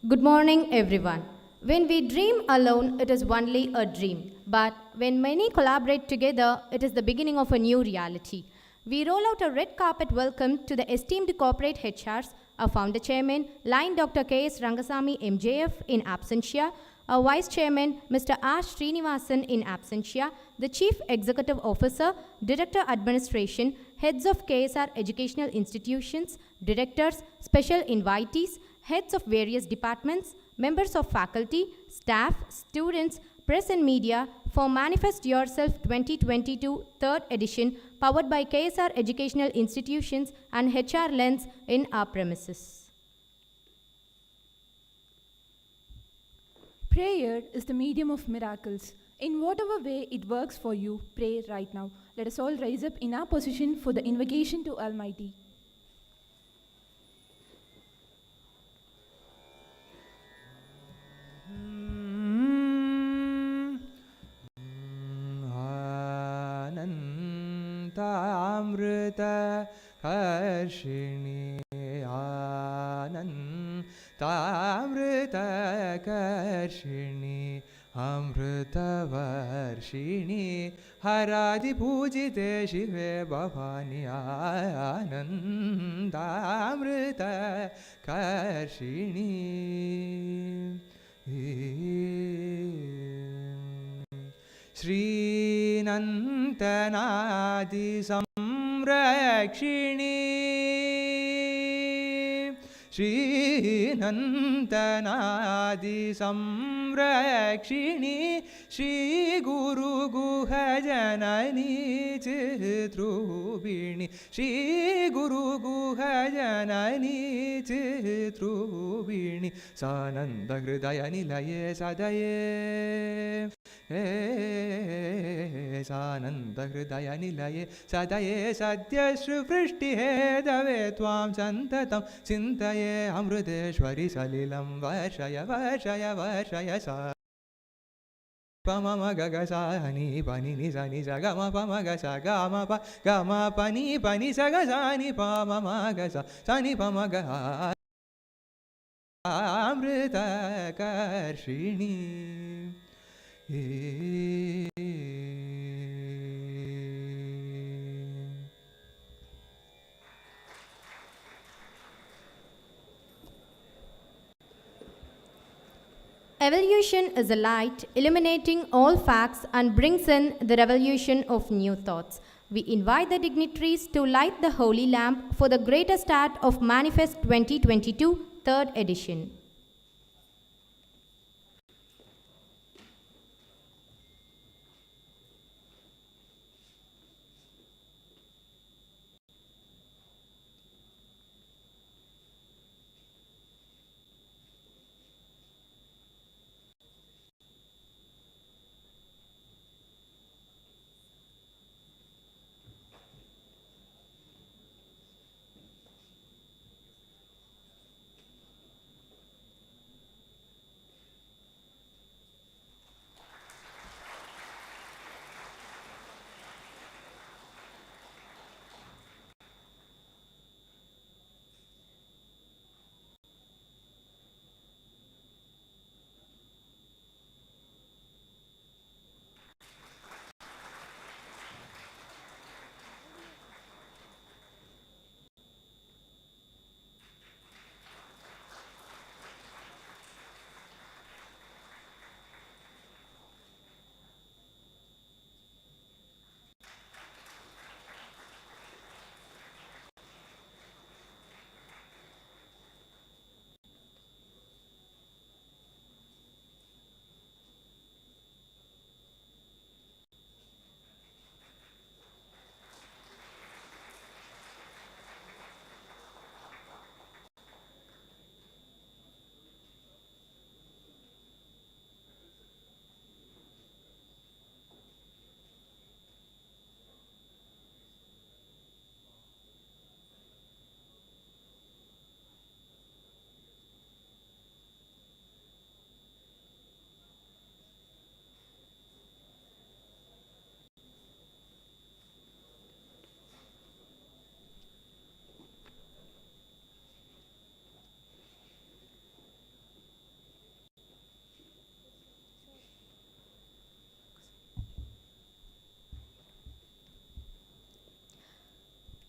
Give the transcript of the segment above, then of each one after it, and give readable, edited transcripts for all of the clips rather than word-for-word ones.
Good morning, everyone. When we dream alone, it is only a dream. But when many collaborate together, it is the beginning of a new reality. We roll out a red carpet welcome to the esteemed corporate HRs, our founder chairman, Line Dr. K.S. Rangasamy MJF in absentia, our vice chairman, Mr. R. Srinivasan in absentia, the chief executive officer, director administration, heads of KSR Educational Institutions, directors, special invitees, heads of various departments, members of faculty, staff, students, press and media for Manifest Yourself 2022 third edition powered by KSR Educational Institutions and HR Lens in our premises. Prayer is the medium of miracles. In whatever way it works for you, pray right now. Let us all rise up in our position for the invocation to Almighty. Ananta Karshini Ananta Karshini Amrita Varshini Haradi Pujite Shive Bhavani Ananta Amrita Karshini Shri Nantanadi Samrakshini Shri Nantanadi Samrakshini Shri Guru Guha Janani Chitrubini Shri Guru Guha Janani Chitrubini Sananda Hridaya Nilaye Sadaye Sananda Hridaya Nilaye Sadaye Sadya Shruvrushti Hedave Tvam Santatam Sintaye Amruteshwari Salilam Varshaya Varshaya Varshaya Sa Pama Gaga Sani Pani Nisani Sagama Pama Gasa Gama Pa Gama Pani Pani Sagasani Pama Magasa Sani Pama Gaha Amrita Karshini Evolution is a light illuminating all facts and brings in the revolution of new thoughts. We invite the dignitaries to light the holy lamp for the greater start of Manifest 2022 third edition.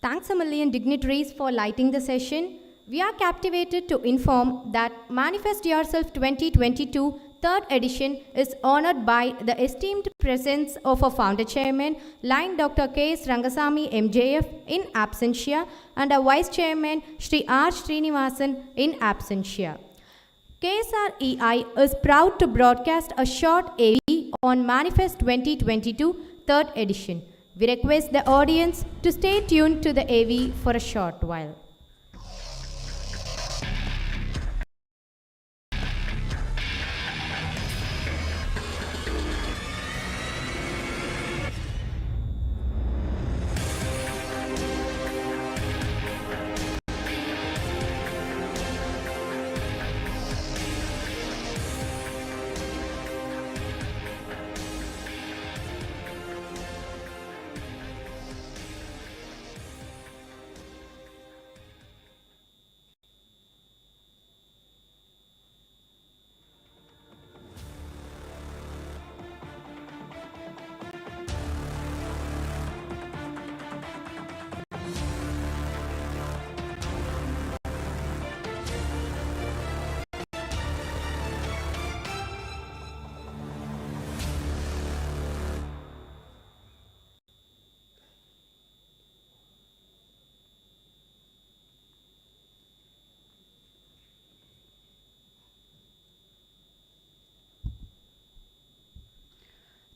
Thanks a million dignitaries for lighting the session. We are captivated to inform that Manifest Yourself 2022 third edition is honored by the esteemed presence of our founder chairman, Line Dr. K.S. Rangasamy MJF in absentia, and our vice chairman, Shri R. Srinivasan in absentia. KSREI is proud to broadcast a short AV on Manifest 2022 third edition. We request the audience to stay tuned to the AV for a short while.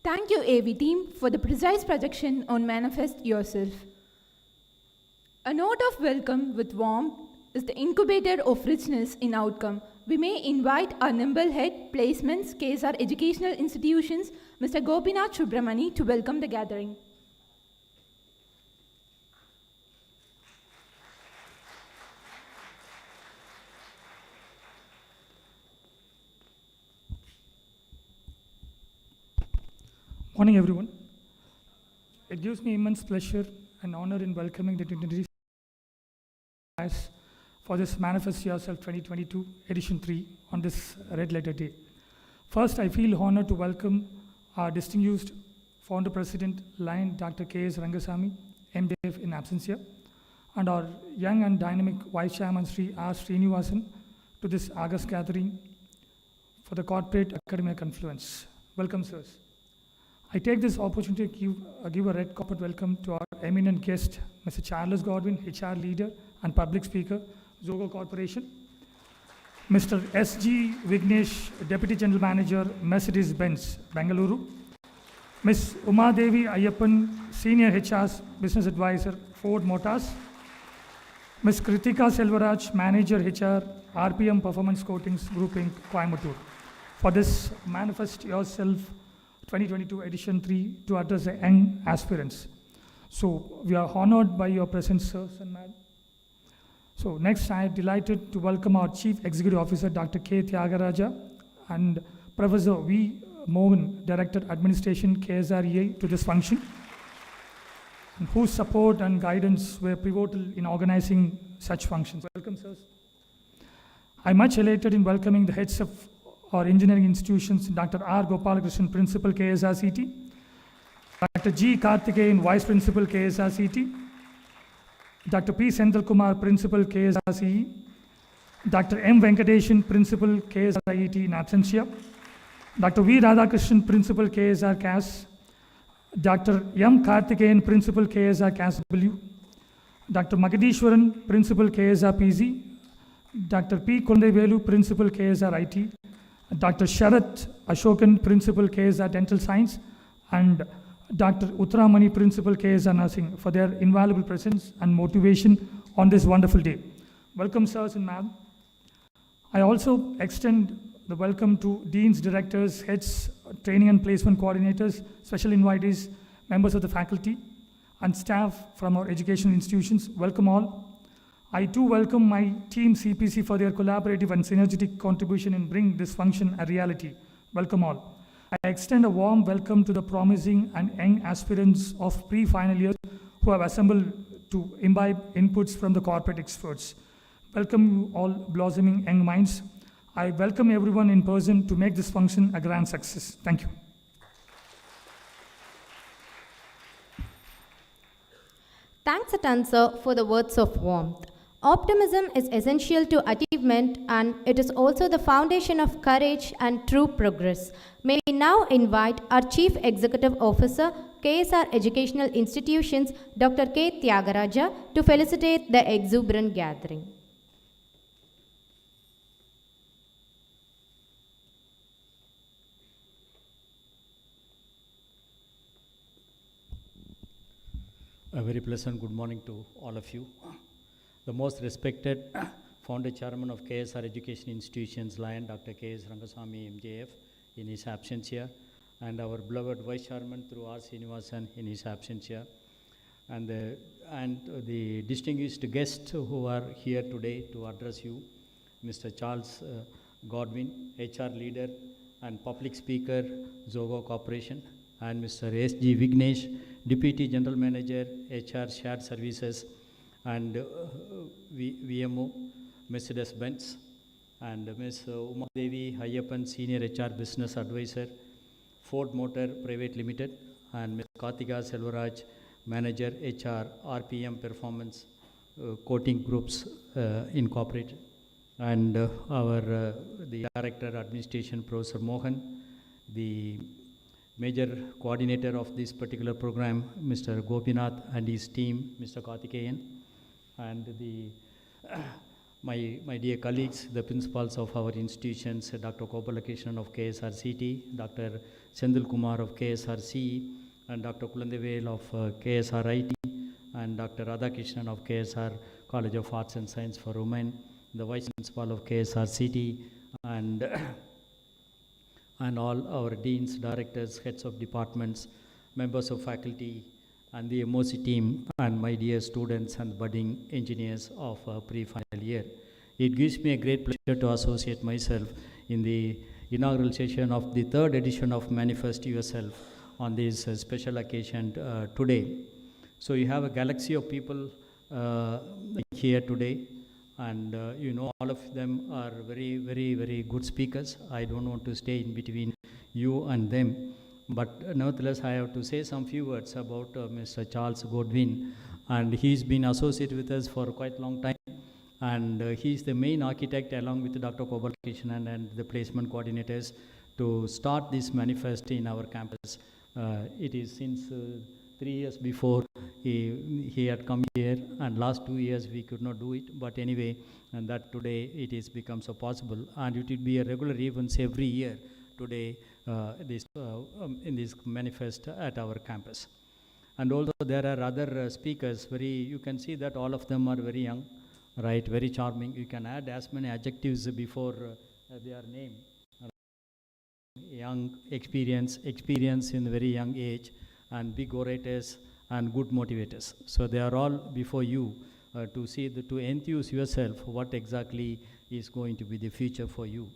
Thank you, AV team, for the precise projection on Manifest Yourself. A note of welcome with warmth is the incubator of richness in outcome. We may invite our nimble head, placements, KSR Educational Institutions, Mr. Gopinath Subramani, to welcome the gathering. Morning, everyone. It gives me immense pleasure and honor in welcoming the dignitaries for this Manifest Yourself 2022 Edition 3 on this Red Letter Day. First, I feel honored to welcome our distinguished Founder President, Line Dr. K.S. Rangasamy, MDF in absentia, and our young and dynamic Vice Chairman, Sri R. Srinivasan, to this August gathering for the Corporate Academic Confluence. Welcome, sirs. I take this opportunity to give a red carpet welcome to our eminent guest, Mr. Charles Godwin, HR leader and public speaker, Zogo Corporation. Mr. S.G. Vignesh, Deputy General Manager, Mercedes-Benz, Bengaluru. Ms. Uma Devi Ayyappan, Senior HR Business Advisor, Ford Motors. Ms. Kritika Selvaraj, Manager HR, RPM Performance Coatings Group Inc., Coimbatore. For this Manifest Yourself 2022 Edition 3 to address the young aspirants. So we are honored by your presence, sirs and madam. So next, I am delighted to welcome our Chief Executive Officer, Dr. K. Tyagaraja, and Professor V. Mohan, Director Administration, KSREI, to this function, and whose support and guidance were pivotal in organizing such functions. Welcome, sirs. I'm much elated in welcoming the heads of our engineering institutions, Dr. R. Gopalakrishnan, Principal, KSRCT, Dr. G. Karthikeyan, Vice Principal, KSRCT, Dr. P. Senthil Kumar, Principal, KSRCE, Dr. M. Venkateshan, Principal, KSRET in absentia, Dr. V. Radhakrishnan, Principal, KSR CAS, Dr. M. Karthikeyan, Principal, KSR CASW, Dr. Magadishwaran, Principal, KSR PZ, Dr. P. Kondevelu, Principal, KSR IT, Dr. Sharath Ashokan, Principal, KSR Dental Science, and Dr. Uttaramani, Principal, KSR Nursing, for their invaluable presence and motivation on this wonderful day. Welcome, sirs and ma'am. I also extend the welcome to deans, directors, heads, training and placement coordinators, special invitees, members of the faculty, and staff from our educational institutions. Welcome all. I too welcome my team CPC for their collaborative and synergetic contribution in bringing this function a reality. Welcome all. I extend a warm welcome to the promising and young aspirants of pre-final years who have assembled to imbibe inputs from the corporate experts. Welcome you all blossoming young minds. I welcome everyone in person to make this function a grand success. Thank you. Thanks a ton, sir, for the words of warmth. Optimism is essential to achievement and it is also the foundation of courage and true progress. May we now invite our Chief Executive Officer, KSR Educational Institutions, Dr. K. Tyagaraja, to felicitate the exuberant gathering. A very pleasant good morning to all of you. The most respected founder chairman of KSR Education Institutions, Lion, Dr. K.S. Rangasamy, MJF, in his absence here, and our beloved vice chairman through R. Srinivasan in his absence here, and the distinguished guests who are here today to address you, Mr. Charles Godwin, HR leader and public speaker, Zogo Corporation, and Mr. S.G. Vignesh, Deputy General Manager, HR Shared Services, and VMO, Mercedes-Benz, and Ms. Uma Devi Hayappan, Senior HR Business Advisor, Ford Motor Private Limited, and Ms. Kartika Selvaraj, Manager HR, RPM Performance Coating Groups Incorporated, and the Director Administration, Professor Mohan, the major coordinator of this particular program, Mr. Gopinath, and his team, Mr. Karthikeyan, and my dear colleagues, the principals of our institutions, Dr. Kopalakrishnan of KSRCT, Dr. Sendil Kumar of KSRCE, and Dr. Kulandevel of KSRIT, and Dr. Radhakrishnan of KSR College of Arts and Science for Women, the vice principal of KSRCT, and all our deans, directors, heads of departments, members of faculty, and the MOC team, and my dear students and budding engineers of pre-final year. It gives me a great pleasure to associate myself in the inaugural session of the third edition of Manifest Yourself on this special occasion today. So you have a galaxy of people here today, and all of them are very, very, very good speakers. I don't want to stay in between you and them, but nevertheless I have to say some few words about Mr. Charles Godwin, and he's been associated with us for quite a long time, and he's the main architect along with Dr. Kopalakrishnan and the placement coordinators to start this manifest in our campus. It is since 3 years before he had come here, and last 2 years we could not do it, but anyway, and that today it is become so possible, and it will be a regular events every year today in this manifest at our campus. And also there are other speakers, you can see that all of them are very young, right, very charming. You can add as many adjectives before their name. Young, experience in very young age, and big orators and good motivators. So they are all before you to enthuse yourself what exactly is going to be the future for you.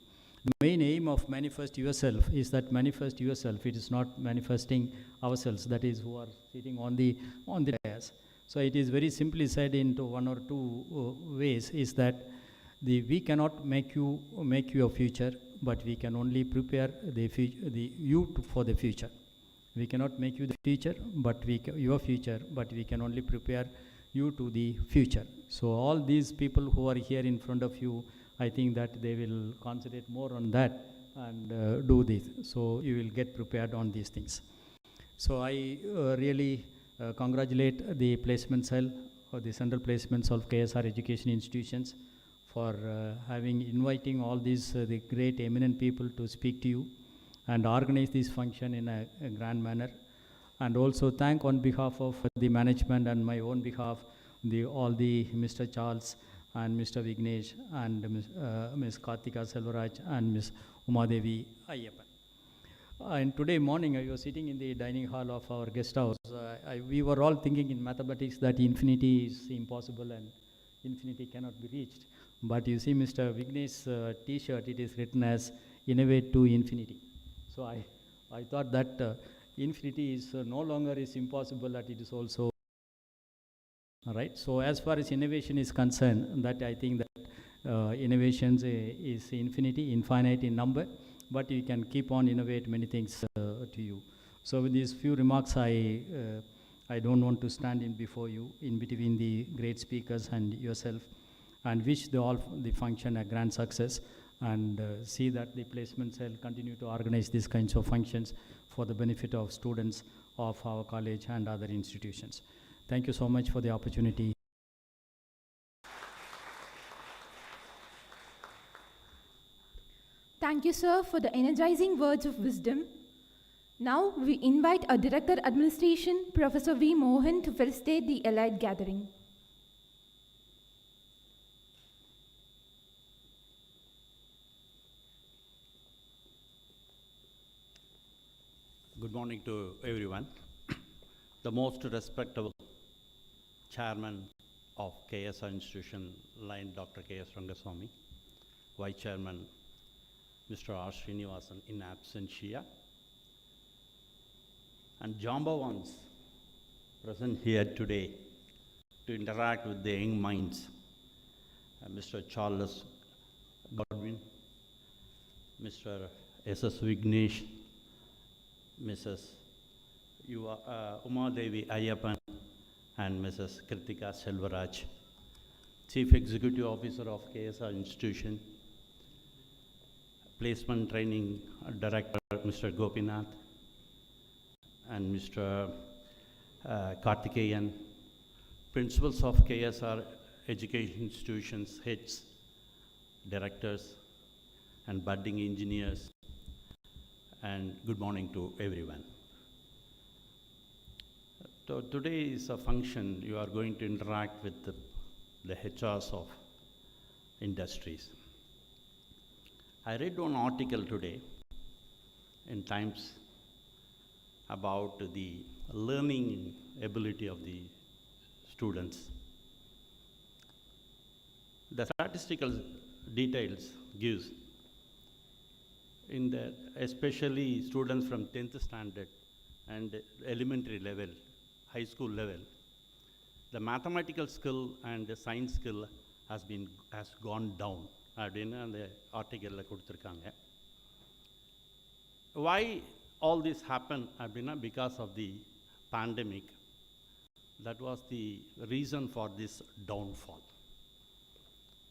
The main aim of Manifest Yourself is that manifest yourself. It is not manifesting ourselves, that is who are sitting on the dais. So it is very simply said into one or two ways, is that we cannot make you a future, but we can only prepare you for the future. We cannot make you the future, your future, but we can only prepare you to the future. So all these people who are here in front of you, I think that they will concentrate more on that and do this. So you will get prepared on these things. So I really congratulate the placement cell or the central placements of KSR Education Institutions for inviting all these the great eminent people to speak to you and organize this function in a grand manner. And also thank on behalf of the management and my own behalf, all the Mr. Charles and Mr. Vignesh and Ms. Kartika Selvaraj and Ms. Uma Devi Ayappan. And today morning I was sitting in the dining hall of our guest house. We were all thinking in mathematics that infinity is impossible and infinity cannot be reached. But you see Mr. Vignesh's t-shirt, it is written as innovate to infinity. So I thought that infinity is no longer is impossible, that it is also right. So as far as innovation is concerned, that I think that innovations is infinite in number, but you can keep on innovate many things to you. So with these few remarks, I I don't want to stand in before you, in between the great speakers and yourself, and wish the function a grand success, and see that the placement cell continue to organize these kinds of functions for the benefit of students of our college and other institutions. Thank you so much for the opportunity. Thank you, sir, for the energizing words of wisdom. Now we invite our Director Administration, Professor V. Mohan, to felicitate the elite gathering. Good morning to everyone. The most respectable Chairman of KSR Institution, line Dr. K.S. Rangaswamy, Vice Chairman Mr. R. Srinivasan in absentia, and Jambawans present here today to interact with the young minds, Mr. Charles Godwin, Mr. S.S. Vignesh, Mrs. Uma Devi Ayappan, and Mrs. Kritika Selvaraj, Chief Executive Officer of KSR Institution, Placement Training Director Mr. Gopinath, and Mr. Karthikeyan, Principals of KSR Educational Institutions, heads, directors, and budding engineers, and good morning to everyone. So today is a function you are going to interact with the HRs of industries. I read one article today in Times about the learning ability of the students. The statistical details gives in the especially students from 10th standard and elementary level, high school level, the mathematical skill and the science skill has gone down. அப்படின்னு அந்த ஆர்டிக்கலில் கொடுத்துருக்காங்க. Why all this happened அப்படின்னா because of the pandemic. That was the reason for this downfall.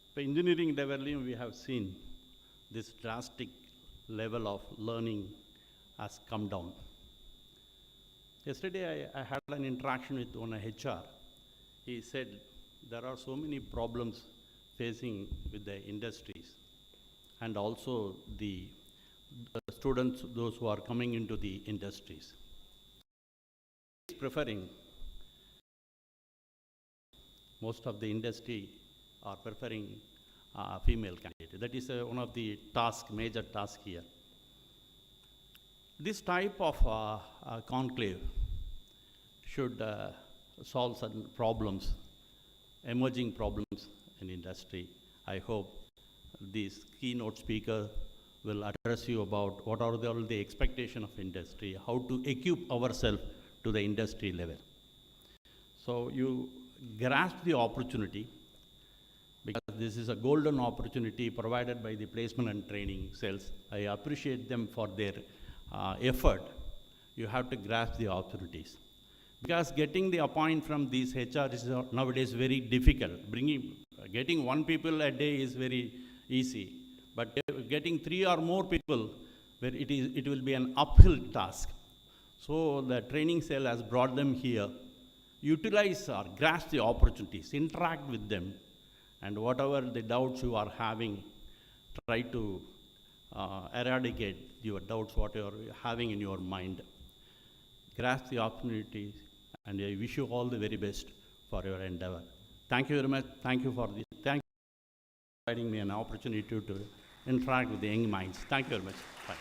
இப்போ engineering level we have seen this drastic level of learning has come down. Yesterday I had an interaction with one HR. He said there are so many problems facing with the industries and also the students, those who are coming into the industries. Preferring, most of the industry are preferring female candidate. That is one of the major task here. This type of conclave should solve certain problems, emerging problems in industry. I hope this keynote speaker will address you about what are all the expectation of industry, how to equip ourselves to the industry level. So you grasp the opportunity, because this is a golden opportunity provided by the placement and training cells. I appreciate them for their effort. You have to grasp the opportunities. Because getting the appointment from these HR is nowadays very difficult. Getting one people a day is very easy, but getting 3 or more people, where it will be an uphill task. So the training cell has brought them here. Utilize or grasp the opportunities, interact with them, and whatever the doubts you are having, try to eradicate your doubts, what you are having in your mind. Grasp the opportunities, and I wish you all the very best for your endeavor. Thank you very much. Thank you for this. Thank you for providing me an opportunity to interact with the young minds. Thank you very much. Bye.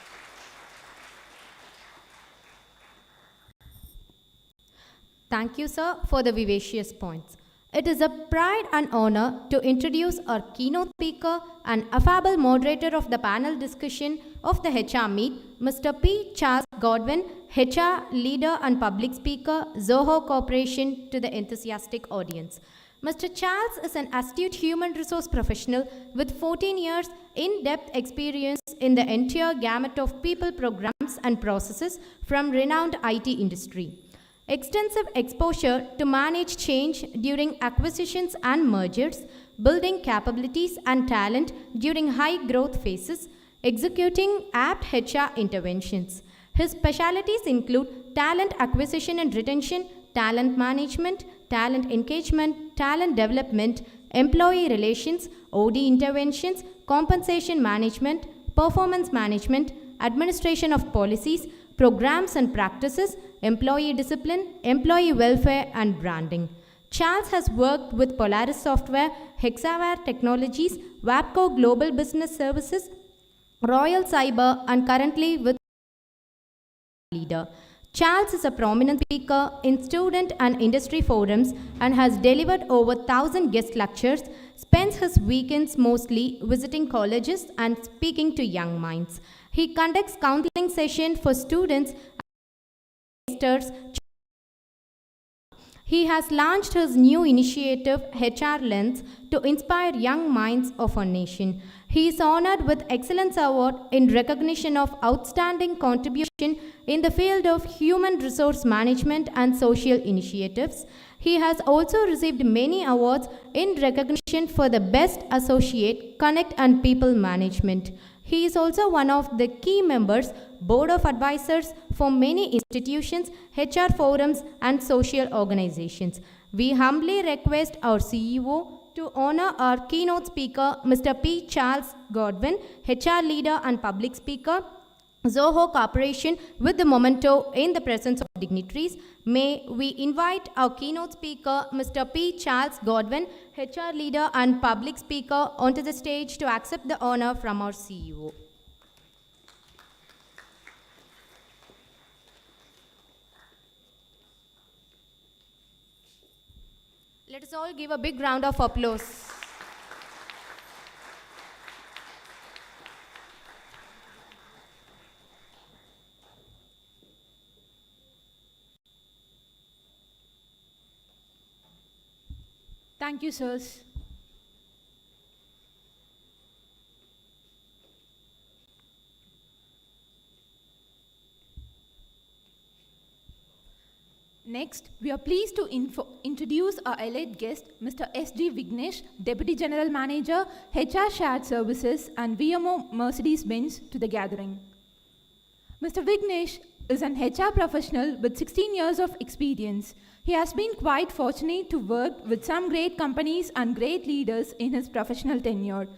Thank you, sir, for the vivacious points. It is a pride and honor to introduce our keynote speaker and affable moderator of the panel discussion of the HR meet, Mr. P. Charles Godwin, HR leader and public speaker, Zoho Corporation, to the enthusiastic audience. Mr. Charles is an astute human resource professional with 14 years in-depth experience in the entire gamut of people programs and processes from renowned IT industry. Extensive exposure to manage change during acquisitions and mergers, building capabilities and talent during high growth phases, executing apt HR interventions. His specialties include talent acquisition and retention, talent management, talent engagement, talent development, employee relations, OD interventions, compensation management, performance management, administration of policies, programs and practices, employee discipline, employee welfare, and branding. Charles has worked with Polaris Software, Hexaware Technologies, Wapco Global Business Services, Royal Cyber, and currently with leader. Charles is a prominent speaker in student and industry forums and has delivered over 1,000 guest lectures, spends his weekends mostly visiting colleges and speaking to young minds. He conducts counseling sessions for students and investors. He has launched his new initiative, HR Lens, to inspire young minds of our nation. He is honored with Excellence Award in recognition of outstanding contribution in the field of human resource management and social initiatives. He has also received many awards in recognition for the Best Associate, Connect and People Management. He is also one of the key members, Board of Advisors for many institutions, HR forums, and social organizations. We humbly request our CEO to honor our keynote speaker, Mr. P. Charles Godwin, HR leader and public speaker, Zoho Corporation, with the memento in the presence of dignitaries. May we invite our keynote speaker, Mr. P. Charles Godwin, HR leader and public speaker, onto the stage to accept the honor from our CEO. Let us all give a big round of applause. Thank you, sirs. Next, we are pleased to introduce our elite guest, Mr. S.G. Vignesh, Deputy General Manager, HR Shared Services and VMO Mercedes-Benz, to the gathering. Mr. Vignesh is an HR professional with 16 years of experience. He has been quite fortunate to work with some great companies and great leaders in his professional tenure.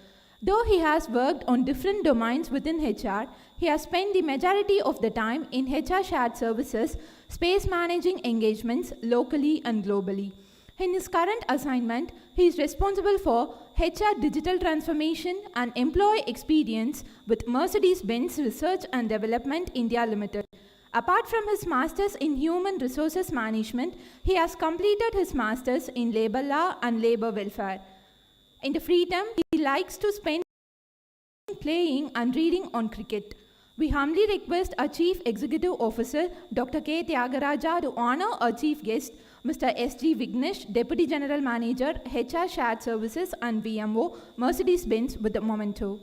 Though he has worked on different domains within HR, he has spent the majority of the time in HR shared services, space managing engagements locally and globally. In his current assignment, he is responsible for HR digital transformation and employee experience with Mercedes-Benz Research and Development India Limited. Apart from his master's in human resources management, he has completed his master's in labor law and labor welfare. In the free time, he likes to spend playing and reading on cricket. We humbly request our Chief Executive Officer, Dr. K. Tyagaraja, to honor our Chief Guest, Mr. S.G. Vignesh, Deputy General Manager, HR Shared Services and VMO, Mercedes-Benz, with a memento.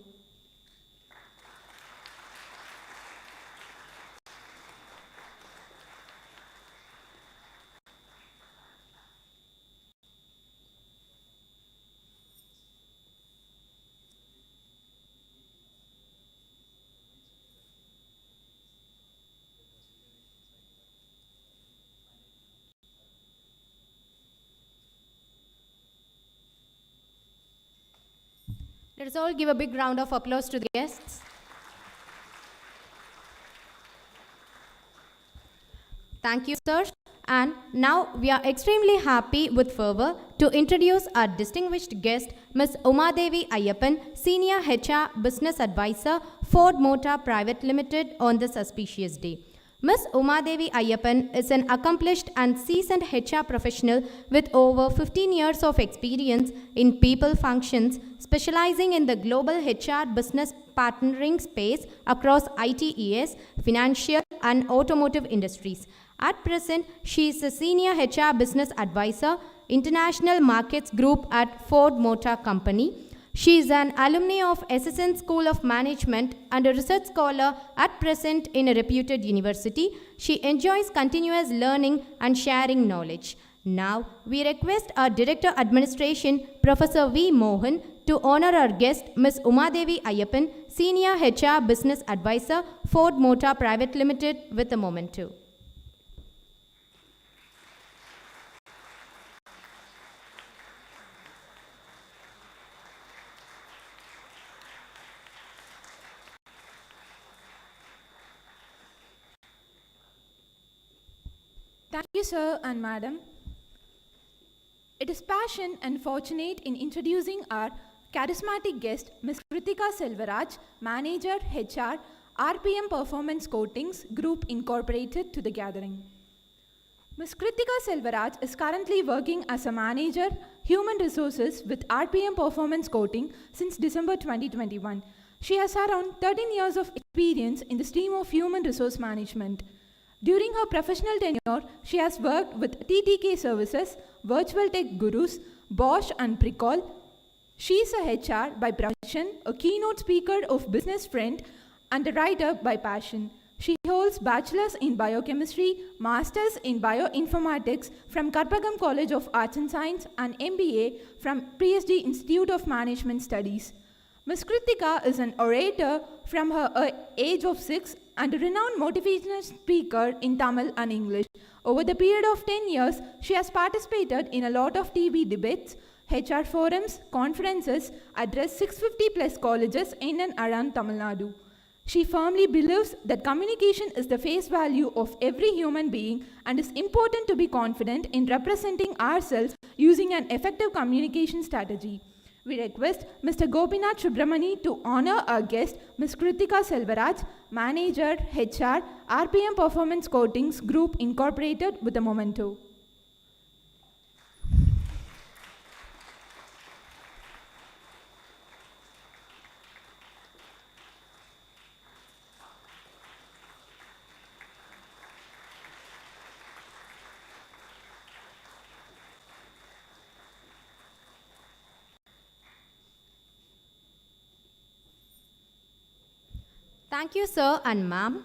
Let us all give a big round of applause to the guests. Thank you, sir. And now we are extremely happy with fervor to introduce our distinguished guest, Ms. Umadevi Ayyappan, Senior HR Business Advisor, Ford Motor Private Limited, on this auspicious day. Ms. Umadevi Ayyappan is an accomplished and seasoned HR professional with over 15 years of experience in people functions, specializing in the global HR business partnering space across ITES, financial and automotive industries. At present, she is a Senior HR Business Advisor, International Markets Group at Ford Motor Company. She is an alumni of SSN School of Management and a research scholar at present in a reputed university. She enjoys continuous learning and sharing knowledge. Now, we request our Director Administration, Professor V. Mohan, to honor our guest, Ms. Umadevi Ayyappan, Senior HR Business Advisor, Ford Motor Private Limited, with a memento. Thank you, sir and madam. It is passion and fortunate in introducing our charismatic guest, Ms. Kritika Selvaraj, Manager, HR, RPM Performance Coatings Group Incorporated, to the gathering. Ms. Kritika Selvaraj is currently working as a Manager, Human Resources with RPM Performance Coating since December 2021. She has around 13 years of experience in the stream of human resource management. During her professional tenure, she has worked with TTK Services, Virtual Tech Gurus, Bosch and Pricol. She is a HR by profession, a keynote speaker of Business Friend, and a writer by passion. She holds Bachelor's in Biochemistry, Master's in Bioinformatics from Karpagam College of Arts and Science, and MBA from PSD Institute of Management Studies. Ms. Kritika is an orator from her age of 6 and a renowned motivational speaker in Tamil and English. Over the period of 10 years, she has participated in a lot of TV debates, HR forums, conferences, addressed 650 plus colleges in and around Tamil Nadu. She firmly believes that communication is the face value of every human being and is important to be confident in representing ourselves using an effective communication strategy. We request Mr. Gopinath Subramani to honor our guest, Ms. Kritika Selvaraj, Manager, HR, RPM Performance Coatings Group Incorporated, with a memento. Thank you, sir and ma'am.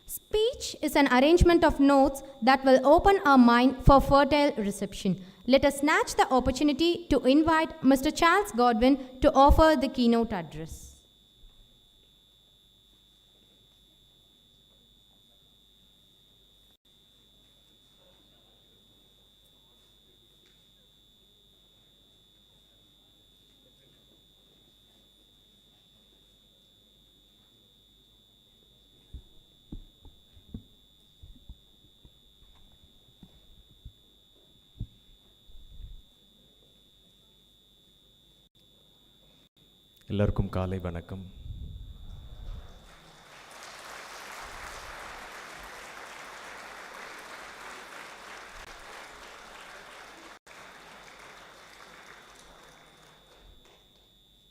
Speech is an arrangement of notes that will open our mind for fertile reception. Let us snatch the opportunity to invite Mr. Charles Godwin to offer the keynote address. எல்லாருக்கும் காலை வணக்கம்.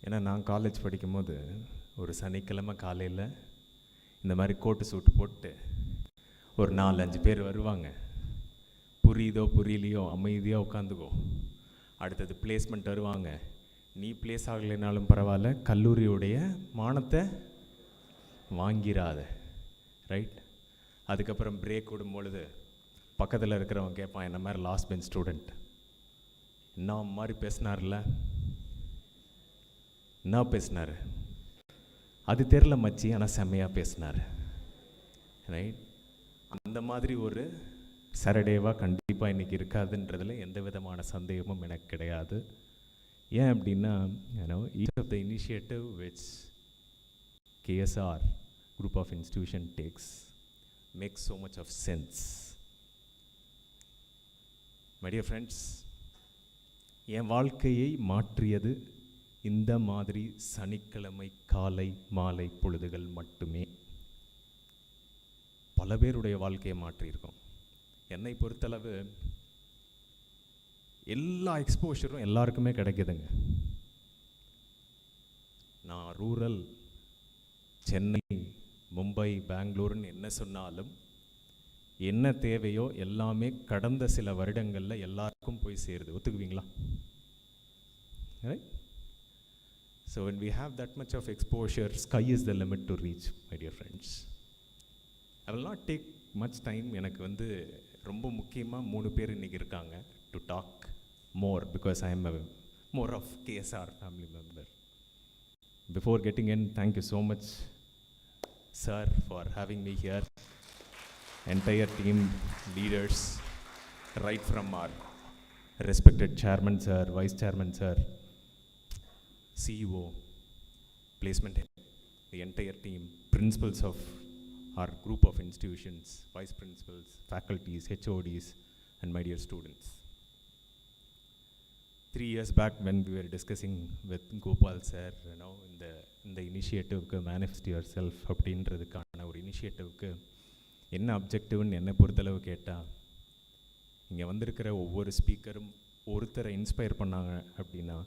ஏன்னா நான் college படிக்கும்போது ஒரு சனிக்கிழமை காலையில் இந்த மாதிரி கோட்டு சூட்டு போட்டு ஒரு 4-5 பேர் வருவாங்க. புரியுதோ புரியலையோ அமைதியாக உட்காந்துக்கோ, அடுத்தது பிளேஸ்மெண்ட் வருவாங்க. நீ பிளேஸ் ஆகலைனாலும் பரவாயில்ல, கல்லூரியுடைய மானத்தை வாங்கிடாத, ரைட்? அதுக்கப்புறம் பிரேக் விடும்பொழுது பக்கத்தில் இருக்கிறவன் கேட்பான், என்ன மாதிரி லாஸ்ட் பெஞ்ச் ஸ்டூடெண்ட் என்ன மாதிரி பேசினார்ல, என்ன பேசினார், அது தெரில மச்சி, ஆனால் செம்மையாக பேசினார், ரைட்? அந்த மாதிரி ஒரு சரடேவாக கண்டிப்பாக இன்றைக்கி இருக்காதுன்றதில் எந்த விதமான சந்தேகமும் எனக்கு கிடையாது. ஏன் அப்படின்னா, each of the initiative which KSR group of institution takes makes so much of sense. My dear friends, என் வாழ்க்கையை மாற்றியது இந்த மாதிரி சனிக்கிழமை காலை மாலை பொழுதுகள் மட்டுமே. பல பேருடைய வாழ்க்கையை மாற்றியிருக்கோம். என்னை பொறுத்தளவு எல்லா எக்ஸ்போஷரும் எல்லாருக்குமே கிடைக்குதுங்க. நான் ரூரல், சென்னை, மும்பை, பெங்களூருன்னு என்ன சொன்னாலும் என்ன தேவையோ எல்லாமே கடந்த சில வருடங்களில் எல்லாருக்கும் போய் சேருது. ஒத்துக்குவீங்களா? So when we have that much of exposure, sky is the limit to reach, my dear friends. I will not take much time. எனக்கு வந்து ரொம்ப முக்கியமாக 3 பேர் இன்றைக்கி இருக்காங்க to talk more because I am a more of KSR family member. Before getting in, thank you so much, sir, for having me here. Entire team, leaders, right from our respected chairman sir, vice chairman sir, CEO, placement head, the entire team, principals of our group of institutions, vice principals, faculties, HODs, and my dear students. 3 years back when we were discussing with Gopal sir, you know, in the initiative manifest yourself அப்படின்றதுக்கான ஒரு இனிஷியேட்டிவ்க்கு என்ன அப்ஜெக்டிவ்னு என்னை பொறுத்தளவு கேட்டால், இங்கே வந்திருக்கிற ஒவ்வொரு ஸ்பீக்கரும் ஒருத்தரை இன்ஸ்பயர் பண்ணாங்க அப்படின்னா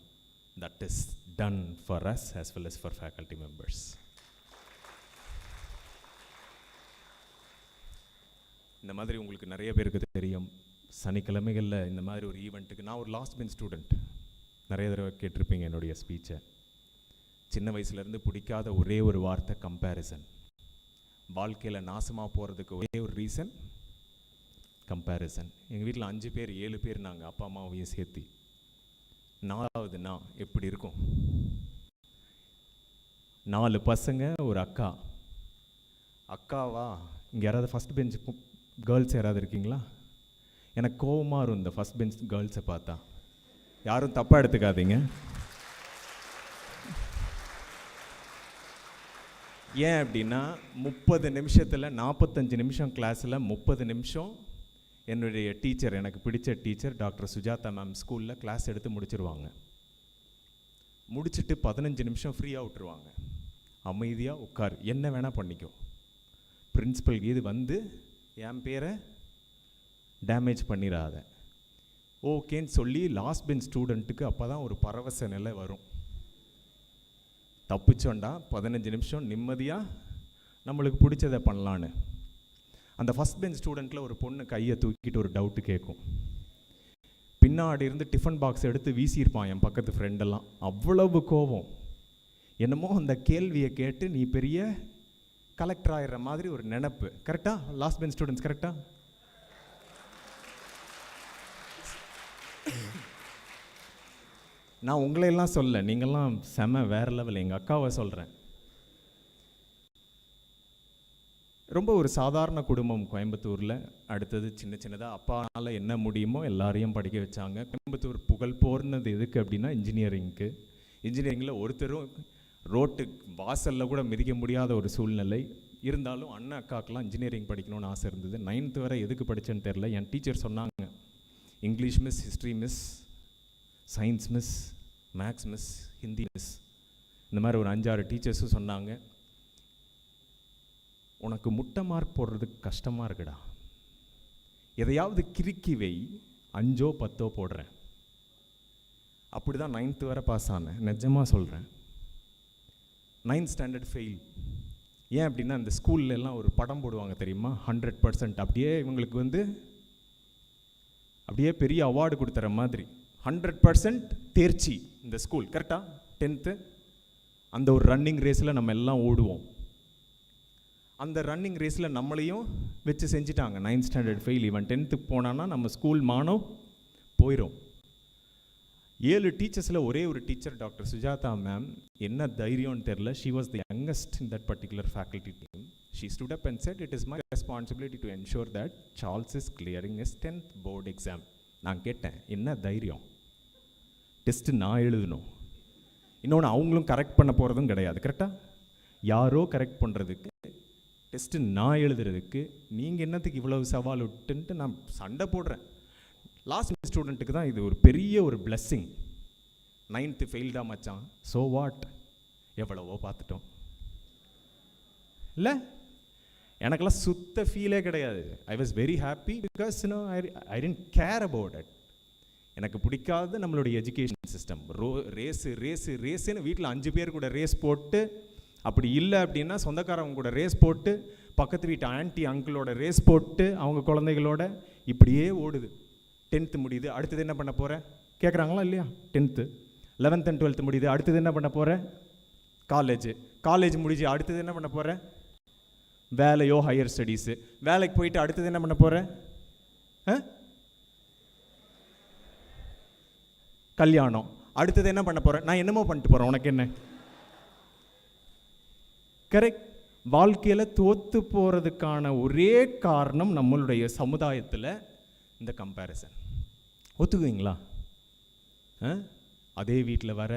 that is done for us as well as for faculty members. இந்த மாதிரி உங்களுக்கு நிறைய பேருக்கு தெரியும், சனிக்கிழமைகளில் இந்த மாதிரி ஒரு ஈவெண்ட்டுக்கு நான் ஒரு லாஸ்ட் பெஞ்ச் ஸ்டூடெண்ட். நிறைய தடவை கேட்டிருப்பீங்க என்னுடைய ஸ்பீச்சை. சின்ன வயசுலேருந்து பிடிக்காத ஒரே ஒரு வார்த்தை கம்பேரிசன். வாழ்க்கையில் நாசமாக போகிறதுக்கு ஒரே ஒரு ரீசன் கம்பேரிசன். எங்கள் வீட்டில் 5 பேர் 7 பேர் நாங்கள், அப்பா அம்மாவையும் சேர்த்து. 4வது நான் எப்படி இருக்கும்? 4 பசங்க ஒரு அக்கா. அக்காவா? இங்கே யாராவது ஃபஸ்ட் பெஞ்ச் கேர்ள்ஸ் யாராவது இருக்கீங்களா? எனக்கு கோவமாக இருக்கும் இந்த ஃபஸ்ட் பெஞ்ச் கேர்ள்ஸை பார்த்தா. யாரும் தப்பாக எடுத்துக்காதீங்க. ஏன் அப்படின்னா 30 நிமிஷத்தில் 45 நிமிஷம் கிளாஸில் 30 நிமிஷம் என்னுடைய டீச்சர், எனக்கு பிடிச்ச டீச்சர் டாக்டர் சுஜாதா மேம் ஸ்கூலில் கிளாஸ் எடுத்து முடிச்சிருவாங்க. முடிச்சுட்டு 15 நிமிஷம் ஃப்ரீயாக விட்டுருவாங்க. அமைதியாக உட்கார், என்ன வேணால் பண்ணிக்கோ. பிரின்சிபல் இது வந்து என் பேரை டேமேஜ் பண்ணிடாத, ஓகேன்னு சொல்லி லாஸ்ட் பெஞ்ச் ஸ்டூடெண்ட்டுக்கு அப்போ தான் ஒரு பரவச நிலை வரும். தப்பிச்சோண்டா 15 நிமிஷம் நிம்மதியாக நம்மளுக்கு பிடிச்சதை பண்ணலான்னு. அந்த ஃபஸ்ட் பெஞ்ச் ஸ்டூடெண்ட்டில் ஒரு பொண்ணு கையை தூக்கிட்டு ஒரு டவுட்டு கேட்கும். பின்னாடி இருந்து டிஃபன் பாக்ஸ் எடுத்து வீசியிருப்பான் என் பக்கத்து ஃப்ரெண்டெல்லாம். அவ்வளவு கோபம். என்னமோ அந்த கேள்வியை கேட்டு நீ பெரிய கலெக்டர் ஆகிற மாதிரி ஒரு நினப்பு. கரெக்டாக லாஸ்ட் பெஞ்ச் ஸ்டூடெண்ட்ஸ்? கரெக்டாக? நான் உங்களையெல்லாம் சொல்ல, நீங்கள்லாம் செம வேறு லெவல். எங்கள் அக்காவை சொல்கிறேன். ரொம்ப ஒரு சாதாரண குடும்பம் கோயம்புத்தூரில். அடுத்தது சின்ன சின்னதாக அப்பானால் என்ன முடியுமோ எல்லாரையும் படிக்க வச்சாங்க. கோயம்புத்தூர் புகழ் போர்னது எதுக்கு அப்படின்னா இன்ஜினியரிங்க்கு. இன்ஜினியரிங்கில் ஒருத்தரும் ரோட்டு வாசலில் கூட மிதிக்க முடியாத ஒரு சூழ்நிலை இருந்தாலும் அண்ணன் அக்காக்கெலாம் இன்ஜினியரிங் படிக்கணும்னு ஆசை இருந்தது. 9th வரை எதுக்கு படித்தேன்னு தெரில. என் டீச்சர் சொன்னாங்க, English miss, history miss, science miss, maths miss, Hindi miss, இந்த மாதிரி ஒரு 5-6 டீச்சர்ஸும் சொன்னாங்க, உனக்கு முட்டை மார்க் போடுறதுக்கு கஷ்டமாக இருக்குடா, எதையாவது கிறுக்கி வை, 5ஓ 10ஓ போடுறேன். அப்படி தான் 9th வரை பாஸ் ஆனேன். நிஜமாக சொல்கிறேன். 9th standard fail. ஏன் அப்படின்னா இந்த ஸ்கூல்லலாம் ஒரு படம் போடுவாங்க தெரியுமா, 100%. அப்படியே இவங்களுக்கு வந்து அப்படியே பெரிய அவார்டு கொடுத்துற மாதிரி 100% தேர்ச்சி இந்த ஸ்கூல். கரெக்டாக 10th அந்த ஒரு ரன்னிங் ரேஸில் நம்ம எல்லாம் ஓடுவோம். அந்த ரன்னிங் ரேஸில் நம்மளையும் வச்சு செஞ்சிட்டாங்க. 9th standard fail. இவன் 10th போனான்னா நம்ம ஸ்கூல் மானம் போயிடும். 7 டீச்சர்ஸில் ஒரே ஒரு டீச்சர் டாக்டர் சுஜாதா மேம். என்ன தைரியம்னு தெரில. She was the youngest in that particular faculty team. She stood up and set, it is my responsibility to ensure that Charles is clearing is 10th board exam. நான் கேட்டேன், என்ன தைரியம்? Test நான் எழுதணும், இன்னொன்று அவங்களும் கரெக்ட் பண்ண போகிறதும் கிடையாது. கரெக்டாக யாரோ கரெக்ட் பண்ணுறதுக்கு, டெஸ்ட்டு நான் எழுதுறதுக்கு நீங்கள் என்னத்துக்கு இவ்வளவு சவால் விட்டுன்ட்டு நான் சண்டை போடுறேன். லாஸ்ட் ஸ்டூடெண்ட்டுக்கு தான் இது ஒரு பெரிய ஒரு பிளெஸ்ஸிங். 9th ஃபெயில்டா மச்சான், ஸோ வாட், எவ்வளவோ பார்த்துட்டோம் இல்லை? எனக்கெல்லாம் சுத்த ஃபீலே கிடையாது. I was very happy because I didn't care about it. எனக்கு பிடிக்காத நம்மளுடைய எஜுகேஷன் சிஸ்டம். ரேஸுன்னு வீட்டில் 5 பேர் கூட ரேஸ் போட்டு, அப்படி இல்லை அப்படின்னா சொந்தக்காரவங்க கூட ரேஸ் போட்டு, பக்கத்து வீட்டு ஆன்ட்டி அங்கிளோட ரேஸ் போட்டு, அவங்க குழந்தைகளோட இப்படியே ஓடுது. 10th முடியுது, அடுத்தது என்ன பண்ண போகிறேன் கேட்குறாங்களா இல்லையா? 10th 11th and 12th முடியுது, அடுத்தது என்ன பண்ண போகிற? காலேஜ் முடிஞ்சு அடுத்தது என்ன பண்ண போகிற? வேலையோ ஹையர் ஸ்டடீஸு. வேலைக்கு போயிட்டு அடுத்தது என்ன பண்ண போகிற? கல்யாணம். அடுத்தது என்ன பண்ண போகிறேன்? நான் என்னமோ பண்ணிட்டு போகிறேன், உனக்கு என்ன? கரெக்ட். வாழ்க்கையில் தோற்று போகிறதுக்கான ஒரே காரணம் நம்மளுடைய சமுதாயத்தில் இந்த கம்பேரிசன். ஒத்துக்குவீங்களா? அதே வீட்டில் வர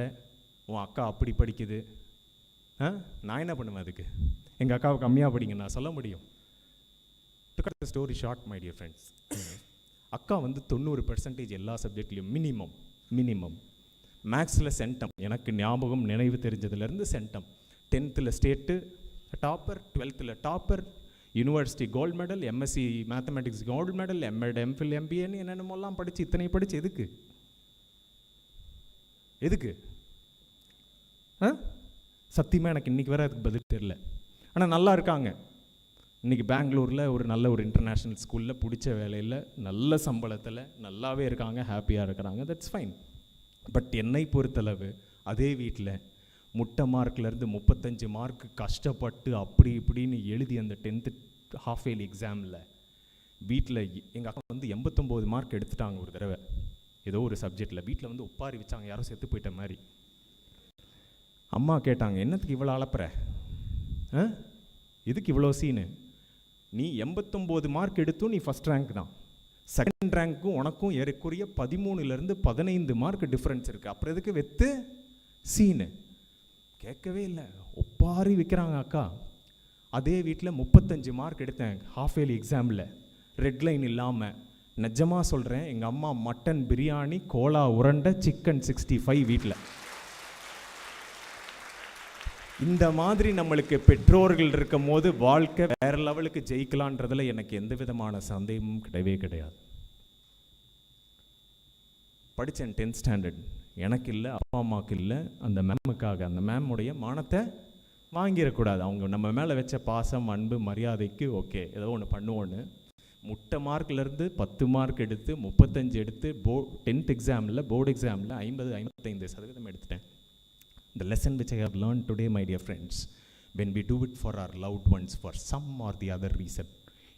உன் அக்கா அப்படி படிக்குது, நான் என்ன பண்ணுவேன் அதுக்கு? எங்கள் அக்காவை கம்மியாக படிங்க நான் சொல்ல முடியும்? To cut the story short my dear friends, அக்கா வந்து 90% எல்லா சப்ஜெக்ட்லேயும் மினிமம். மேக்ஸில் சென்டம், எனக்கு ஞாபகம் நினைவு தெரிஞ்சதுலேருந்து centum. 10th state topper, 12th topper, university gold medal, MSc mathematics gold medal, MEd, MPhil, எம்பிஏன்னு என்னென்னமோலாம் படித்து இத்தனை படித்து எதுக்கு? சத்தியமாக எனக்கு இன்றைக்கி வேறு அதுக்கு பதில் தெரியல. ஆனால் நல்லா இருக்காங்க. இன்றைக்கி பெங்களூரில் ஒரு நல்ல ஒரு இன்டர்நேஷ்னல் ஸ்கூலில் பிடிச்ச வேலையில் நல்ல சம்பளத்தில் நல்லாவே இருக்காங்க, ஹாப்பியாக இருக்கிறாங்க. That's fine. பட் என்னை பொறுத்தளவு அதே வீட்டில் முட்டை மார்க்லேருந்து 35 மார்க் கஷ்டப்பட்டு அப்படி இப்படின்னு எழுதி அந்த 10th ஹாஃப் இயர்லி எக்ஸாமில் வீட்டில் எங்கள் அக்கா வந்து 89 மார்க் எடுத்துட்டாங்க ஒரு தடவை ஏதோ ஒரு சப்ஜெக்டில். வீட்டில் வந்து ஒப்பாரி வச்சாங்க, யாரோ செத்து போயிட்ட மாதிரி. அம்மா கேட்டாங்க, என்னத்துக்கு இவ்வளோ அளப்புற, இதுக்கு இவ்வளோ சீனு? நீ 89 மார்க் எடுத்தும் நீ ஃபஸ்ட் ரேங்க் தான், செகண்ட் ரேங்க்கும் உனக்கும் ஏறக்குறைய 13லேருந்து 15 மார்க் டிஃப்ரென்ஸ் இருக்குது, அப்புறம் எதுக்கு வெத்து சீனு? கேட்கவே இல்லை, ஒப்பாரி வைக்கிறாங்க அக்கா. அதே வீட்டில் 35 மார்க் எடுத்தேன் ஹாஃப் இயர்லி எக்ஸாமில், ரெட் லைன் இல்லாமல். நிஜமாக சொல்கிறேன், எங்கள் அம்மா மட்டன் பிரியாணி, கோலா உருண்டை, சிக்கன் 65 வீட்டில். இந்த மாதிரி நம்மளுக்கு பெற்றோர்கள் இருக்கும் போது வாழ்க்கை வேற லெவலுக்கு ஜெயிக்கலான்றதுல எனக்கு எந்த விதமான சந்தேகமும் கிடையாது. படித்தேன் 10th ஸ்டாண்டர்ட், எனக்கு இல்லை, அப்பா அம்மாவுக்கு இல்லை, அந்த மேமுக்காக. அந்த மேமுடைய மானத்தை வாங்கிடக்கூடாது, அவங்க நம்ம மேலே வச்ச பாசம், அன்பு, மரியாதைக்கு ஓகே ஏதோ ஒன்று பண்ணுவோன்னு முட்டை மார்க்லேருந்து 10 மார்க் எடுத்து 35 எடுத்து 10th எக்ஸாமில், போர்டு எக்ஸாமில் 50-55% எடுத்துட்டேன். The lesson which I have learned today, my dear friends, when we do it for our loved ones for some or the other reason.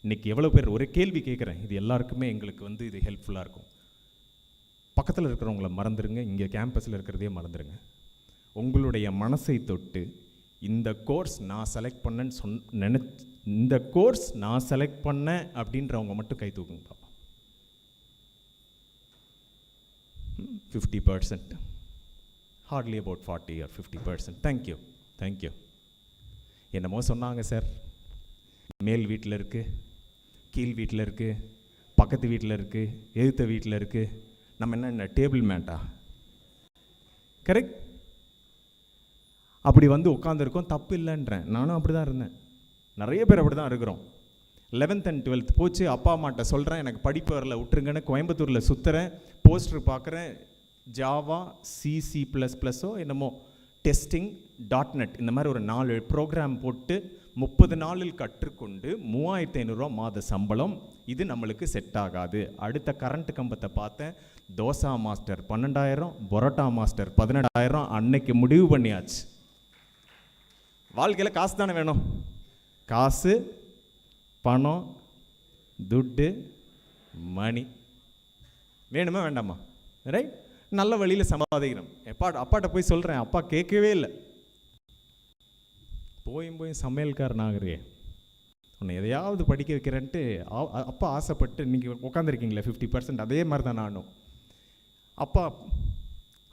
இன்றைக்கி எவ்வளோ பேர், ஒரு கேள்வி கேட்குறேன், இது எல்லாருக்குமே எங்களுக்கு வந்து இது ஹெல்ப்ஃபுல்லாக இருக்கும். பக்கத்தில் இருக்கிறவங்கள மறந்துடுங்க, இங்கே கேம்பஸில் இருக்கிறதே மறந்துடுங்க. உங்களுடைய மனசை தொட்டு இந்த கோர்ஸ் நான் செலக்ட் பண்ணேன்னு இந்த கோர்ஸ் நான் செலக்ட் பண்ணேன் அப்படின்றவங்க மட்டும் கை தூக்குங்க பாப்பா. 50%, hardly about 40 or 50%. தேங்க்யூ. என்னமோ சொன்னாங்க சார், மேல் வீட்டில் இருக்குது, கீழ் வீட்டில் இருக்குது, பக்கத்து வீட்டில் இருக்குது, எதிர்த்த வீட்டில் இருக்குது, நம்ம என்ன டேபிள் மேட்டா? கரெக்ட். அப்படி வந்து உட்காந்துருக்கோம், தப்பு இல்லைன்றேன். நானும் அப்படி தான் இருந்தேன், நிறைய பேர் அப்படி தான் இருக்கிறோம். 11th and 12th போச்சு, அப்பா அம்மாட்ட சொல்கிறேன் எனக்கு படிப்பு வரல விட்டுருங்கன்னு கோயம்புத்தூரில் சுற்றுறேன், போஸ்டர் பார்க்குறேன், ஜாவா, C++ஓ என்னமோ, டெஸ்டிங், .NET இந்த மாதிரி ஒரு 4 ப்ரோக்ராம் போட்டு 30 நாளில் கற்றுக்கொண்டு 3500 மாத சம்பளம். இது நம்மளுக்கு செட் ஆகாது. அடுத்த கரண்ட் கம்பத்தை பார்த்தேன், தோசா மாஸ்டர் 12,000, பரோட்டா மாஸ்டர் 17,000. அன்னைக்கு முடிவு பண்ணியாச்சு, வாழ்க்கையில் காசு தானே வேணும். காசு, பணம், துட்டு, மணி வேணுமா வேண்டாமா? ரைட். நல்ல வழியில் சம்பாதிக்கிறோம். அப்பாட்ட போய் சொல்கிறேன், அப்பா கேட்கவே இல்லை. போய் சமையல்காரன் ஆகுறியே, உன்னை எதையாவது படிக்க வைக்கிறேன்ட்டு அப்பா ஆசைப்பட்டு நீங்கள் உட்காந்துருக்கீங்களே 50%, அதே மாதிரி தான் நானும். அப்பா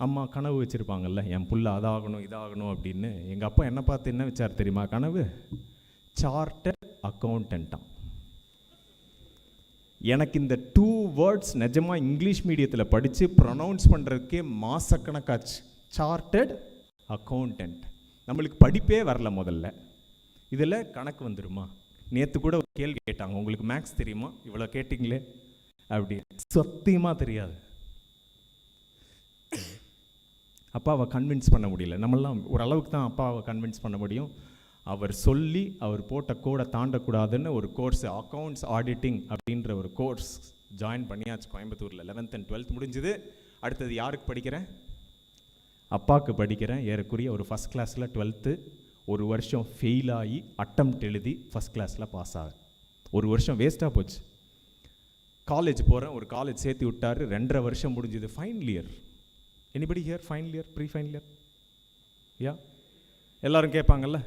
அம்மா கனவு வச்சுருப்பாங்கல்ல, என் புள்ள அதாகணும் இதாகணும் அப்படின்னு. எங்கள் அப்பா என்னை பார்த்து என்ன வச்சார் தெரியுமா கனவு? சார்ட்டர்ட் அக்கௌண்டண்ட்டாம். எனக்கு இந்த 2 வேர்ட்ஸ் நிஜமாக இங்கிலீஷ் மீடியத்தில் படித்து ப்ரொனவுன்ஸ் பண்ணுறதுக்கே மாசக்கணக்காச்சு. Chartered accountant. நம்மளுக்கு படிப்பே வரல முதல்ல, இதில் கணக்கு வந்துடுமா? நேற்று கூட ஒரு கேள்வி கேட்டாங்க, உங்களுக்கு மேக்ஸ் தெரியுமா? இவ்வளோ கேட்டிங்களே அப்படி. சத்தியமாக தெரியாது. அப்பாவை கன்வின்ஸ் பண்ண முடியல. நம்மளாம் ஓரளவுக்கு தான் அப்பாவை கன்வின்ஸ் பண்ண முடியும். அவர் சொல்லி அவர் போட்ட கோடை தாண்டக்கூடாதுன்னு ஒரு கோர்ஸ், அக்கௌண்ட்ஸ் ஆடிட்டிங் அப்படின்ற ஒரு கோர்ஸ் ஜாயின் பண்ணியாச்சு கோயம்புத்தூரில். 11th and 12th முடிஞ்சுது. அடுத்தது யாருக்கு படிக்கிறேன்? அப்பாவுக்கு படிக்கிறேன், ஏறக்குறைய ஒரு ஃபஸ்ட் கிளாஸில் 12th ஒரு வருஷம் ஃபெயில் ஆகி அட்டெம்ப்ட் எழுதி ஃபஸ்ட் கிளாஸில் பாஸ் ஆகிறேன். ஒரு வருஷம் வேஸ்ட்டாக போச்சு. காலேஜ் போகிறேன், ஒரு காலேஜ் சேர்த்து விட்டார், 2.5 வருஷம் முடிஞ்சுது. Final year. Anybody here final year, pre final year? Yeah, எல்லோரும் கேட்பாங்கல்ல,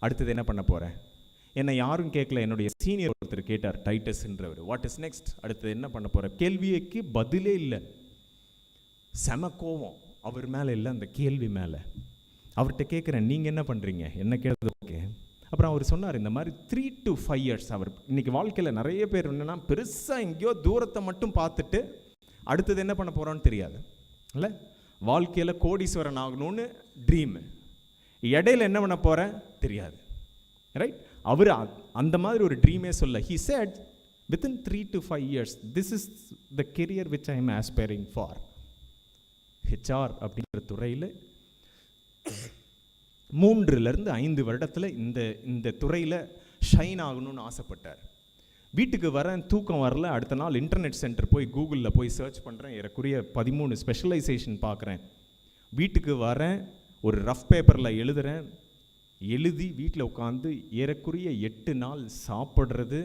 அடுத்தது என்ன பண்ண போகிறேன்? என்னை யாரும் கேட்கல, என்னுடைய சீனியர் ஒருத்தர் கேட்டார், டைட்டஸ்ன்றவர், வாட் இஸ் நெக்ஸ்ட், அடுத்தது என்ன பண்ண போகிறேன்? கேள்விக்கு பதிலே இல்லை. செம கோவம் அவர் மேலே இல்லை, அந்த கேள்வி மேலே. அவர்கிட்ட கேட்குறேன், நீங்கள் என்ன பண்ணுறீங்க? என்ன கேட்டது ஓகே. அப்புறம் அவர் சொன்னார், இந்த மாதிரி 3 to 5 years. அவர் இன்றைக்கி வாழ்க்கையில் நிறைய பேர் என்னென்னா பெருசாக எங்கேயோ தூரத்தை மட்டும் பார்த்துட்டு அடுத்தது என்ன பண்ண போகிறோன்னு தெரியாது இல்லை. வாழ்க்கையில் கோடீஸ்வரன் ஆகணும்னு ட்ரீமு, இடையில என்ன பண்ண போகிறேன் தெரியாது, ரைட்? அவர் அந்த மாதிரி ஒரு ட்ரீமே சொல்ல. he said within 3 to 5 years this is the career which I am aspiring for. HR அப்படிங்கிற துறையில் 3-5 வருடத்தில் இந்த துறையில் ஷைன் ஆகணும்னு ஆசைப்பட்டார். வீட்டுக்கு வரேன், தூக்கம் வரல. அடுத்த நாள் இன்டர்நெட் சென்டர் போய் கூகுளில் போய் சர்ச் பண்ணுறேன், ஏறக்குறைய 13 ஸ்பெஷலைசேஷன் பார்க்குறேன். வீட்டுக்கு வரேன், ஒரு ரஃப் பேப்பரில் எழுதுகிறேன். எழுதி வீட்டில் உட்காந்து ஏறக்குறைய 8 நாள் சாப்பிட்றது,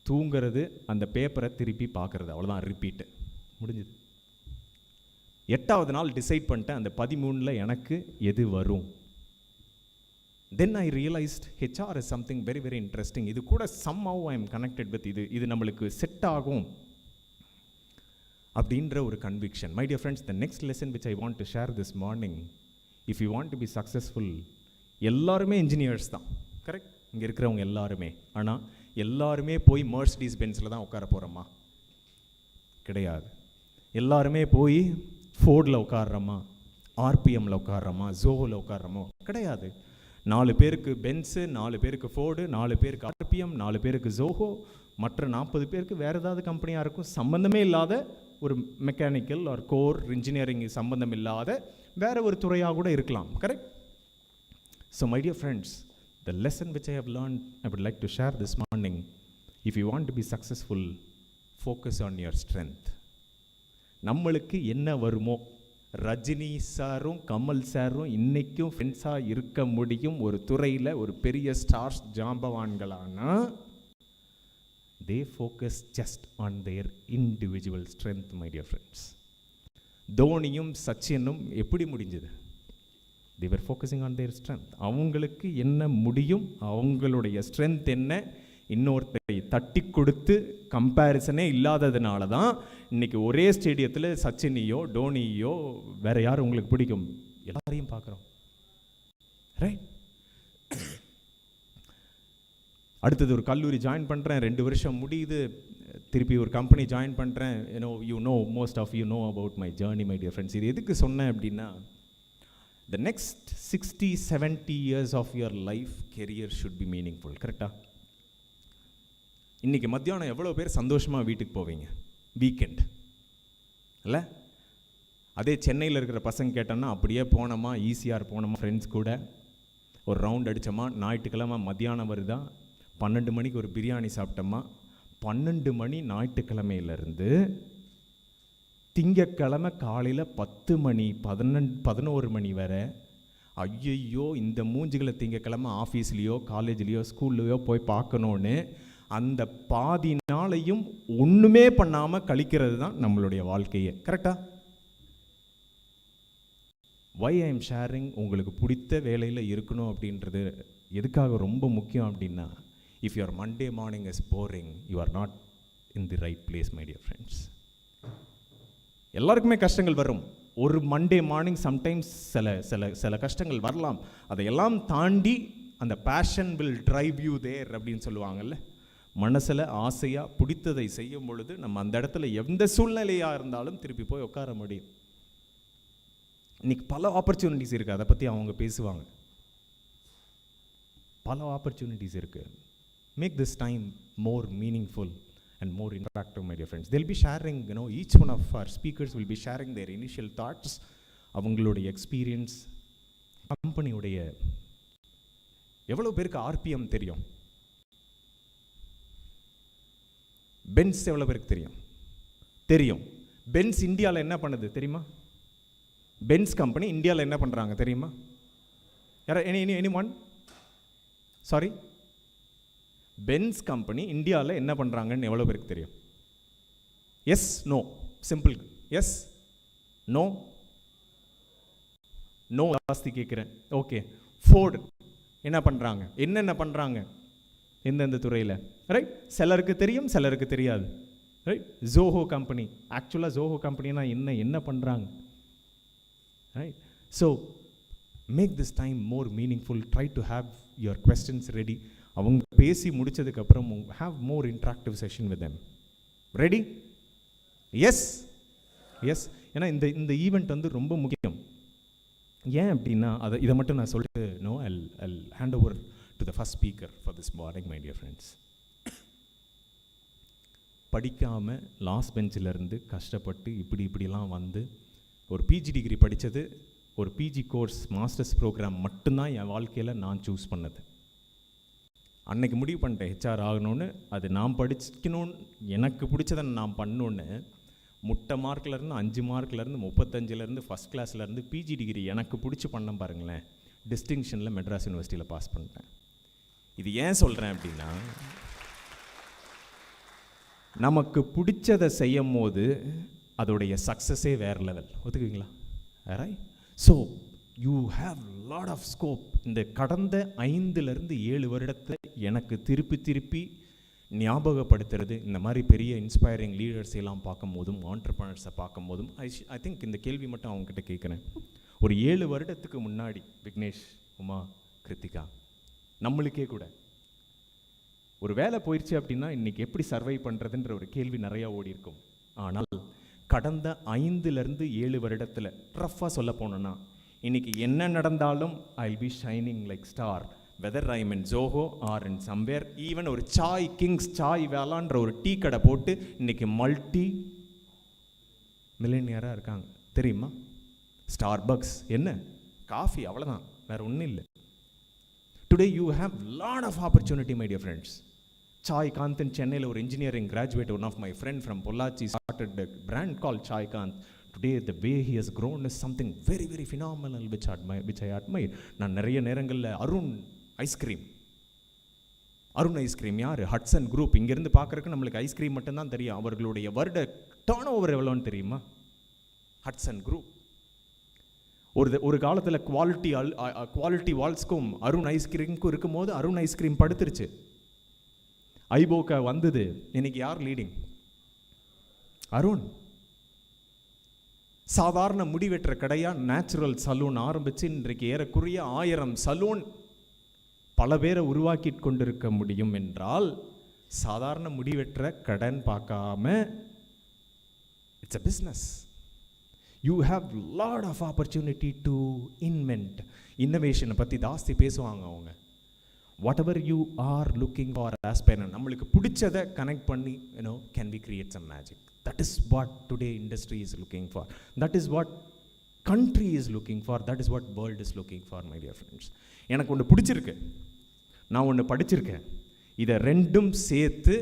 தூங்கிறது, அந்த பேப்பரை திருப்பி பார்க்குறது, அவ்வளோதான், ரிப்பீட்டு, முடிஞ்சுது. 8வது நாள் டிசைட் பண்ணிட்டேன், அந்த 13ல் எனக்கு எது வரும். Then I realized HR is something very very interesting. இது கூட somehow I am connected with இது நம்மளுக்கு செட் ஆகும் அப்படின்ற ஒரு conviction. My dear friends, the next lesson which I want to share this morning, if you want to be successful, எல்லாருமே engineers தான், correct? இங்கே இருக்கிறவங்க எல்லாருமே. ஆனால் எல்லாருமே போய் Mercedes Benzல தான் உட்கார போகிறோமா? கிடையாது. எல்லாருமே போய் ஃபோர்டில் உட்காடுறோமா, ஆர்பிஎம்மில் உட்காடுறோமா, ஜோஹோவில் உட்காடுறோமோ? கிடையாது. 4 பேருக்கு பென்ஸு, 4 பேருக்கு ஃபோர்டு, 4 பேருக்கு ஆர்பிஎம், 4 பேருக்கு ஜோஹோ, மற்ற 40 பேருக்கு வேறு ஏதாவது கம்பெனியாக இருக்கும். சம்மந்தமே இல்லாத ஒரு மெக்கானிக்கல் ஆர் கோர் இன்ஜினியரிங் சம்மந்தம் இல்லாத வேறு ஒரு துறையாக கூட இருக்கலாம், correct? So my dear friends, the lesson which I have learned, I would like to share this morning. If you want to be successful, focus on your strength. நம்மளுக்கு என்ன வருமோ, ரஜினி சாரும் கமல் சாரும் இன்றைக்கும் ஃப்ரெண்ட்ஸாக இருக்க முடியும் ஒரு துறையில், ஒரு பெரிய stars ஜாம்பவான்களானா they focus just on their individual strength, my dear friends. தோனியும் சச்சினும் எப்படி முடிஞ்சது? they were focusing on their strength. அவங்களுக்கு என்ன முடியும், அவங்களுடைய ஸ்ட்ரென்த் என்ன, இன்னொருத்தரை தட்டி கொடுத்து கம்பேரிசனே இல்லாததுனால தான் இன்றைக்கி ஒரே ஸ்டேடியத்தில் சச்சினையோ டோனியோ வேறு யார் உங்களுக்கு பிடிக்கும், எல்லாரையும் பார்க்குறோம், ரைட்? அடுத்தது ஒரு கல்லூரி ஜாயின் பண்ணுறேன், 2 வருஷம் முடியுது, திருப்பி ஒரு கம்பெனி ஜாயின் பண்ணுறேன். You know most of you know about my journey, my dear friends. இது எதுக்கு சொன்னேன் அப்படின்னா, the next 60-70 years of your life career should be meaningful, கரெக்டாக? இன்றைக்கி மத்தியானம் எவ்வளோ பேர் சந்தோஷமாக வீட்டுக்கு போவீங்க வீக்கெண்ட் இல்லை? அதே சென்னையில் இருக்கிற பசங்க கேட்டோன்னா அப்படியே போனோமா, ஈஸியாக போனோமா, ஃப்ரெண்ட்ஸ் கூட ஒரு ரவுண்ட் அடித்தோமா, ஞாயிற்றுக்கிழமை மத்தியானம் வருதா, 12 மணிக்கு ஒரு பிரியாணி சாப்பிட்டோமா, 12 மணி ஞாயிற்றுக்கிழமையிலேருந்து திங்கக்கிழமை காலையில் 10 மணி 11 மணி வரை, ஐயையோ இந்த மூஞ்சிகளை திங்கக்கிழமை ஆஃபீஸ்லேயோ காலேஜ்லேயோ ஸ்கூல்லையோ போய் பார்க்கணுன்னு அந்த பாதி நாளையும் ஒன்றுமே பண்ணாமல் கழிக்கிறது தான் நம்மளுடைய வாழ்க்கையே, கரெக்டா? வை ஐ எம் ஷேரிங், உங்களுக்கு பிடித்த வேலையில் இருக்கணும் அப்படின்றது எதுக்காக ரொம்ப முக்கியம் அப்படின்னா, if your Monday morning is boring, you are not in the right place, my dear friends. எல்லாருக்குமே கஷ்டங்கள் வரும். ஒரு மண்டே மார்னிங் சம்டைம்ஸ் சில கஷ்டங்கள் வரலாம். அதையெல்லாம் தாண்டி அந்த passion will drive you there அப்படின்னு சொல்லுவாங்கல்ல. மனசில் ஆசையாக பிடித்ததை செய்யும் பொழுது நம்ம அந்த இடத்துல எந்த சூழ்நிலையாக இருந்தாலும் திருப்பி போய் உட்கார முடியும். இன்றைக்கி பல ஆப்பர்ச்சுனிட்டிஸ் இருக்குது, அதை பற்றி அவங்க பேசுவாங்க. பல ஆப்பர்ச்சுனிட்டிஸ் இருக்குது. Make this time more meaningful and more interactive, my dear friends. They'll be sharing, each one of our speakers will be sharing their initial thoughts, அவங்களுடைய எக்ஸ்பீரியன்ஸ். கம்பெனியுடைய எவ்வளோ பேருக்கு ஆர்பிஎம் தெரியும்? பென்ஸ் எவ்வளோ பேருக்கு தெரியும்? பென்ஸ் இந்தியாவில் என்ன பண்ணுது தெரியுமா? பென்ஸ் கம்பெனி இந்தியாவில் என்ன பண்ணுறாங்க தெரியுமா? யாரா any one? Sorry, Benz company இந்தியாவில் என்ன பண்ணுறாங்கன்னு எவ்வளோ பேருக்கு தெரியும்? Yes no, simple. Yes no, no ஜாஸ்தி கேட்குறேன். ஓகே, ஃபோர்டு என்ன பண்ணுறாங்க? என்னென்ன பண்ணுறாங்க எந்தெந்த துறையில்? ரைட், சிலருக்கு தெரியும், சிலருக்கு தெரியாது. ரைட், ஜோஹோ கம்பெனி, ஆக்சுவலாக ஜோஹோ கம்பெனினா என்ன பண்ணுறாங்க? Right, so make this time more meaningful. Try to have your questions ready. அவங்க பேசி முடித்ததுக்கப்புறம் have more interactive session with them. Ready? Yes yes. ஏன்னா இந்த ஈவெண்ட் வந்து ரொம்ப முக்கியம். ஏன் அப்படின்னா இதை மட்டும் நான் சொல்லிட்டு I'll hand over to the first speaker for this morning, my dear friends. படிக்காமல் லாஸ்ட் பெஞ்சிலேருந்து கஷ்டப்பட்டு இப்படிலாம் வந்து ஒரு பிஜி டிகிரி படித்தது, ஒரு பிஜி கோர்ஸ் மாஸ்டர்ஸ் ப்ரோக்ராம் மட்டும்தான் என் வாழ்க்கையில் நான் சூஸ் பண்ணது. அன்னைக்கு முடிவு பண்ணிட்டேன் ஹெச்ஆர் ஆகணும்னு. அது நான் படிக்கணும்னு, எனக்கு பிடிச்சதை நான் பண்ணணுன்னு முட்டை மார்க்லேருந்து 5 மார்க்லேருந்து 35லேருந்து ஃபஸ்ட் கிளாஸ்லேருந்து பிஜி டிகிரி எனக்கு பிடிச்சி பண்ண பாருங்களேன். டிஸ்டிங்ஷனில் மெட்ராஸ் யூனிவர்சிட்டியில் பாஸ் பண்ணிட்டேன். இது ஏன் சொல்கிறேன் அப்படின்னா, நமக்கு பிடிச்சதை செய்யும் போது அதோடைய சக்ஸஸே வேறு லெவல். ஒத்துக்குவீங்களா? Right. So you have lot of scope. இந்த கடந்த 5-7 வருடத்தில் எனக்கு திருப்பி ஞாபகப்படுத்துறது இந்த மாதிரி பெரிய இன்ஸ்பைரிங் லீடர்ஸ் எல்லாம் பார்க்கும் போதும், ஆண்டர்ப்ரனர்ஸை பார்க்கும் போதும், ஐ திங்க் இந்த கேள்வி மட்டும் அவங்ககிட்ட கேட்குறேன். ஒரு 7 வருடத்துக்கு முன்னாடி விக்னேஷ், உமா, கிருத்திகா, நம்மளுக்கே கூட ஒரு வேலை போயிடுச்சு அப்படின்னா இன்றைக்கி எப்படி சர்வை பண்ணுறதுன்ற ஒரு கேள்வி நிறையா ஓடி இருக்கும். ஆனால் கடந்த 5-7 வருடத்தில் ரஃப்பாக சொல்ல போனோன்னா இன்றைக்கி என்ன நடந்தாலும் I will be shining like star. Whether I mean Zoho or in somewhere. Even ஒரு சாய் கிங்ஸ் சாய் வேலான்ற ஒரு டீ கடை போட்டு இன்றைக்கி மல்டி மில்லியனியராக இருக்காங்க தெரியுமா? ஸ்டார்பக்ஸ் என்ன காஃபி, அவ்வளோதான், வேறு ஒன்றும் இல்லை. Today you have lot of opportunity my dear friends. Sai Kanth சென்னையில் ஒரு engineering graduate, one of my friend from Pollachi, started a brand called Chai Kant. Today the way he has grown is something very very phenomenal which I admire. நான் நிறைய நேரங்களில் Arun ice cream யார்? Hatsun group. இங்கேருந்து பார்க்குறதுக்கு நம்மளுக்கு ice cream மட்டும்தான் தெரியும். அவர்களுடைய வருட டர்ன் ஓவர் எவ்வளோன்னு தெரியுமா? ஹட்சன் குரூப் ஒரு காலத்தில் குவாலிட்டி வால்ஸ்க்கும் அருண் ஐஸ்கிரீமுக்கும் இருக்கும் போது அருண் ஐஸ்கிரீம் படுத்துருச்சு. ஐபோக்கா வந்தது. இன்னைக்கு யார் லீடிங்? அருண். சாதாரண முடிவெற்ற கடையாக நேச்சுரல் சலூன் ஆரம்பித்து இன்றைக்கு ஏறக்குறைய 1000 சலூன் பல பேரை உருவாக்கி கொண்டிருக்க முடியும் என்றால் சாதாரண முடிவெற்ற கடன் பார்க்காம it's a business. You have lot of opportunity to invent. இன்னோவேஷனை பற்றி ஜாஸ்தி பேசுவாங்க அவங்க. Whatever you are looking for aspiring, நம்மளுக்கு பிடிச்சதை கனெக்ட் பண்ணி can we create some magic. That is what today industry is looking for. That is what country is looking for. That is what world is looking for, my dear friends. எனக்கு ஒன்று பிடிச்சிருக்கு, நான் ஒன்று படிச்சிருக்கேன். இதை ரெண்டும் சேர்த்து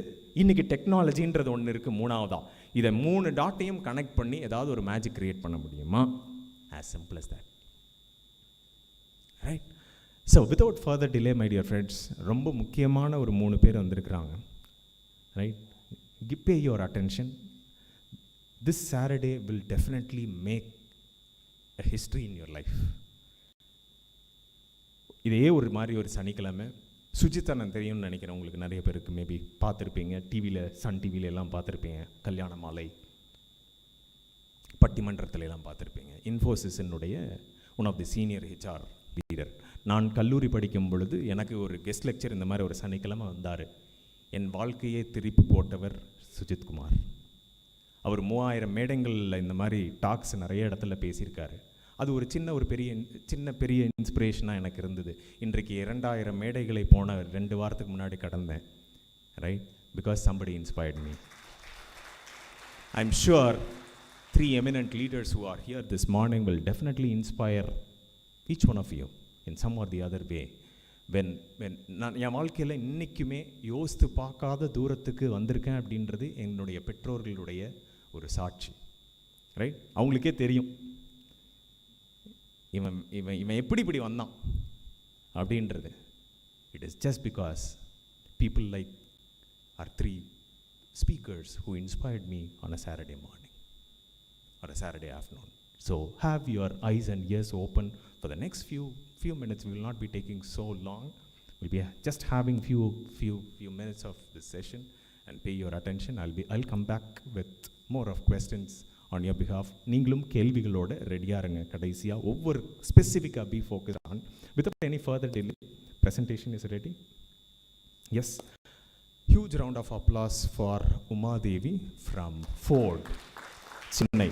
இன்றைக்கி டெக்னாலஜின்றது ஒன்று இருக்குது மூணாவதா. இதை 3 டாட்டையும் கனெக்ட் பண்ணி ஏதாவது ஒரு மேஜிக் க்ரியேட் பண்ண முடியுமா? as simple as that. Right? So without further delay, my dear friends, ரொம்ப முக்கியமான ஒரு 3 பேர் வந்திருக்கிறாங்க. Right? Pay your attention. This Saturday will definitely make a history in your life. இதே ஒரு மாதிரி ஒரு சனிக்கிழமை சுஜித் அண்ணன் தெரியும்னு நினைக்கிறேன். உங்களுக்கு நிறைய பேருக்கு மேபி பார்த்துருப்பீங்க, டிவியில் சன் டிவியில் எல்லாம் பார்த்துருப்பீங்க. கல்யாண மாலை பட்டிமன்றத்தில் எல்லாம் பார்த்துருப்பீங்க. இன்ஃபோசிஸினுடைய one of the senior HR leader. நான் கல்லூரி படிக்கும் பொழுது எனக்கு ஒரு கெஸ்ட் லெக்சர் இந்த மாதிரி ஒரு சனிக்கிழமை வந்தார். என் வாழ்க்கையை திருப்பி போட்டவர் சுஜித்குமார். அவர் 3000 மேடைகளில் இந்த மாதிரி டாக்ஸ் நிறைய இடத்துல பேசியிருக்காரு. அது ஒரு பெரிய இன்ஸ்பிரேஷனாக எனக்கு இருந்தது. இன்றைக்கு 2000 மேடைகளை போன 2 வாரத்துக்கு முன்னாடி கடந்தேன். Right? Because somebody inspired me. I'm sure 3 eminent leaders who are here this morning will definitely inspire each one of you in some or the other way. நான் என் வாழ்க்கையில் இன்றைக்குமே யோசித்து பார்க்காத தூரத்துக்கு வந்திருக்கேன் அப்படின்றது என்னுடைய பெற்றோர்களுடைய ஒரு சாட்சி. ரைட்? அவங்களுக்கே தெரியும். இவன் இவன் இவன் எப்படி இப்படி வந்தான் அப்படின்றது. It is just because people like our three speakers who inspired me on a Saturday morning or a Saturday afternoon. So have your eyes and ears open for the next few minutes. We will not be taking so long. We'll be just having few minutes of this session and pay your attention. I'll come back with more of questions on your behalf. நீங்களும் கேள்விகளோட ரெடியாக இருங்க. கடைசியாக ஒவ்வொரு ஸ்பெசிஃபிக்காக be focused on. Without any further delay, presentation is ready. Yes. Huge round of applause for Uma Devi from Ford, Chennai.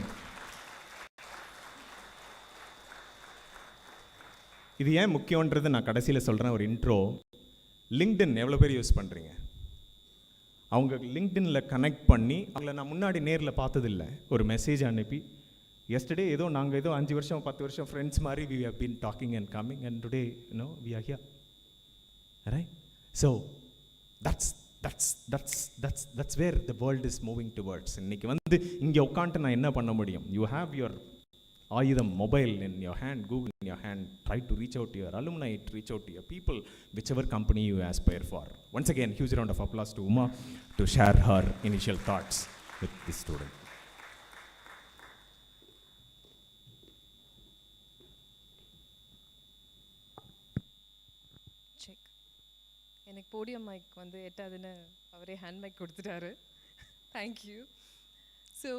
இது ஏன் முக்கியன்றது நான் கடைசியில் சொல்கிறேன். ஒரு இன்ட்ரோ. லிங்க்டின் எவ்வளோ பேர் யூஸ் பண்ணுறீங்க? அவங்க லிங்க்டின்ல கனெக்ட் பண்ணி அவங்கள நான் முன்னாடி நேரில் பார்த்ததில்ல. ஒரு மெசேஜ் அனுப்பி எஸ்டர்டே நாங்கள் 5 வருஷம் 10 வருஷம் ஃப்ரெண்ட்ஸ் மாதிரி we have been talking and coming and today we are here, right? So that's where the world is moving towards. இன்னைக்கு இங்கே உட்காந்துட்டு நான் என்ன பண்ண முடியும்? You have your ஆயுதம் mobile in your hand, Google in your hand. Try to reach out to your alumni, reach out to your people, whichever company you aspire for. Once again, huge round of applause to Uma to share her initial thoughts with this student. Check. எனக்கு podium mic எட்டாதுன்னு அவரே hand mic கொடுத்துட்டாரு. Thank you. So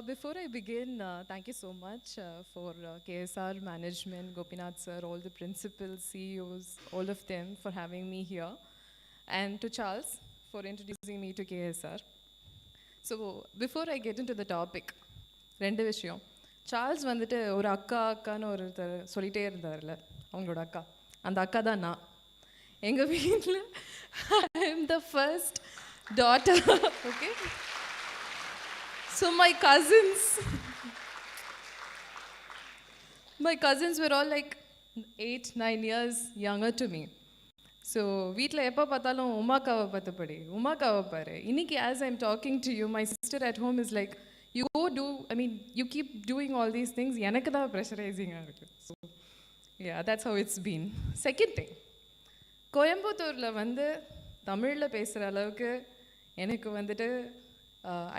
before I begin, thank you so much for KSR management, Gopinath sir, all the principals, CEOs, all of them for having me here, and to Charles for introducing me to KSR. So before I get into the topic, ரெண்டு விஷயம். Charles ஒரு அக்கான்னு ஒருத்தர் சொல்லிட்டே இருந்தார்ல, அவங்களோட அக்கா, அந்த அக்கா தான் நான். எங்கள் வீட்டில் I am the first daughter, okay? So my cousins were all like 8-9 years younger to me. So வீட்டில் எப்போ பார்த்தாலும் உமாக்காவை பார்த்தபடி உமாக்காவை பாரு. இன்னைக்கு as I'm talking to you, my sister at home is like, you keep doing all these things. எனக்கு தான் ப்ரெஷரைசிங்காக இருக்குது. So yeah, that's how it's been. Second thing, கோயம்புத்தூரில் தமிழில் பேசுகிற அளவுக்கு எனக்கு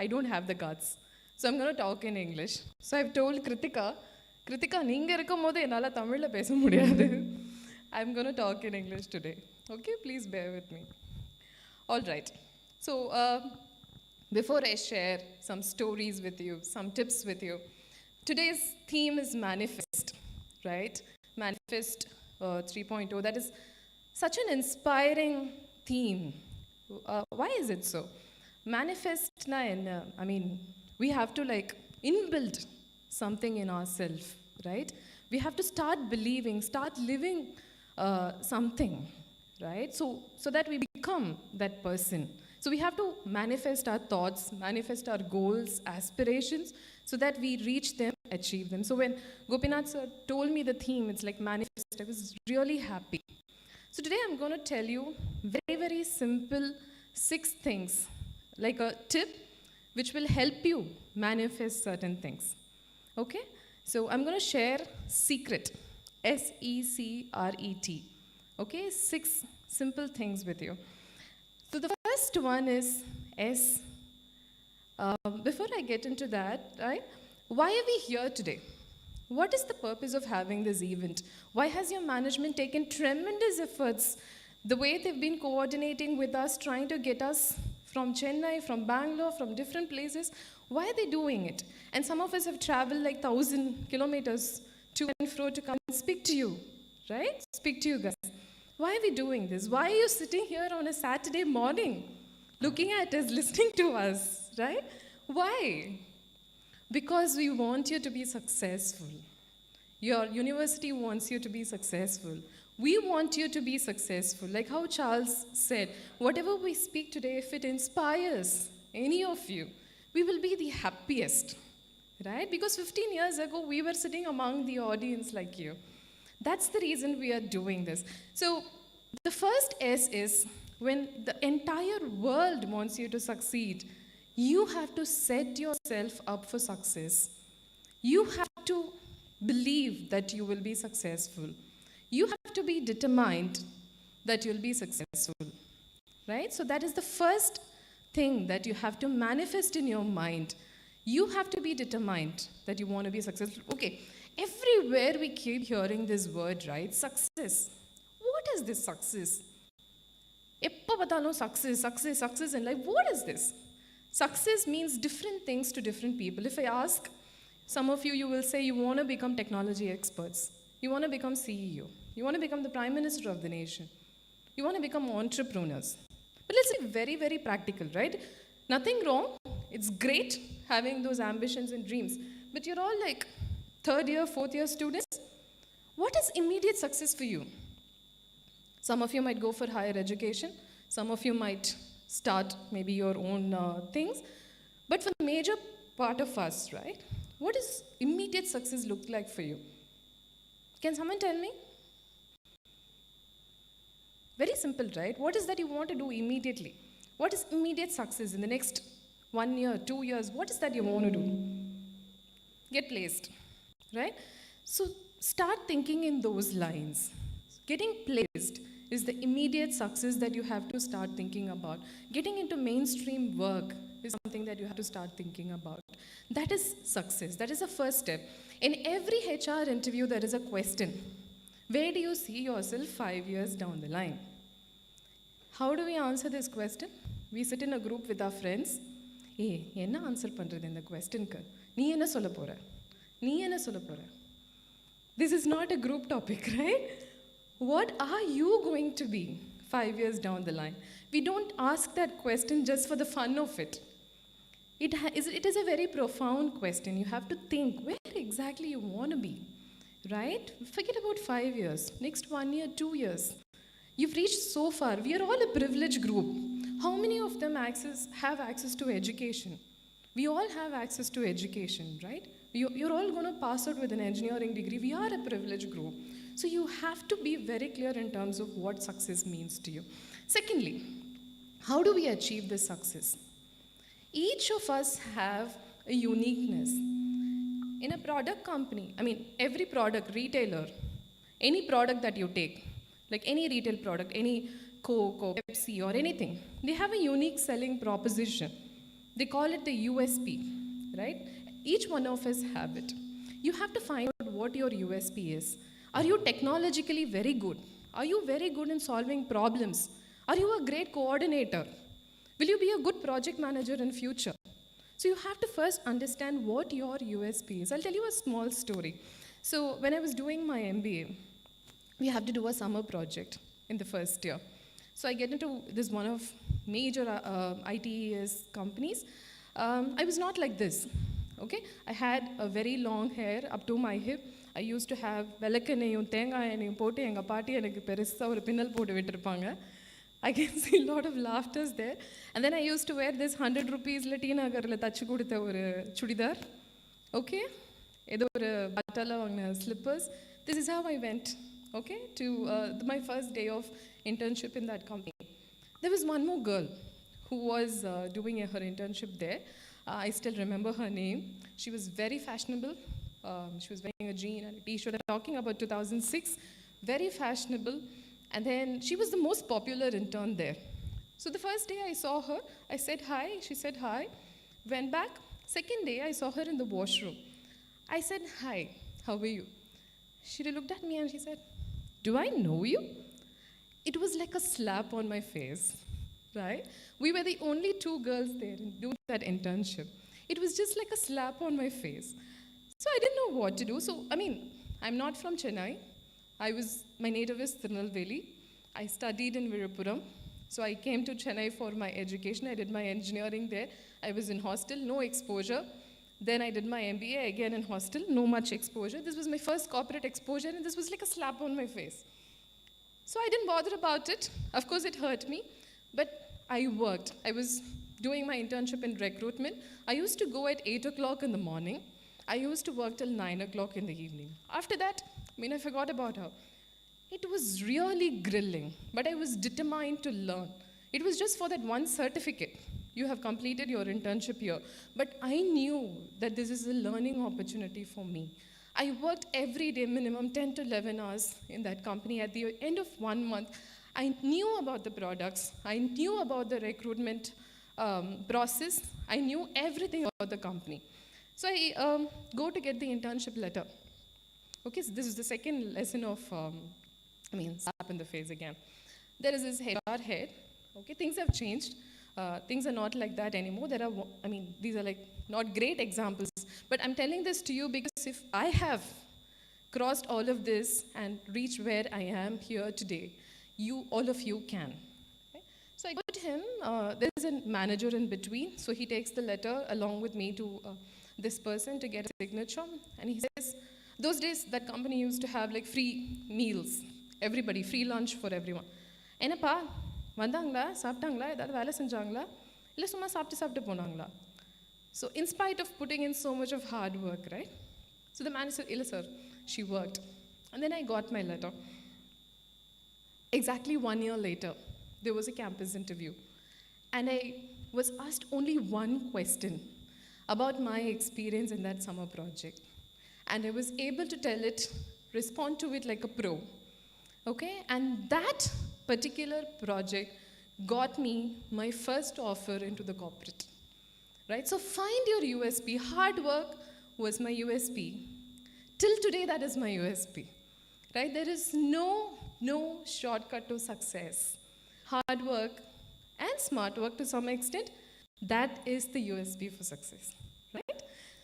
I don't have the guts. So I'm going to talk in English. So I've told Kritika, நீங்கள் இருக்கும் போது என்னால் தமிழில் பேச முடியாது. I'm going to talk in English today. Okay, please bear with me. All right. So before I share some stories with you, some tips with you, today's theme is manifest, right? Manifest 3.0. That is such an inspiring theme. Why is it so? Manifest na enna? We have to inbuild something in ourselves, right? We have to start believing, start living something, right? So that we become that person. So we have to manifest our thoughts, manifest our goals, aspirations, so that we reach them, achieve them. So when Gopinath sir told me the theme, it's like manifest, I was really happy. So today I'm going to tell you very, very simple 6 things, like a tip which will help you manifest certain things. Okay? So I'm going to share secret, SECRET. Okay? 6 simple things with you. So the first one is S. Before I get into that, right? Why are we here today? What is the purpose of having this event? Why has your management taken tremendous efforts? The way they've been coordinating with us, trying to get us from Chennai, from Bangalore, from different places. Why are they doing it? And some of us have traveled 1,000 kilometers to and fro to come and speak to you, right? Speak to you guys. Why are we doing this? Why are you sitting here on a Saturday morning, looking at us, listening to us, right? Why? Because we want you to be successful. Your university wants you to be successful. We want you to be successful. Like how Charles said, whatever we speak today, if it inspires any of you, we will be the happiest, right? Because 15 years ago, we were sitting among the audience like you. That's the reason we are doing this. So the first S is, when the entire world wants you to succeed, you have to set yourself up for success. You have to believe that you will be successful. You have to be determined that you'll be successful, right? So that is the first thing that you have to manifest in your mind. You have to be determined that you want to be successful. Okay, everywhere we keep hearing this word, right? Success. What is this success? Eppa patalo success, success, success in life. What is this? Success means different things to different people. If I ask some of you, you will say you want to become technology experts. You want to become CEO. You want to become the Prime Minister of the nation. You want to become entrepreneurs. But let's be very, very practical, right? Nothing wrong. It's great having those ambitions and dreams. But you're all like third year, fourth year students. What is immediate success for you? Some of you might go for higher education. Some of you might start maybe your own things. But for the major part of us, right? What does immediate success look like for you? Can someone tell me? Very simple, right? What is that you want to do immediately? What is immediate success in the next 1 year, 2 years? What is that you want to do? Get placed, right? So start thinking in those lines. Getting placed is the immediate success that you have to start thinking about. Getting into mainstream work is something that you have to start thinking about. That is success. That is the first step. In every HR interview, there is a question. Where do you see yourself 5 years down the line? How do we answer this question? We sit in a group with our friends. Hey, enna answer pandrathu indha question ku? Nee enna solla pora? Nee enna solla pora? This is not a group topic, right? What are you going to be 5 years down the line? We don't ask that question just for the fun of it. It is a very profound question. You have to think where exactly you want to be. Right? Forget about 5 years. Next 1 year, 2 years. You've reached so far. We are all a privileged group. How many of them have access to education? We all have access to education, right? You're all going to pass out with an engineering degree. We are a privileged group. So you have to be very clear in terms of what success means to you. Secondly, how do we achieve this success? Each of us have a uniqueness. In a product company, every product, retailer, any product that you take, like any retail product, any Coke or Pepsi or anything, they have a unique selling proposition. They call it the USP, right? Each one of us have it. You have to find out what your USP is. Are you technologically very good? Are you very good in solving problems? Are you a great coordinator? Will you be a good project manager in future? So you have to first understand what your USP is. I'll tell you a small story. So when I was doing my MBA, we have to do a summer project in the first year. So I get into this one of major ITES companies. I was not like this, okay? I had a very long hair up to my hip. I used to have velakkaneyum thengayayum potu enga paati enakku perusa oru pinnal potu vittirupanga. I can see a lot of laughters there. And then I used to wear this 100 rupees T Nagarla tachu kudutha oru chudidar. Okay? Edo oru battala vaangna slippers. This is how I went, okay, to my first day of internship in that company. There was one more girl who was doing her internship there. I still remember her name. She was very fashionable. She was wearing a jean and a t-shirt. I'm talking about 2006. Very fashionable. And then she was the most popular intern there. So the first day I saw her, I said hi. She said hi. Went back. Second day I saw her in the washroom. I said hi. How are you? She looked at me and she said, do I know you? It was like a slap on my face, right? We were the only 2 girls there doing that internship. It was just like a slap on my face. So I didn't know what to do. So, I'm not from Chennai. My native is Tirunelveli. I studied in Virupuram. So I came to Chennai for my education. I did my engineering there. I was in hostel, no exposure. Then I did my MBA again in hostel, no much exposure. This was my first corporate exposure and this was like a slap on my face. So I didn't bother about it. Of course it hurt me, but I worked. I was doing my internship in recruitment. I used to go at 8 o'clock in the morning. I used to work till 9 o'clock in the evening. After that, I forgot about her. It was really grilling, but I was determined to learn. It was just for that one certificate. You have completed your internship here. But I knew that this is a learning opportunity for me. I worked every day, minimum 10 to 11 hours in that company. At the end of 1 month, I knew about the products. I knew about the recruitment process. I knew everything about the company. So I go to get the internship letter. Okay, so this is the second lesson of, slap in the face again. There is this HR head. Okay, things have changed. Things are not like that anymore. These are like not great examples. But I'm telling this to you because if I have crossed all of this and reached where I am here today, all of you can. Okay? So I go to him. There's a manager in between. So he takes the letter along with me to this person to get a signature. And he says, those days that company used to have like free meals. Everybody, free lunch for everyone. Enappa, vandangla, saaptangla, edavadhu vela senjangla, illa summa saaptu ponangla. So in spite of putting in so much of hard work, right? So the manager said, illa sir, she worked. And then I got my letter. Exactly 1 year later, there was a campus interview. And I was asked only one question about my experience in that summer project. And I was able to tell it, respond to it like a pro. Okay? And that particular project got me my first offer into the corporate. Right? So find your USP. Hard work was my USP. Till today, that is my USP. Right? There is no shortcut to success. Hard work and smart work to some extent, that is the USP for success. Right?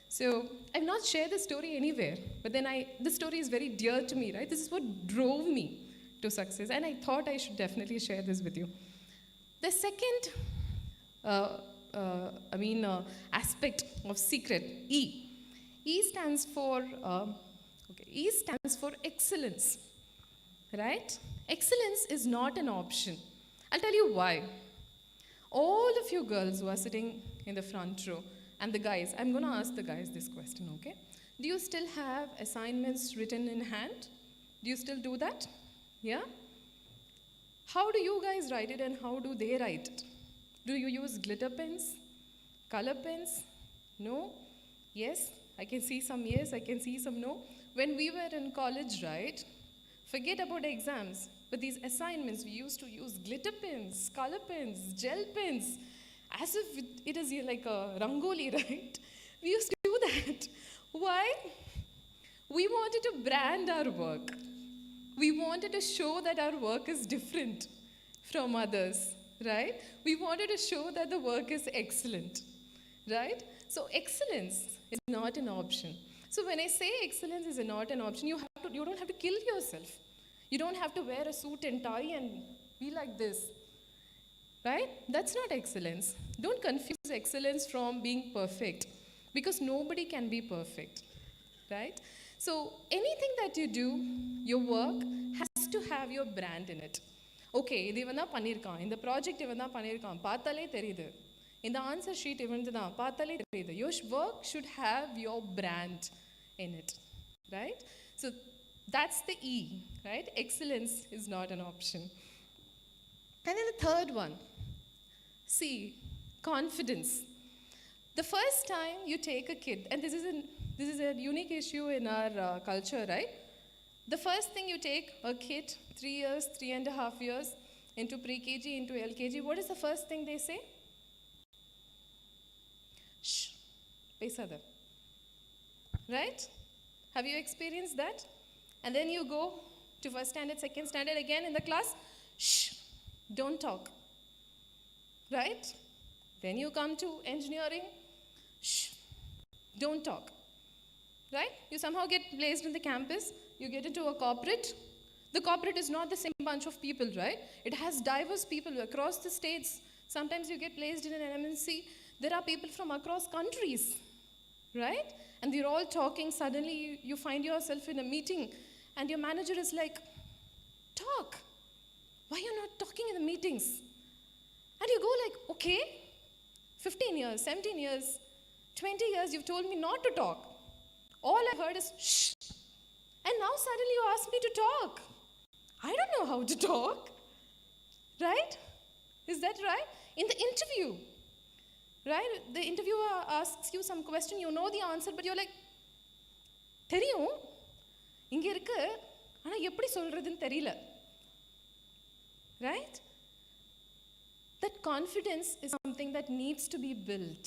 So I've not shared this story anywhere, but then this story is very dear to me, right? This is what drove me to success, and I thought I should definitely share this with you. The second aspect of secret, E. E stands for excellence, right? Excellence is not an option. I'll tell you why. All of you girls who are sitting in the front row, and the guys, I'm going to ask the guys this question, okay? Do you still have assignments written in hand? Do you still do that? Yeah? How do you guys write it and how do they write it? Do you use glitter pens? Color pens? No? Yes? I can see some yes, I can see some no. When we were in college, right? Forget about exams, but these assignments, we used to use glitter pens, color pens, gel pens, as if it is like a rangoli, right? We used to do that. Why? We wanted to brand our work. We wanted to show that our work is different from others, right? We wanted to show that the work is excellent, right? So excellence is not an option. So when I say excellence is not an option, you don't have to kill yourself. You don't have to wear a suit and tie and be like this, right? That's not excellence. Don't confuse excellence from being perfect, because nobody can be perfect, right? So anything that you do, your work has to have your brand in it. Okay, இது இவன் தான் பண்ணியிருக்கான், இந்த project இவன் தான் பண்ணியிருக்கான், பார்த்தாலே தெரியுது, இந்த ஆன்சர் ஷீட் இவன் தான் பார்த்தாலே தெரியுது. Your work should have your brand in it, right? So that's the E, right? Excellence is not an option. And then the third one, C, confidence. The first time you take a kid, and this is a unique issue in our culture, right? The first thing you take a kid, 3 years, 3.5 years, into pre-KG, into LKG, what is the first thing they say? Shh, pesada. Right? Have you experienced that? And then you go to first standard, second standard, again in the class, shh, don't talk. Right? Then you come to engineering, shh, don't talk. Right? You somehow get placed in the campus, you get into a corporate. The corporate is not the same bunch of people, right? It has diverse people across the states. Sometimes you get placed in an MNC, there are people from across countries, right? And they're all talking, suddenly you find yourself in a meeting and your manager is like, talk. Why are you not talking in the meetings? And you go like, okay, 15 years, 17 years, 20 years, you've told me not to talk. All I heard is, shh. And now suddenly you ask me to talk. I don't know how to talk. Right? Is that right? In the interview, right? The interviewer asks you some question, you know the answer, but you're like, தெரியும் இங்கே இருக்கு, ஆனால் எப்படி சொல்கிறதுன்னு தெரியல. Right? That confidence is something that needs to be built.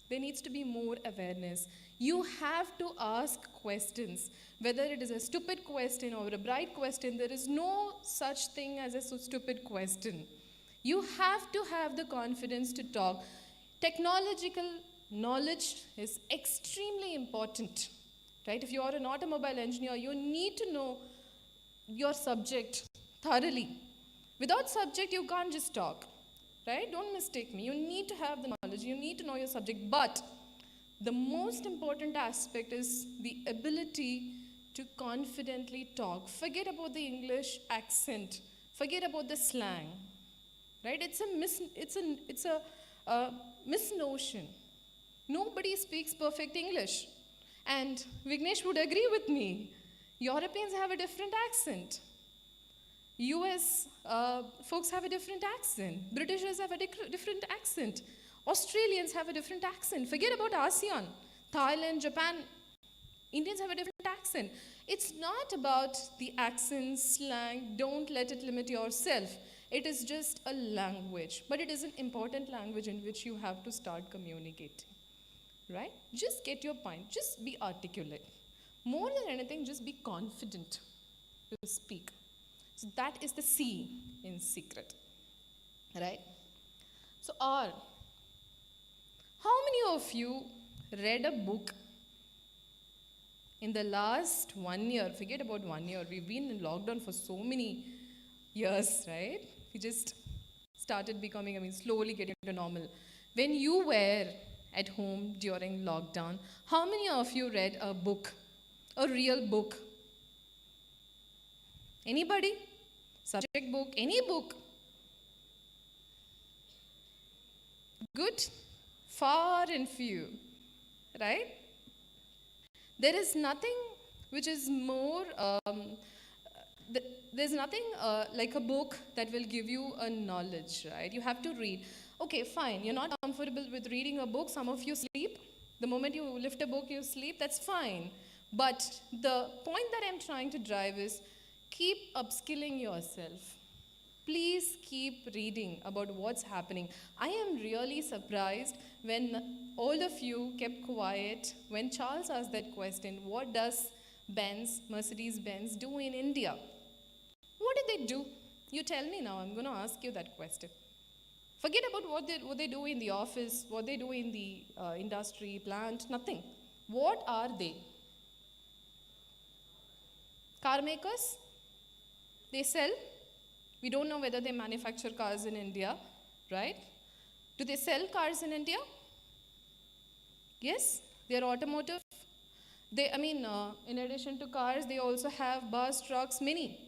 There needs to be more awareness. You have to ask questions. Whether it is a stupid question or a bright question, there is no such thing as a stupid question. You have to have the confidence to talk. Technological knowledge is extremely important. Right? If you are an automobile engineer, you need to know your subject thoroughly. Without subject, you can't just talk. Right? Don't mistake me. You need to have the knowledge. You need to know your subject. But the most important aspect is the ability to confidently talk. Forget about the English accent. Forget about the slang. Right? It's a misnotion. Nobody speaks perfect English. And Vignesh would agree with me. Europeans have a different accent. US folks have a different accent. Britishers have a different accent. Australians have a different accent. Forget about ASEAN. Thailand, Japan, Indians have a different accent. It's not about the accent, slang. Don't let it limit yourself. It is just a language. But it is an important language in which you have to start communicating. Right? Just get your point. Just be articulate. More than anything, just be confident to speak. So that is the C in secret. Right? So R. How many of you read a book in the last 1 year? Forget about 1 year. We've been in lockdown for so many years, right? We just started becoming, slowly getting to normal. When you were at home during lockdown, how many of you read a book, a real book? Anybody? Subject book, any book? Good? Far and few, right? There is nothing which is more, there's nothing like a book that will give you a knowledge, right? You have to read. Okay, fine, you're not comfortable with reading a book, some of you sleep. The moment you lift a book, you sleep, that's fine. But the point that I'm trying to drive is keep upskilling yourself. Please keep reading about what's happening. I am really surprised when all of you kept quiet when Charles asked that question, what does Mercedes-Benz do in India? What did they do? You tell me now, I'm going to ask you that question. Forget about what they do in the office, what they do in the industry, plant, nothing. What are they? Car makers? They sell? We don't know whether they manufacture cars in India, right? Do they sell cars in India? Yes, they're automotive. In addition to cars, they also have bus, trucks, mini.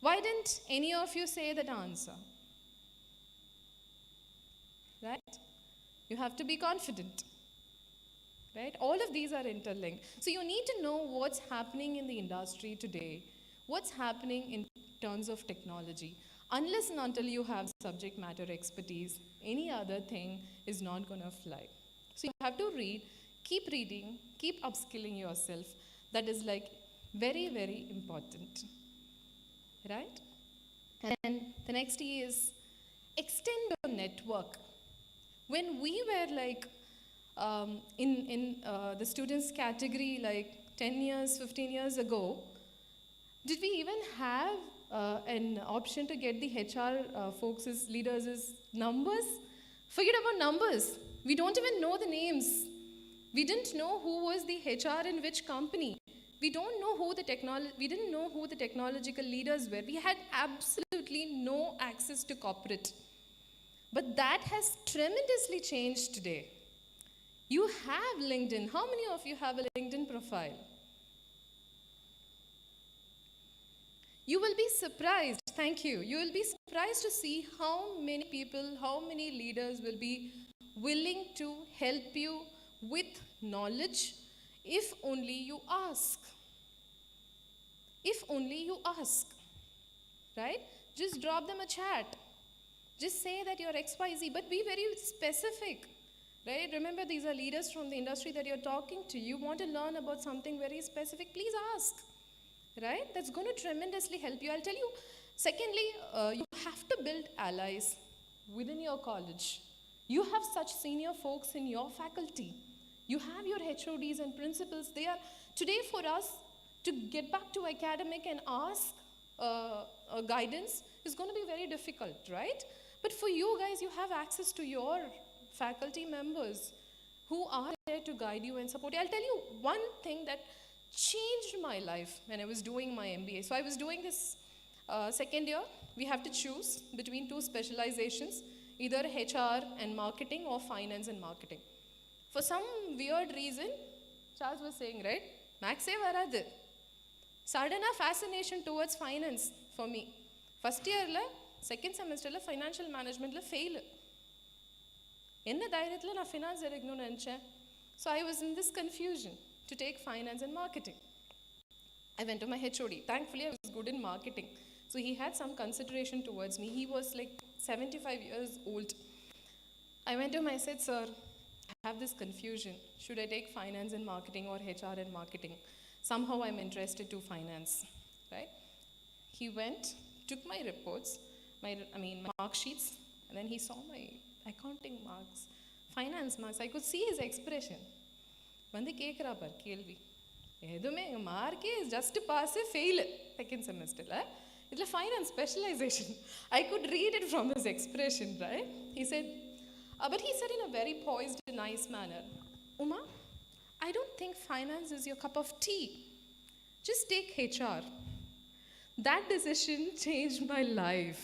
Why didn't any of you say that answer? Right? You have to be confident. Right? All of these are interlinked. So you need to know what's happening in the industry today, what's happening in terms of technology. Unless and until you have subject matter expertise, any other thing is not going to fly. So you have to read, keep reading, keep upskilling yourself. That is like very, very important. Right? And the next E is extend your network. When we were like in the students category like 10 years, 15 years ago, did we even have an option to get the HR folks' leaders' numbers? Forget about numbers. We don't even know the names. We didn't know who was the HR in which company. We didn't know who the technological leaders were. We had absolutely no access to corporate. But that has tremendously changed today. You have LinkedIn. How many of you have a LinkedIn profile? You will be surprised, thank you. You will be surprised to see how many people, how many leaders will be willing to help you with knowledge if only you ask. If only you ask, right? Just drop them a chat. Just say that you're XYZ, but be very specific, right? Remember, these are leaders from the industry that you're talking to. You want to learn about something very specific, please ask, right? That's going to tremendously help you. I'll tell you, secondly, you have to build allies within your college. You have such senior folks in your faculty. You have your HODs and principals. They are, today for us, to get back to academic and ask guidance is going to be very difficult, right? But for you guys, you have access to your faculty members who are there to guide you and support you. I'll tell you one thing that changed my life when I was doing my MBA. So I was doing this second year. We have to choose between two specializations, either HR and marketing or finance and marketing. For some weird reason, Charles was saying, right? Max varadu. Sudden fascination towards finance for me. First year, second semester, financial management fail. Enna தைரியத்துல நான் finance எடுக்கணும்னு நினைச்சேன். So I was in this confusion to take finance and marketing. I went to my HOD. Thankfully, I was good in marketing. So he had some consideration towards me. He was like 75 years old. I went to him, I said, sir, I have this confusion. Should I take finance and marketing or HR and marketing? Somehow I'm interested to finance, right? He went, took my reports, my mark sheets, and then he saw my accounting marks, finance marks. I could see his expression. வந்து கேட்குறா பார் கேள்வி எதுவுமே எங்கள் மார்க்கே just pass fail second செமஸ்டரில் இதில் finance specialization I could read it from his expression right he said but he said in a very poised nice manner, Uma, I don't think finance is your cup of tea, just take HR. That decision changed my life,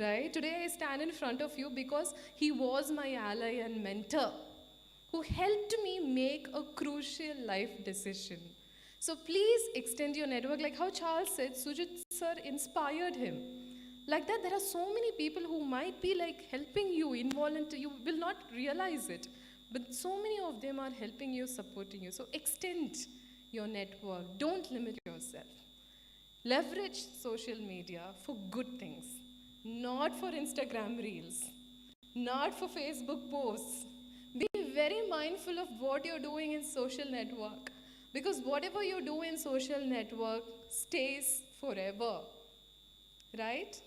right? Today I stand in front of you because he was my ally and mentor who helped me make a crucial life decision. So please extend your network. Like how Charles said, Sujit sir inspired him. Like that, there are so many people who might be like helping you involuntarily. You will not realize it. But so many of them are helping you, supporting you. So extend your network. Don't limit yourself. Leverage social media for good things. Not for Instagram reels. Not for Facebook posts. Be very mindful of what you're doing in social network. Because whatever you do in social network stays forever. Right?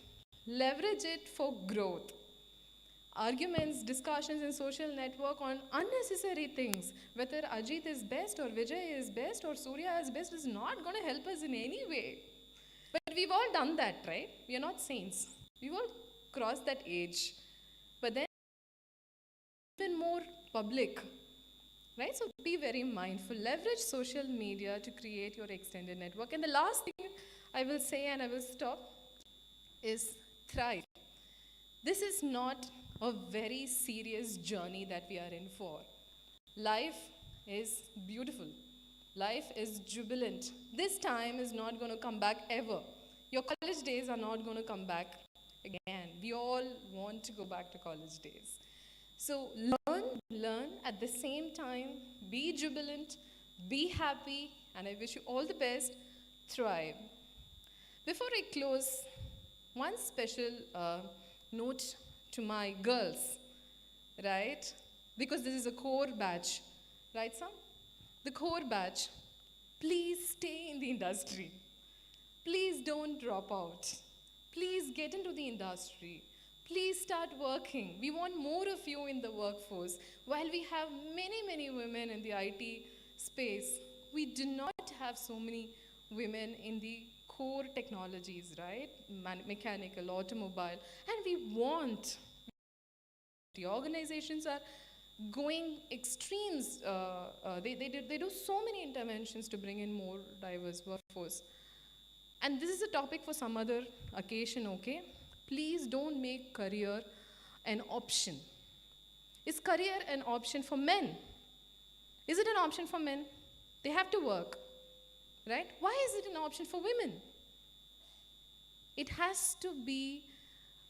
Leverage it for growth. Arguments, discussions in social network on unnecessary things, whether Ajit is best or Vijay is best or Surya is best, is not going to help us in any way. But we've all done that, right? We are not saints. We've all crossed that age. But then even more public, right? So be very mindful. Leverage social media to create your extended network. And the last thing I will say, and I will stop, is thrive. This is not a very serious journey that we are in for. Life is beautiful. Life is jubilant. This time is not going to come back ever. Your college days are not going to come back again. We all want to go back to college days. So learn at the same time, be jubilant, be happy, and I wish you all the best. Thrive. Before I close, one special note to my girls, right? Because this is a core batch, right, Sam? The core batch, please stay in the industry. Please don't drop out. Please get into the industry. Please start working. We want more of you in the workforce. While we have many, many women in the IT space, we do not have so many women in the core technologies, right? Mechanical, automobile. And we want, the organizations are going extremes. They do so many interventions to bring in more diverse workforce. And this is a topic for some other occasion, okay? Please don't make career an option. Is career an option for men? Is it an option for men? They have to work, right? Why is it an option for women? It has to be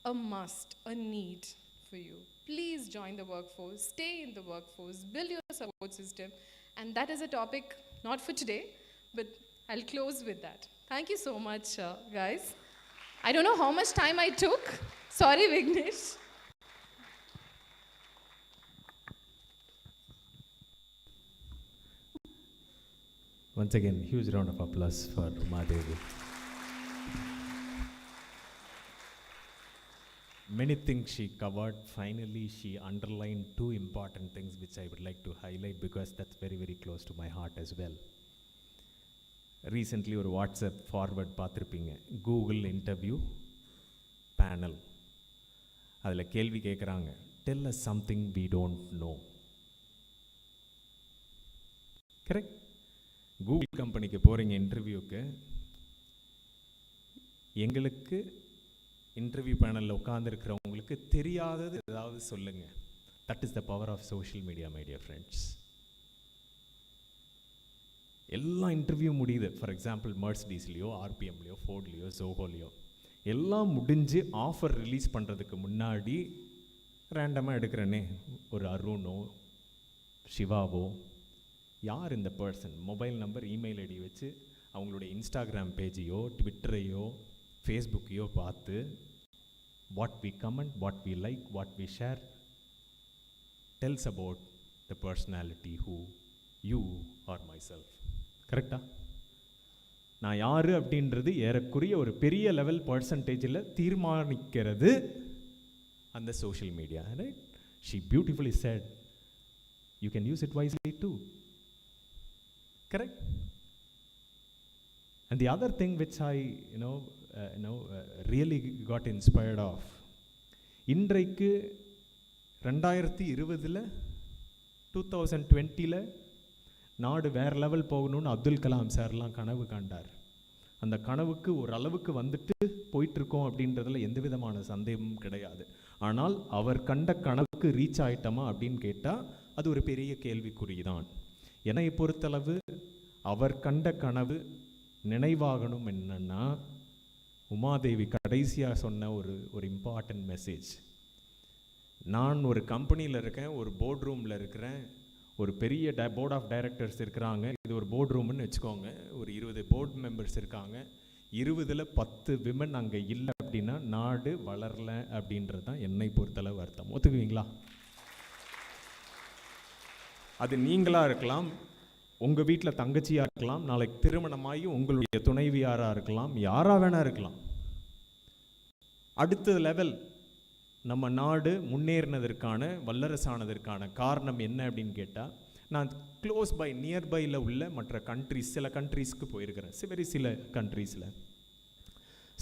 a must, a need for you. Please join the workforce, stay in the workforce, build your support system. And that is a topic not for today, but I'll close with that. Thank you so much, guys. I don't know how much time I took. Sorry, Vignesh. Once again, huge round of applause for Umadevi. Many things she covered. Finally, she underlined two important things which I would like to highlight because that's very, very close to my heart as well. Recently, ஒரு WhatsApp forward பார்த்துருப்பீங்க, Google interview panel. அதில் கேள்வி கேட்குறாங்க, tell us something we don't know. Correct? Google கம்பெனிக்கு போகிறீங்க இன்டர்வியூக்கு, எங்களுக்கு interview பேனலில் உட்காந்துருக்கிறவங்களுக்கு தெரியாதது ஏதாவது சொல்லுங்கள். That is the power of social media, my dear friends. எல்லாம் இன்டர்வியூ முடியுது. ஃபார் எக்ஸாம்பிள் மர்சிடிஸ்லேயோ, ஆர்பிஎம்லேயோ, ஃபோர்ட்லேயோ, ஜோஹோலையோ எல்லாம் முடிஞ்சு ஆஃபர் ரிலீஸ் பண்ணுறதுக்கு முன்னாடி ரேண்டமாக எடுக்கிறேனே, ஒரு அருணோ சிவாவோ, யார் இந்த person, mobile number, email ID வச்சு அவங்களுடைய இன்ஸ்டாகிராம் பேஜையோ, ட்விட்டரையோ, ஃபேஸ்புக்கையோ பார்த்து what we comment, what we like, what we share tells about the personality who you or myself. கரெக்டா? நான் யார் அப்படின்றது ஏறக்குறைய ஒரு பெரிய லெவல் பர்சன்டேஜில் தீர்மானிக்கிறது அந்த social media. Right? She beautifully said you can use it wisely too. Correct? And the other thing which I really got inspired of, இன்றைக்கு 2020 2020 நாடு வேறு லெவல் போகணும்னு அப்துல் கலாம் சார்லாம் கனவு காண்டார். அந்த கனவுக்கு ஒரு அளவுக்கு வந்துட்டு போயிட்டுருக்கோம் அப்படின்றதுல எந்த விதமான சந்தேகமும் கிடையாது. ஆனால் அவர் கண்ட கனவுக்கு ரீச் ஆயிட்டோமா அப்படின்னு கேட்டால் அது ஒரு பெரிய கேள்விக்குறி தான். என்னை பொறுத்தளவு அவர் கண்ட கனவு நினைவாகணும் என்னன்னா, உமாதேவி கடைசியாக சொன்ன ஒரு இம்பார்ட்டன்ட் மெசேஜ். நான் ஒரு கம்பெனியில் இருக்கேன், ஒரு போர்ட் ரூமில் இருக்கிறேன், ஒரு பெரிய போர்ட் ஆஃப் டைரக்டர்ஸ் இருக்கிறாங்க. இது ஒரு போர்ட் ரூம்னு வச்சுக்கோங்க. ஒரு 20 போர்ட் மெம்பர்ஸ் இருக்காங்க. 20ல் 10 விமன் அங்கே இல்லை அப்படின்னா நாடு வளரல அப்படின்றது தான் என்னை பொறுத்தளவு அர்த்தம். ஒத்துக்குவீங்களா? அது நீங்களாக இருக்கலாம், உங்கள் வீட்டில் தங்கச்சியாக இருக்கலாம், நாளைக்கு திருமணமாகி உங்களுடைய துணைவியாராக இருக்கலாம், யாராக வேணா இருக்கலாம். அடுத்த லெவல் நம்ம நாடு முன்னேறினதற்கான, வல்லரசானதற்கான காரணம் என்ன அப்படின்னு கேட்டால், நான் க்ளோஸ் பை நியர்பையில் உள்ள மற்ற கண்ட்ரிஸ், சில கண்ட்ரீஸ்க்கு போயிருக்கிறேன். சில கண்ட்ரீஸில்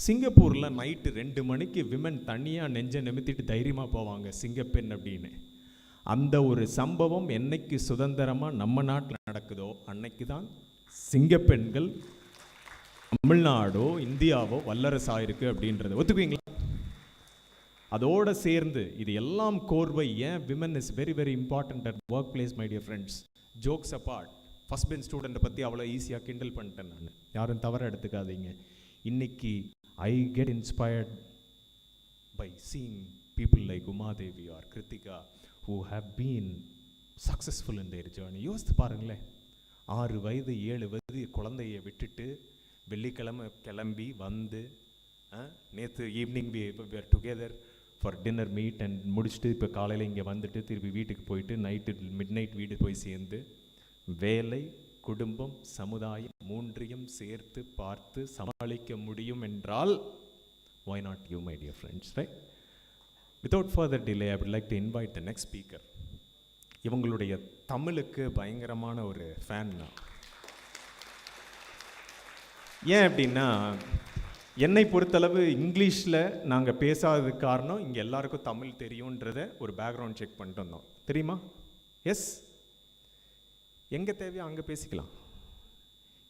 சிங்கப்பூரில் நைட்டு 2 மணிக்கு விமன் தனியாக நெஞ்சை நிமித்திட்டு தைரியமாக போவாங்க, சிங்கப்பெண் அப்படின்னு. அந்த ஒரு சம்பவம் என்னைக்கு சுதந்திரமாக நம்ம நாட்டில் நடக்குதோ அன்னைக்கு தான் சிங்கப்பெண்கள் தமிழ்நாடோ இந்தியாவோ வல்லரசாயிருக்கு அப்படின்றது. ஒத்துக்குவீங்களா? அதோடு சேர்ந்து இது எல்லாம் கோர்வை ஏன் women is very very important at work place, my dear friends. Jokes apart, first bench ஸ்டூடெண்ட்டை பற்றி அவ்வளோ ஈஸியாக கிண்டல் பண்ணிட்டேன் நான். யாரும் தவற எடுத்துக்காதீங்க. இன்னைக்கு I get inspired by seeing people like Umadevi or Kritika who have been successful in their journey. யோசித்து பாருங்களேன், 6 வயது 7 வயது குழந்தையை விட்டுட்டு வெள்ளிக்கிழமை கிளம்பி வந்து, நேற்று evening we were together for dinner meet and முடிச்சுட்டு இப்போ காலையில் இங்கே வந்துட்டு திருப்பி வீட்டுக்கு போயிட்டு நைட்டு மிட் வீடு போய் சேர்ந்து வேலை, குடும்பம், சமுதாயம் 3ஐயும் சேர்த்து பார்த்து சமாளிக்க முடியும் என்றால் why not you, my dear friends, right? Without further delay, I would like to invite the next speaker. இவங்களுடைய தமிழுக்கு பயங்கரமான ஒரு ஃபேன் தான். ஏன் அப்படின்னா, என்னை பொறுத்தளவு இங்கிலீஷில் நாங்கள் பேசாததுக்கு காரணம் இங்கே எல்லாருக்கும் தமிழ் தெரியுன்றதை ஒரு பேக்ரவுண்ட் செக் பண்ணிட்டு வந்தோம். தெரியுமா? எஸ். எங்கே தேவையோ அங்கே பேசிக்கலாம்.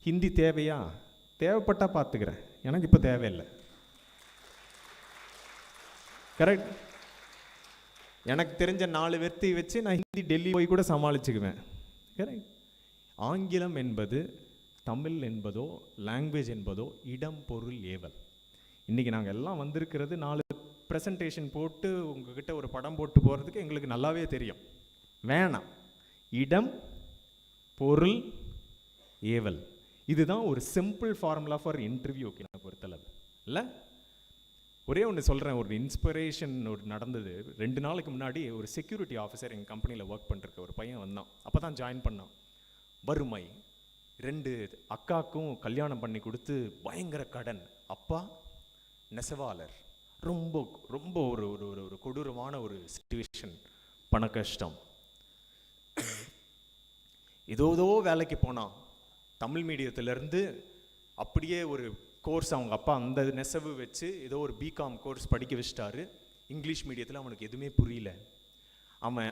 ஹிந்தி தேவையா? தேவைப்பட்டால் பார்த்துக்கிறேன், எனக்கு இப்போ தேவையில்லை. கரெக்ட்? எனக்கு தெரிஞ்ச 4 வெர்த்தி வச்சு நான் ஹிந்தி டெல்லி போய் கூட சமாளிச்சுக்குவேன். கரெக்ட்? ஆங்கிலம் என்பது, தமிழ் என்பதோ, லாங்குவேஜ் என்பதோ இடம், பொருள், ஏவல். இன்றைக்கி நாங்கள் எல்லாம் வந்திருக்கிறது 4 ப்ரெசன்டேஷன் போட்டு உங்ககிட்ட ஒரு படம் போட்டு போகிறதுக்கு எங்களுக்கு நல்லாவே தெரியும். வேணாம். இடம், பொருள், ஏவல், இதுதான் ஒரு சிம்பிள் ஃபார்முலா ஃபார் இன்டர்வியூக்கு என்னை பொறுத்தளவு. இல்லை? ஒரே ஒன்று சொல்கிறேன். ஒரு இன்ஸ்பிரேஷன் நடந்தது. 2 நாளைக்கு முன்னாடி ஒரு செக்யூரிட்டி ஆஃபீஸர் எங்கள் கம்பெனியில் ஒர்க் பண்ணிருக்க ஒரு பையன் வந்தான். அப்போ தான் ஜாயின் பண்ணான். வறுமை, 2 அக்காக்கும் கல்யாணம் பண்ணி கொடுத்து பயங்கர கடன். அப்பா நெசவாளர். ரொம்ப ரொம்ப ஒரு ஒரு ஒரு ஒரு கொடூரமான ஒரு சிச்சுவேஷன், பண கஷ்டம். ஏதோ வேலைக்கு போனான். தமிழ் மீடியத்திலேருந்து அப்படியே ஒரு கோர்ஸ் அவங்க அப்பா அந்த நெசவு வச்சு ஏதோ ஒரு பிகாம் கோர்ஸ் படிக்க வச்சிட்டாரு. இங்கிலீஷ் மீடியத்தில் அவனுக்கு எதுவுமே புரியல. அவன்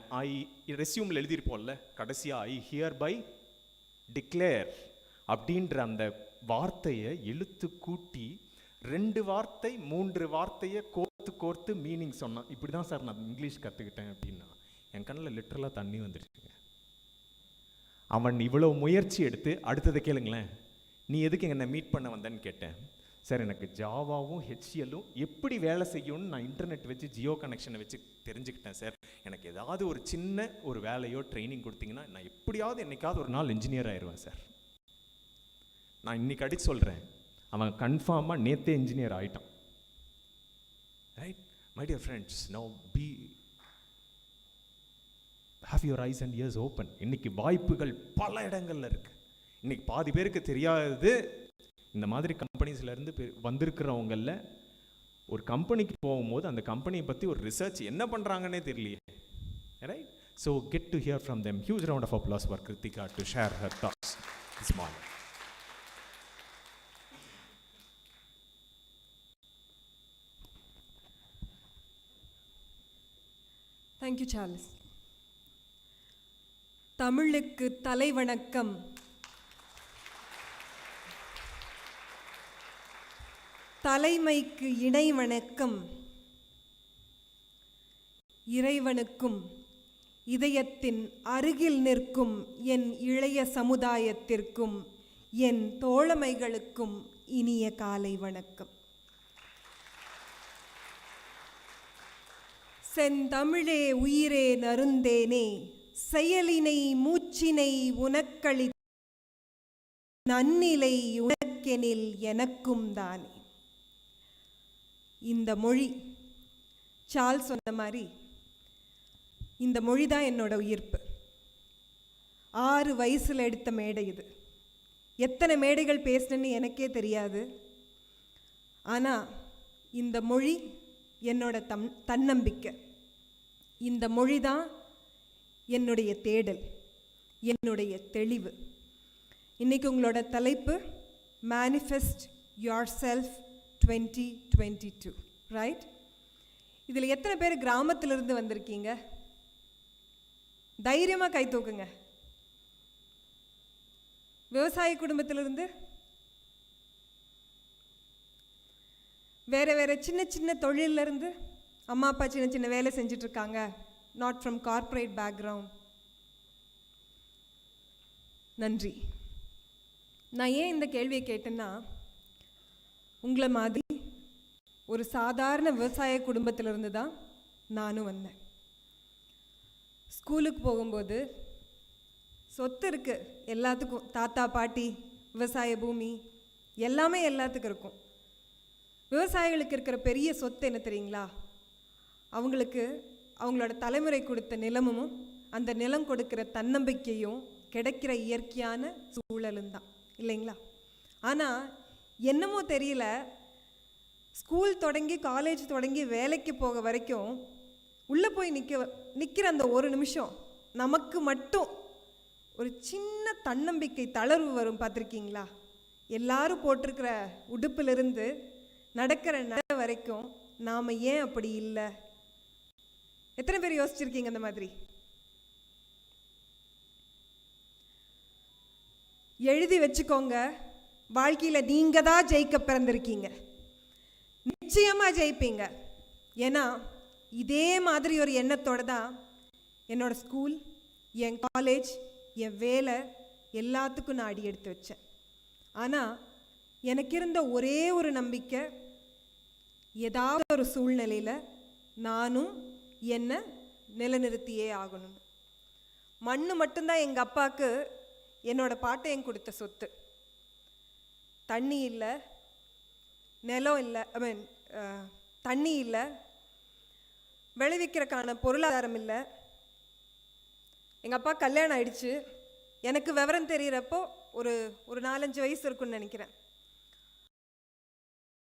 ரெஸ்யூமில் எழுதியிருப்போம்ல கடைசியாக, ஐ ஹியர் பை டிக்ளேர் அப்படின்ற அந்த வார்த்தையை எழுத்து கூட்டி 2 வார்த்தை 3 வார்த்தையை கோர்த்து மீனிங் சொன்னான். இப்படி தான் சார் நான் இங்கிலீஷ் கற்றுக்கிட்டேன் அப்படின்னா. என் கண்ணில் லிட்டரலாக தண்ணி வந்துடுச்சுங்க. அவன் இவ்வளோ முயற்சி எடுத்து, அடுத்ததை கேளுங்களேன், நீ எதுக்கு என்னை மீட் பண்ண வந்தேன்னு கேட்டேன். சார் எனக்கு ஜாவாவும் ஹெச்சிஎல்லும் எப்படி வேலை செய்யும்னு நான் இன்டர்நெட் வச்சு ஜியோ கனெக்ஷனை வச்சு தெரிஞ்சுக்கிட்டேன் சார். எனக்கு ஏதாவது ஒரு சின்ன ஒரு வேலையோ ட்ரைனிங் கொடுத்தீங்கன்னா நான் எப்படியாவது என்னைக்காவது ஒரு நாள் இன்ஜினியர் ஆயிடுவேன் சார். நான் இன்னைக்கு அடிச்சு சொல்கிறேன், அவன் கன்ஃபார்மாக நேற்றே இன்ஜினியர் ஆகிட்டான். Right my dear friends, now have your eyes and ears open. இன்னைக்கு வாய்ப்புகள் பல இடங்கள்ல இருக்கு. இன்னைக்கு பாதி பேருக்கு தெரியாது, இந்த மாதிரி கம்பெனிஸ்லேருந்து வந்திருக்கிறவங்களில் ஒரு கம்பெனிக்கு போகும்போது அந்த கம்பெனியை பற்றி ஒரு ரிசர்ச் என்ன பண்ணுறாங்கன்னே தெரியலையே. Right, so get to hear from them. Huge round of applause for Kritika to share her thoughts this morning. Thank you Charles. தமிழுக்கு தலைவணக்கம். தலைமைக்கு இணை வணக்கம். இறைவனுக்கும் இதயத்தின் அருகில் நிற்கும் என் இளைய சமுதாயத்திற்கும் என் தோழமைகளுக்கும் இனிய காலை வணக்கம். செந்தமிழே உயிரே நருந்தேனே, செயலினை மூச்சினை உனக்களி நன்னிலை உனக்கெனில் எனக்கும் தானே. இந்த மொழி, சார்ல்ஸ் சொன்ன மாதிரி, இந்த மொழி தான் என்னோட உயிர்ப்பு. 6 வயசில் எடுத்த மேடை இது. எத்தனை மேடைகள் பேசினேன்னு எனக்கே தெரியாது. ஆனால் இந்த மொழி என்னோட தன்னம்பிக்கை. இந்த மொழி தான் என்னுடைய தேடல், என்னுடைய தெளிவு. இன்றைக்கி உங்களோட தலைப்பு மேனிஃபெஸ்ட் யுவர் செல்ஃப் 2022, ரைட்? இதில் எத்தனை பேர் கிராமத்திலிருந்து வந்திருக்கீங்க? தைரியமாக கை தூக்குங்க. விவசாய குடும்பத்திலிருந்து, வேறு வேறு சின்ன சின்ன தொழிலிருந்து, அம்மா அப்பா சின்ன சின்ன வேலை செஞ்சிட்ருக்காங்க, நாட் ஃப்ரம் கார்ப்பரேட் பேக்ரவுண்ட். நன்றி. நான் ஏன் இந்த கேள்வியை கேட்டேன்னா, உங்களை மாதிரி ஒரு சாதாரண விவசாய குடும்பத்திலிருந்து தான் நானும் வந்தேன். ஸ்கூலுக்கு போகும்போது சொத்து இருக்குது எல்லாத்துக்கும், தாத்தா பாட்டி விவசாய பூமி எல்லாமே எல்லாத்துக்கும் இருக்கும். விவசாயிகளுக்கு இருக்கிற பெரிய சொத்து என்ன தெரியுங்களா? அவங்களுக்கு அவங்களோட தலைமுறை கொடுத்த நிலமும் அந்த நிலம் கொடுக்கிற தன்னம்பிக்கையும் கிடைக்கிற இயற்கையான சூழலும் தான், இல்லைங்களா? ஆனால் என்னமோ தெரியல, ஸ்கூல் தொடங்கி காலேஜ் தொடங்கி வேலைக்கு போக வரைக்கும் உள்ளே போய் நிற்கிற அந்த ஒரு நிமிஷம் நமக்கு மட்டும் ஒரு சின்ன தன்னம்பிக்கை தளர்வு வரும், பார்த்துருக்கீங்களா? எல்லாரும் போட்டிருக்கிற உடுப்பிலிருந்து நடக்கிற நட வரைக்கும் நாம் ஏன் அப்படி இல்லை? எத்தனை பேர் யோசிச்சிருக்கீங்க அந்த மாதிரி? எழுதி வச்சுக்கோங்க, வாழ்க்கையில் நீங்கள் தான் ஜெயிக்க பிறந்திருக்கீங்க. நிச்சயமாக ஜெயிப்பீங்க. ஏன்னா இதே மாதிரி ஒரு எண்ணத்தோடு தான் என்னோட ஸ்கூல், என் காலேஜ், என் வேலை எல்லாத்துக்கும் நான் அடி எடுத்து வச்சேன். ஆனால் எனக்கு இருந்த ஒரே ஒரு நம்பிக்கை, ஏதாவது ஒரு சூழ்நிலையில் நானும் என்னை நிலைநிறுத்தியே ஆகணும். மண்ணு மட்டும்தான் எங்கள் அப்பாவுக்கு என்னோட பாட்டையும் கொடுத்த சொத்து. தண்ணி இல்லை, நிலம் இல்லை, தண்ணி இல்லை, விளைவிக்கிறதுக்கான பொருளாதாரம் இல்லை. எங்கள் அப்பா கல்யாணம் ஆயிடுச்சு. எனக்கு விவரம் தெரிகிறப்போ ஒரு ஒரு 4-5 வயசு இருக்குன்னு நினைக்கிறேன்.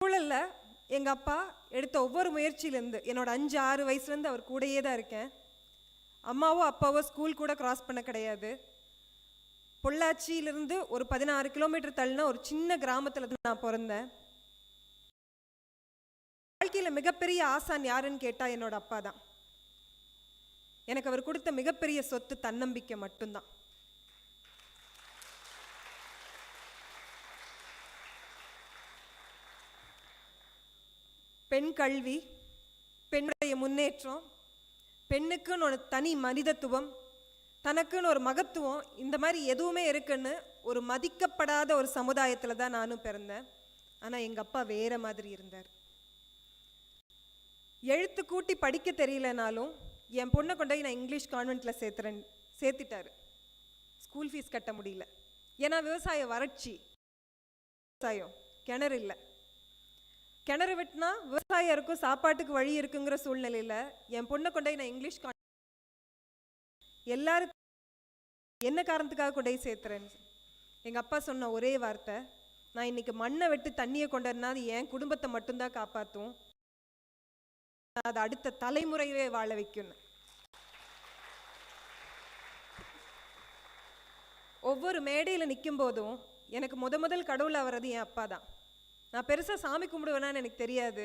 சூழலில் எங்கள் அப்பா எடுத்த ஒவ்வொரு முயற்சியிலேருந்து என்னோட 5-6 வயசுலேருந்து அவர் கூடயே தான் இருக்கேன். அம்மாவோ அப்பாவோ ஸ்கூல் கூட கிராஸ் பண்ண கிடையாது. பொள்ளாச்சியிலிருந்து ஒரு 16 கிலோமீட்டர் தள்ளின ஒரு சின்ன கிராமத்தில் தான் நான் பிறந்தேன். வாழ்க்கையில் மிகப்பெரிய ஆசான் யாருன்னு கேட்டால் என்னோட அப்பா தான். எனக்கு அவர் கொடுத்த மிகப்பெரிய சொத்து தன்னம்பிக்கை மட்டும்தான். பெண் கல்வி, பெண்ணுடைய முன்னேற்றம், பெண்ணுக்குன்னு ஒரு தனி மனிதத்துவம், தனக்குன்னு ஒரு மகத்துவம், இந்த மாதிரி எதுவுமே இருக்குன்னு ஒரு மதிக்கப்படாத ஒரு சமுதாயத்தில் தான் நானும் பிறந்தேன். ஆனால் எங்கள் அப்பா வேற மாதிரி இருந்தார். எழுத்து கூட்டி படிக்க தெரியலனாலும் என் பொண்ணை கொண்டு நான் இங்கிலீஷ் கான்வென்ட்டில் சேர்த்துட்டாரு. ஸ்கூல் ஃபீஸ் கட்ட முடியல. ஏன்னா விவசாய வறட்சி, விவசாயம் கிணறு இல்லை. கிணறு வெட்டினா விவசாயம் இருக்கும், சாப்பாட்டுக்கு வழி இருக்குங்கிற சூழ்நிலையில் என் பொண்ணை கொண்டு நான் இங்கிலீஷ் எல்லாருக்கும் என்ன காரணத்துக்காக கொண்டு போய் சேர்த்துறேன்னு எங்கள் அப்பா சொன்ன ஒரே வார்த்தை, நான் இன்னைக்கு மண்ணை வெட்டி தண்ணியை கொண்டு வரனா அது என் குடும்பத்தை மட்டும்தான் காப்பாற்றும், அது அடுத்த தலைமுறையே வாழ வைக்கணும். ஒவ்வொரு மேடையில் நிற்கும் போதும் எனக்கு முதல் கடவுள் ஆகிறது என் அப்பா தான். நான் பெருசாக சாமி கும்பிடுவேனான்னு எனக்கு தெரியாது,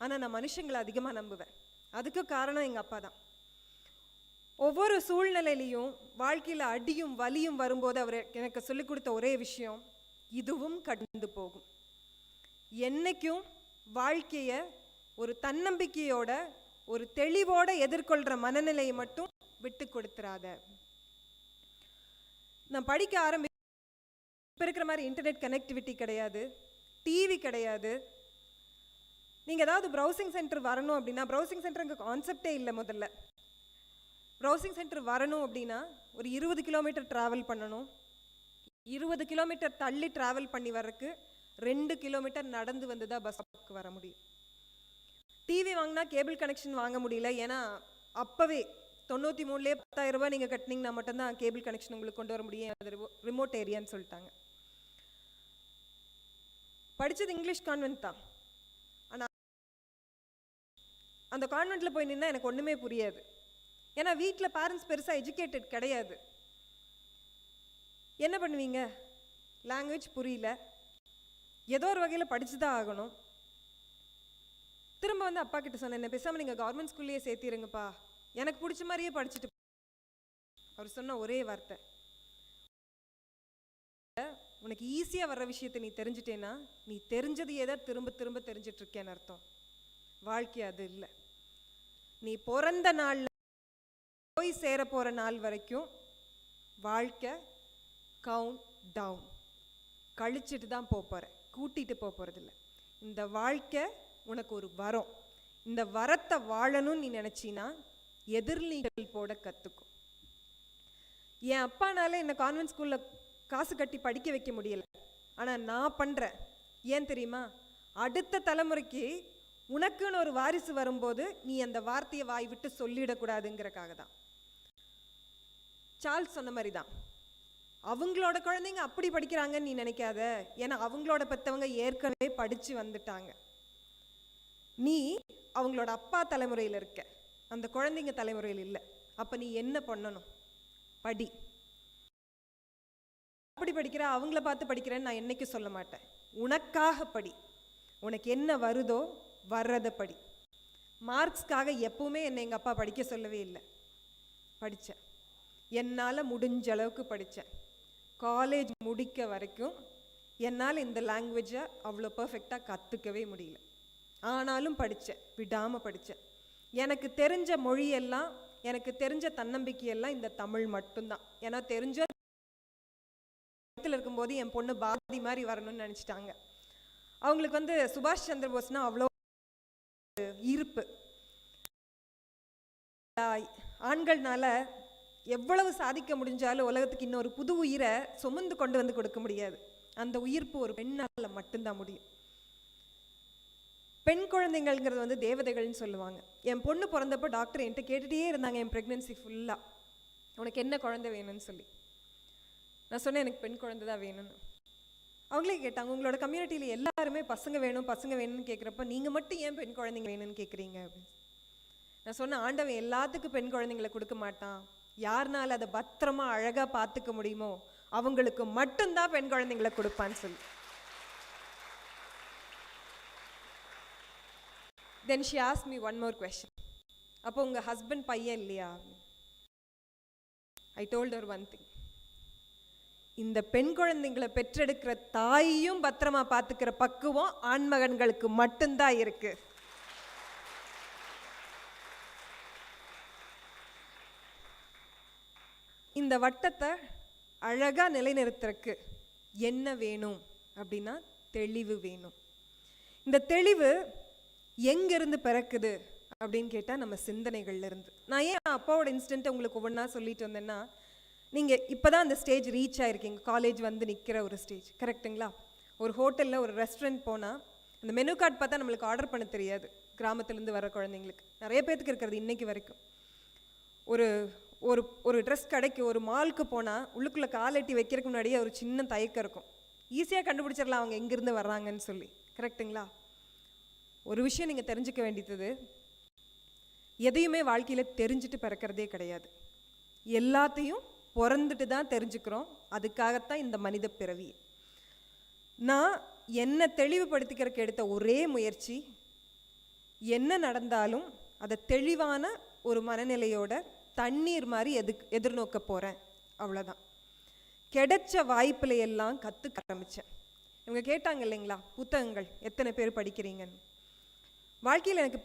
ஆனால் நான் மனுஷங்களை அதிகமாக நம்புவேன். அதுக்கு காரணம் எங்கள் அப்பா தான். ஒவ்வொரு சூழ்நிலையிலையும் வாழ்க்கையில் அடியும் வலியும் வரும்போது அவர் எனக்கு சொல்லிக் கொடுத்த ஒரே விஷயம், இதுவும் கடந்து போகும். என்னைக்கும் வாழ்க்கையை ஒரு தன்னம்பிக்கையோட ஒரு தெளிவோட எதிர்கொள்கிற மனநிலையை மட்டும் விட்டு கொடுத்துறாத. நான் படிக்க இப்போ இருக்கிற மாதிரி இன்டர்நெட் கனெக்டிவிட்டி கிடையாது, டிவி கிடையாது. நீங்கள் ஏதாவது ப்ரௌசிங் சென்டர் வரணும் அப்படின்னா, ப்ரௌசிங் சென்டருங்க கான்செப்டே இல்லை. முதல்ல ப்ரௌசிங் சென்டர் வரணும் அப்படின்னா ஒரு 20 கிலோமீட்டர் ட்ராவல் பண்ணணும். 20 கிலோமீட்டர் தள்ளி ட்ராவல் பண்ணி வர்றதுக்கு 2 கிலோமீட்டர் நடந்து வந்து தான் பஸ்ஸுக்கு வர முடியும். டிவி வாங்கினா கேபிள் கனெக்ஷன் வாங்க முடியல. ஏன்னா அப்போவே 93லே 10,000 ரூபாய் நீங்கள் கட்டினீங்கன்னா மட்டும்தான் கேபிள் கனெக்ஷன் உங்களுக்கு கொண்டு வர முடியும், அது ரிமோட் ஏரியான்னு சொல்லிட்டாங்க. படித்தது இங்கிலீஷ் கான்வென்ட் தான். ஆனால் அந்த கான்வென்ட்டில் போய் நின்னா எனக்கு ஒன்றுமே புரியாது. ஏன்னா வீட்டில் பேரண்ட்ஸ் பெருசாக எஜுகேட்டட் கிடையாது. என்ன பண்ணுவீங்க? லாங்குவேஜ் புரியல, ஏதோ ஒரு வகையில் படித்து தான் ஆகணும். திரும்ப வந்து அப்பா கிட்ட சொன்னேன், என்ன பேசாமல் நீங்கள் கவர்மெண்ட் ஸ்கூல்லையே சேர்த்திருங்கப்பா, எனக்கு பிடிச்ச மாதிரியே படிச்சுட்டு. அவர் சொன்ன ஒரே வார்த்தை, உனக்கு ஈஸியாக வர்ற விஷயத்தை நீ தெரிஞ்சிட்டேன்னா நீ தெரிஞ்சதையே தான் திரும்ப திரும்ப தெரிஞ்சிட்டு இருக்கேன்னு அர்த்தம். வாழ்க்கை அது இல்லை. நீ பிறந்த நாளில் போய் சேர போகிற நாள் வரைக்கும் வாழ்க்கை கவுண்ட் டவுன், கழிச்சிட்டு தான் போகிற, கூட்டிகிட்டு போகிறதில்ல. இந்த வாழ்க்கை உனக்கு ஒரு வரம். இந்த வரத்தை வாழணும்னு நீ நினச்சின்னா எதிர்நீச்சல் போட கற்றுக்கும். என் அப்பானால என்னை கான்வென்ட் ஸ்கூலில் காசு கட்டி படிக்க வைக்க முடியல, ஆனால் நான் பண்ணுறேன். ஏன் தெரியுமா? அடுத்த தலைமுறைக்கு உனக்குன்னு ஒரு வாரிசு வரும்போது நீ அந்த வார்த்தையை வாய் விட்டு சொல்லிடக்கூடாதுங்கிறக்காக தான். சார்ல்ஸ் சொன்ன மாதிரி தான், அவங்களோட குழந்தைங்க அப்படி படிக்கிறாங்கன்னு நீ நினைக்காத, ஏன்னா அவங்களோட பெற்றவங்க ஏற்கனவே படித்து வந்துட்டாங்க. நீ அவங்களோட அப்பா தலைமுறையில் இருக்க, அந்த குழந்தைங்க தலைமுறையில் இல்லை. அப்போ நீ என்ன பண்ணணும்? படி. அப்படி படிக்கிற, அவங்கள பார்த்து படிக்கிறேன்னு நான் என்னைக்கும் சொல்ல மாட்டேன். உனக்காக படி. உனக்கு என்ன வருதோ வர்றதை படி. மார்க்ஸ்க்காக எப்பவுமே என்னை எங்கள் அப்பா படிக்க சொல்லவே இல்லை. படித்தேன், என்னால் முடிஞ்ச அளவுக்கு படித்தேன். காலேஜ் முடிக்க வரைக்கும் என்னால் இந்த லாங்குவேஜை அவ்வளோ பர்ஃபெக்டாக கற்றுக்கவே முடியல. ஆனாலும் படித்தேன், விடாமல் படித்தேன். எனக்கு தெரிஞ்ச மொழியெல்லாம், எனக்கு தெரிஞ்ச தன்னம்பிக்கையெல்லாம் இந்த தமிழ் மட்டும்தான். ஏன்னா தெரிஞ்ச இருக்கும்போது என் பொண்ணு பாரதி மாதிரி வரணும்னு நினச்சிட்டாங்க. அவங்களுக்கு வந்து சுபாஷ் சந்திர போஸ்னா அவ்வளோ ஈர்ப்பு. ஆண்கள்னால எவ்வளவு சாதிக்க முடிஞ்சாலும் உலகத்துக்கு இன்னொரு புது உயிரை சுமந்து கொண்டு வந்து கொடுக்க முடியாது. அந்த உயிர்ப்பு ஒரு பெண்ணால் மட்டும்தான் முடியும். பெண் குழந்தைங்கள்ங்கிறது வந்து தேவதைகள்னு சொல்லுவாங்க. என் பொண்ணு பிறந்தப்போ டாக்டர் என்கிட்ட கேட்டுகிட்டே இருந்தாங்க என் ப்ரெக்னென்சி ஃபுல்லாக, உனக்கு என்ன குழந்தை வேணும்னு சொல்லி. நான் சொன்னேன் எனக்கு பெண் குழந்தை தான் வேணும்னு. அவங்களே கேட்டாங்க, உங்களோட கம்யூனிட்டியில் எல்லாருமே பசங்க வேணும்னு கேட்குறப்ப நீங்கள் மட்டும் ஏன் பெண் குழந்தைங்க வேணும்னு கேட்குறீங்க அப்படின்னு. நான் சொன்னேன், ஆண்டவன் எல்லாத்துக்கும் பெண் குழந்தைங்களை கொடுக்க மாட்டான். யாருனால அதை பத்திரமா அழகாக பார்த்துக்க முடியுமோ அவங்களுக்கு மட்டும்தான் பெண் குழந்தைங்களை கொடுப்பான்னு சொல்லி. Then she asked me one more question. அப்போ உங்கள் ஹஸ்பண்ட் பையன் இல்லையா? I told her one thing. இந்த பெண் குழந்தைங்களை பெற்றெடுக்கிற தாயையும் பத்திரமா பார்த்துக்கிற பக்குவம் ஆண்மகன்களுக்கு மட்டும்தான் இருக்கு. இந்த வட்டத்தை அழகா நிலைநிறுத்துறதுக்கு என்ன வேணும் அப்படின்னா தெளிவு வேணும். இந்த தெளிவு எங்கிருந்து பிறக்குது அப்படின்னு கேட்டால் நம்ம சிந்தனைகள்ல இருந்து. நான் ஏன் அப்பாவோட இன்சிடென்ட்டை உங்களுக்கு ஒவ்வொன்றா சொல்லிட்டு வந்தேன்னா, நீங்கள் இப்போ தான் அந்த ஸ்டேஜ் ரீச் ஆகிருக்கீங்க, காலேஜ் வந்து நிற்கிற ஒரு ஸ்டேஜ், கரெக்டுங்களா? ஒரு ஹோட்டலில் ஒரு ரெஸ்டாரண்ட் போனால் அந்த மெனு கார்டு பார்த்தா நம்மளுக்கு ஆர்டர் பண்ண தெரியாது. கிராமத்துலேருந்து வர குழந்தைங்களுக்கு நிறைய பேர்த்துக்கு இருக்கிறது இன்றைக்கி வரைக்கும். ஒரு ஒரு ஒரு ட்ரெஸ் கடைக்கு ஒரு மாலுக்கு போனால் உள்ளுக்குள்ளே காலெட்டி வைக்கிறதுக்கு முன்னாடியே ஒரு சின்ன தயக்கம் இருக்கும். ஈஸியாக கண்டுபிடிச்சிடலாம் அவங்க எங்கேருந்து வர்றாங்கன்னு சொல்லி, கரெக்டுங்களா? ஒரு விஷயம் நீங்கள் தெரிஞ்சுக்க வேண்டியது, எதையுமே வாழ்க்கையில் தெரிஞ்சுட்டு பிறக்கிறதே கிடையாது. எல்லாத்தையும் பிறந்துட்டு தான் தெரிஞ்சுக்கிறோம். அதுக்காகத்தான் இந்த மனித பிறவி. நான் என்னை தெளிவுபடுத்திக்கிறதுக்கு எடுத்த ஒரே முயற்சி, என்ன நடந்தாலும் அதை தெளிவான ஒரு மனநிலையோட தண்ணீர் மாதிரி எதிர்நோக்க போகிறேன், அவ்வளோதான். கிடைச்ச வாய்ப்புல எல்லாம் கற்றுக்க ஆரம்பித்தேன். இவங்க கேட்டாங்க இல்லைங்களா, புத்தகங்கள் எத்தனை பேர் படிக்கிறீங்கன்னு. வாழ்க்கையில் எனக்கு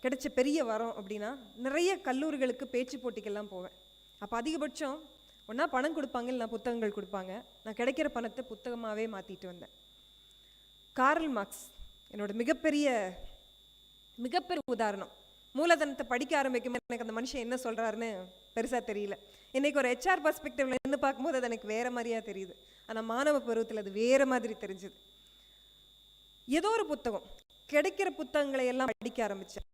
கிடைச்ச பெரிய வரம் அப்படின்னா, நிறைய கல்லூரிகளுக்கு பேச்சு போட்டிக்கெல்லாம் போவேன். அப்போ அதிகபட்சம் ஒன்றா பணம் கொடுப்பாங்க, இல்லை புத்தகங்கள் கொடுப்பாங்க. நான் கிடைக்கிற பணத்தை புத்தகமாகவே மாற்றிட்டு வந்தேன். கார்ல் மார்க்ஸ் என்னோட மிகப்பெரிய உதாரணம். மூலதனத்தை படிக்க ஆரம்பிக்கும் எனக்கு அந்த மனுஷன் என்ன சொல்கிறாருன்னு பெருசாக தெரியல. இன்றைக்கி ஒரு HR பர்ஸ்பெக்டிவ்ல இருந்து பார்க்கும்போது அது எனக்கு வேறு மாதிரியாக தெரியுது. ஆனால் மாணவ பருவத்தில் அது வேறு மாதிரி தெரிஞ்சுது. ஏதோ ஒரு புத்தகம், கிடைக்கிற புத்தகங்களை எல்லாம் படிக்க ஆரம்பித்தேன்.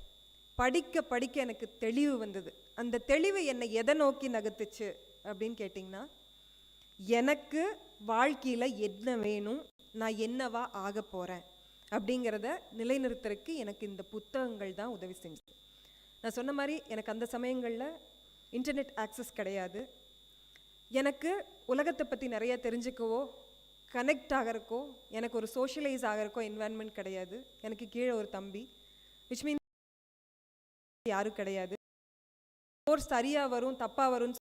படிக்க எனக்கு தெளிவு வந்தது. அந்த தெளிவு என்னை எதை நோக்கி நகர்த்துச்சு அப்படின்னு கேட்டிங்கன்னா, எனக்கு வாழ்க்கையில் என்ன வேணும், நான் என்னவா ஆக போகிறேன் அப்படிங்கிறத நிலைநிறுத்துறதுக்கு எனக்கு இந்த புத்தகங்கள் தான் உதவி செஞ்சது. நான் சொன்ன மாதிரி எனக்கு அந்த சமயங்களில் இன்டர்நெட் ஆக்சஸ் கிடையாது. எனக்கு உலகத்தை பற்றி நிறைய தெரிஞ்சுக்கவோ கனெக்ட் ஆகிறக்கோ எனக்கு ஒரு சோஷியலைஸ் ஆகிறக்கோ என்வாயன்மெண்ட் கிடையாது. எனக்கு கீழே ஒரு தம்பி, விச் மீன் யாரும் கிடையாது. கோர்ஸ் சரியாக வரும் தப்பாக வரும்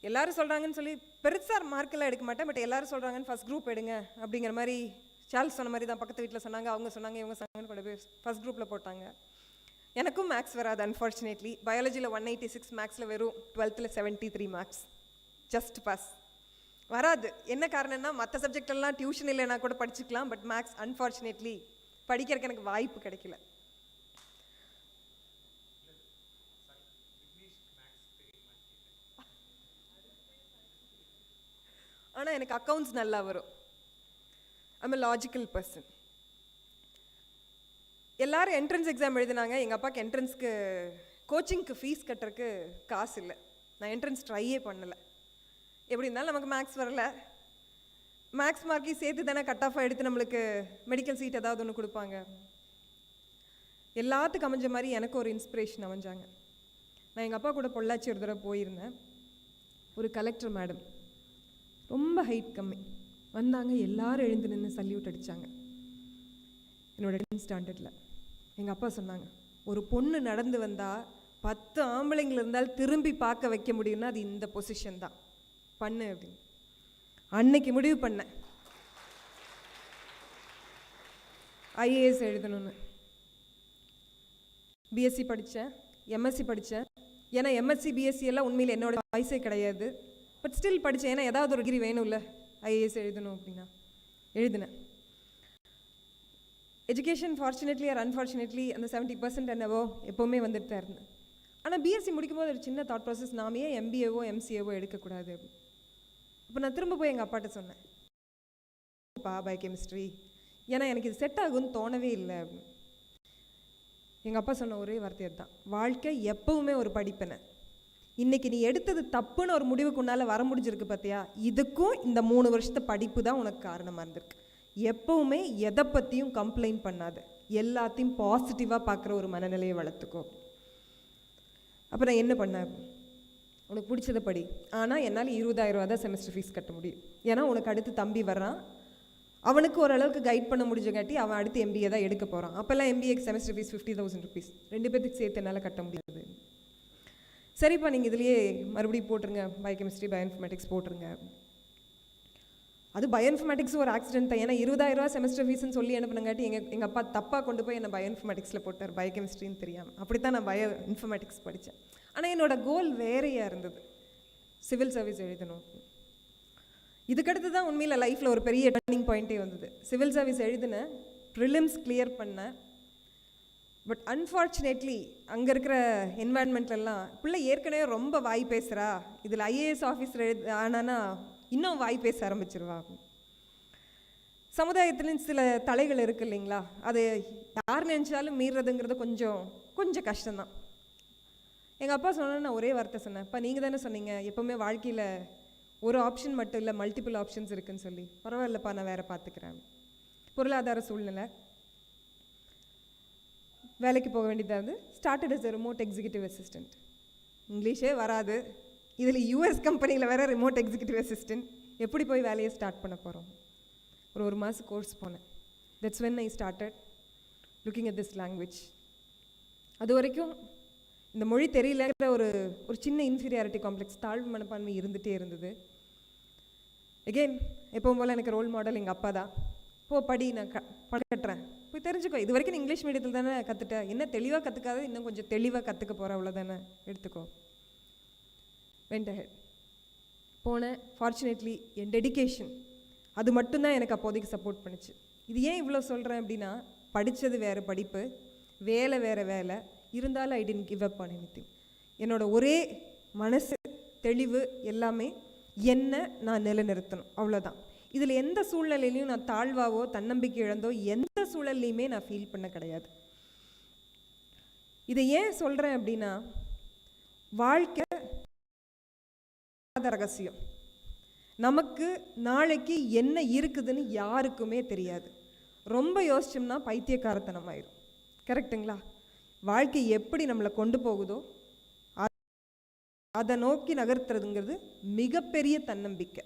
எல்லாரும் சொல்கிறாங்கன்னு சொல்லி பெருசாக மார்க்கெல்லாம் எடுக்க மாட்டேன். பட் எல்லாரும் சொல்கிறாங்கன்னு ஃபஸ்ட் குரூப் எடுங்க அப்படிங்கிற மாதிரி சார்ல்ஸ் சொன்ன மாதிரி தான். பக்கத்து வீட்டில் சொன்னாங்க, அவங்க சொன்னாங்க, இவங்க சொன்னாங்கன்னு கூட போய் ஃபஸ்ட் குரூப்பில் போட்டாங்க. எனக்கும் மேக்ஸ் வராது அன்ஃபார்ச்சுனேட்லி. பயாலஜியில் 186 மேக்ஸில் வெறும் 12th 73 மார்க்ஸ், ஜஸ்ட் பாஸ். வராது. என்ன காரணம்னா, மற்ற சப்ஜெக்டெல்லாம் டியூஷன் இல்லைன்னா கூட படிச்சுக்கலாம். பட் மேக்ஸ் அன்ஃபார்ச்சுனேட்லி படிக்கிறதுக்கு எனக்கு வாய்ப்பு கிடைக்கல. ஆனால் எனக்கு அக்கௌண்ட்ஸ் நல்லா வரும். I'm a logical person. எல்லாரும் என்ட்ரன்ஸ் எக்ஸாம் எழுதினாங்க. எங்கள் அப்பாவுக்கு என்ட்ரன்ஸ்க்கு கோச்சிங்க்கு ஃபீஸ் கட்டுறதுக்கு காசு இல்லை. நான் என்ட்ரன்ஸ் ட்ரையே பண்ணலை. எப்படி இருந்தாலும் நமக்கு மேக்ஸ் வரல, மேக்ஸ் மார்க்கையும் சேர்த்து தானே கட் ஆஃபாக எடுத்து நம்மளுக்கு மெடிக்கல் சீட் ஏதாவது ஒன்று கொடுப்பாங்க. எல்லாத்துக்கும் அமைஞ்ச மாதிரி எனக்கு ஒரு இன்ஸ்பிரேஷன் அமைஞ்சாங்க. நான் எங்கள் அப்பா கூட பொள்ளாச்சி ஒரு தடவை போயிருந்தேன். ஒரு கலெக்டர் மேடம், ரொம்ப ஹைட் கம்மி, வந்தாங்க. எல்லாரும் எழுந்து நின்று சல்யூட் அடித்தாங்க. என்னோட 10th ஸ்டாண்டர்டில் எங்கள் அப்பா சொன்னாங்க, ஒரு பொண்ணு நடந்து வந்தால் 10 ஆம்பளைங்கள் இருந்தால் திரும்பி பார்க்க வைக்க முடியும்னா அது இந்த பொசிஷன் தான், பண்ணு அப்படின்னு. அன்னைக்கு முடிவு பண்ணேன் IAS எழுதணும்னு. BSc படித்தேன், MSc படித்தேன். ஏன்னா MSc BSc எல்லாம் உண்மையில் என்னோட வாய்ஸே கிடையாது. பட் ஸ்டில் படித்தேன். ஏன்னா ஏதாவது ஒரு டிகிரி வேணும்ல, IAS எழுதணும் அப்படின்னா எழுதினேன். எஜுகேஷன் ஃபார்ச்சுனேட்லி ஆர் அன்ஃபார்ச்சுனேட்லி அந்த 70% என்னவோ எப்போவுமே வந்துட்டு தான் இருந்தேன். ஆனால் BSc முடிக்கும்போது ஒரு சின்ன தாட் ப்ராசஸ், நாமே MBAவோ MCAவோ எடுக்கக்கூடாது அப்படின்னு. இப்போ நான் திரும்ப போய் எங்கள் அப்பாட்ட சொன்னேன், பயோகெமிஸ்ட்ரி, ஏன்னா எனக்கு இது செட் ஆகும்னு தோணவே இல்லை அப்படின்னு. எங்கள் அப்பா சொன்ன ஒரே வார்த்தை தான், வாழ்க்கை எப்பவுமே ஒரு படிப்பினை. இன்றைக்கி நீ எடுத்தது தப்புன்னு ஒரு முடிவுக்கு உன்னால் வர முடிஞ்சிருக்கு பார்த்தியா, இதுக்கும் இந்த 3 வருஷத்து படிப்பு தான் உனக்கு காரணமாக இருந்திருக்கு. எப்போவுமே எதை பற்றியும் கம்ப்ளைண்ட் பண்ணாத, எல்லாத்தையும் பாசிட்டிவாக பார்க்குற ஒரு மனநிலையை வளர்த்துக்கோ. அப்புறம் என்ன பண்ண, உனக்கு பிடிச்சதை படி. ஆனால் என்னால் 20,000 ரூபா தான் செமஸ்டர் ஃபீஸ் கட்ட முடியும். ஏன்னா உனக்கு அடுத்து தம்பி வர்றான், அவனுக்கு ஓரளவுக்கு கைட் பண்ண முடிஞ்சங்காட்டி அவன் அடுத்து எம்பிஏ தான் எடுக்க போகிறான். அப்போல்லாம் எம்பிஏக்கு செமஸ்டர் ஃபீஸ் 50,000 ருபீஸ், 2 பேருக்கு சேர்த்து என்னால் கட்ட முடியாது. சரிப்பா நீங்கள் இதுலேயே மறுபடியும் போட்டுருங்க, பயோகெமிஸ்ட்ரி பயோஇன்ஃபர்மேட்டிக்ஸ் போட்டுருங்க. அது பயோஇன்ஃபர்மேட்டிக்ஸ் ஒரு ஆக்சிடென்ட் தான். ஏன்னா 20,000 ரூபா செமஸ்டர் ஃபீஸ்ன்னு சொல்லி என்ன பண்ணுங்காட்டி எங்கள் அப்பா தப்பாக கொண்டு போய் என்னை பயோஇன்ஃபர்மேட்டிக்ஸில் போட்டார், பயோகெமிஸ்ட்ரின்னு தெரியாமல். அப்படி தான் நான் பயோஇன்ஃபர்மேட்டிக்ஸ் படித்தேன். ஆனால் என்னோடய கோல் வேறையாக இருந்தது, சிவில் சர்வீஸ் எழுதணும். இதுக்கடுத்து தான் உண்மையில் லைஃப்பில் ஒரு பெரிய டர்னிங் பாயிண்ட்டே வந்தது. சிவில் சர்வீஸ் எழுதினேன், ப்ரிலிம்ஸ் கிளியர் பண்ணேன். பட் அன்ஃபார்ச்சுனேட்லி அங்கே இருக்கிற என்வாயன்மெண்ட்லலாம் பிள்ளை ஏற்கனவே ரொம்ப வாய் பேசுகிறா, இதில் ஐஏஎஸ் ஆஃபீஸர் ஆனானா இன்னும் வாய் பேச ஆரம்பிச்சிருவா. சமுதாயத்துலேயும் சில தலைகள் இருக்குது இல்லைங்களா, அது யார் நினச்சாலும் மீறுறதுங்கிறது கொஞ்சம் கஷ்டம்தான். எங்கள் அப்பா சொன்னால் நான் ஒரே வார்த்தை சொன்னேன், அப்பா நீங்கள் தானே சொன்னீங்க எப்போவுமே வாழ்க்கையில் ஒரு ஆப்ஷன் மட்டும் இல்லை மல்டிபிள் ஆப்ஷன்ஸ் இருக்குதுன்னு சொல்லி. பரவாயில்லப்பா நான் வேறு பார்த்துக்கிறேன். பொருளாதார சூழ்நிலை, வேலைக்கு போக வேண்டியதாக இருந்து started as a remote executive assistant. இங்கிலீஷே வராது, இதில் யூஎஸ் கம்பெனியில் வேறு ரிமோட் எக்ஸிக்யூட்டிவ் அசிஸ்டண்ட். எப்படி போய் வேலையை ஸ்டார்ட் பண்ண போகிறோம்? ஒரு மாதம் கோர்ஸ் போனேன். That's when I started looking at this language. அது வரைக்கும் இந்த மொழி தெரியலங்கிற ஒரு சின்ன இன்ஃபீரியாரிட்டி காம்ப்ளெக்ஸ், தாழ்வு மனப்பான்மை இருந்துகிட்டே இருந்தது. எகெயின் எப்பவும் போல் எனக்கு ரோல் மாடல் எங்கள் அப்பா தான். படி, நான் பணம் கட்டுறேன், போய் தெரிஞ்சுக்கோ. இது வரைக்கும் நீ இங்கிலீஷ் மீடியத்தில் தானே கற்றுட்டேன், என்ன தெளிவாக கற்றுக்காத, இன்னும் கொஞ்சம் தெளிவாக கற்றுக்க போகிற, அவ்வளோதானே, எடுத்துக்கோ. வெண்ட் அஹெட் போனேன். ஃபார்ச்சுனேட்லி என் டெடிகேஷன் அது மட்டும்தான் எனக்கு அப்போதைக்கு சப்போர்ட் பண்ணிச்சு. இது ஏன் இவ்வளோ சொல்கிறேன் அப்படின்னா, படித்தது வேறு படிப்பு, வேலை வேறு வேலை இருந்தாலும் I didn't give up on anything. என்னோட ஒரே மனசு தெளிவு எல்லாமே என்ன நான் நிலைநிறுத்தணும், அவ்வளோதான். இதில் எந்த சூழ்நிலையிலையும் நான் தாழ்வாவோ தன்னம்பிக்கை இழந்தோ எந்த சூழல்லையுமே நான் ஃபீல் பண்ண கிடையாது. இதை ஏன் சொல்கிறேன் அப்படின்னா, வாழ்க்கை ரகசியம். நமக்கு நாளைக்கு என்ன இருக்குதுன்னு யாருக்குமே தெரியாது. ரொம்ப யோசிச்சோம்னா பைத்தியக்காரத்தனம் ஆயிரும். கரெக்டுங்களா? வாழ்க்கை எப்படி நம்மளை கொண்டு போகுதோ அதை நோக்கி நகர்த்துறதுங்கிறது மிகப்பெரிய தன்னம்பிக்கை.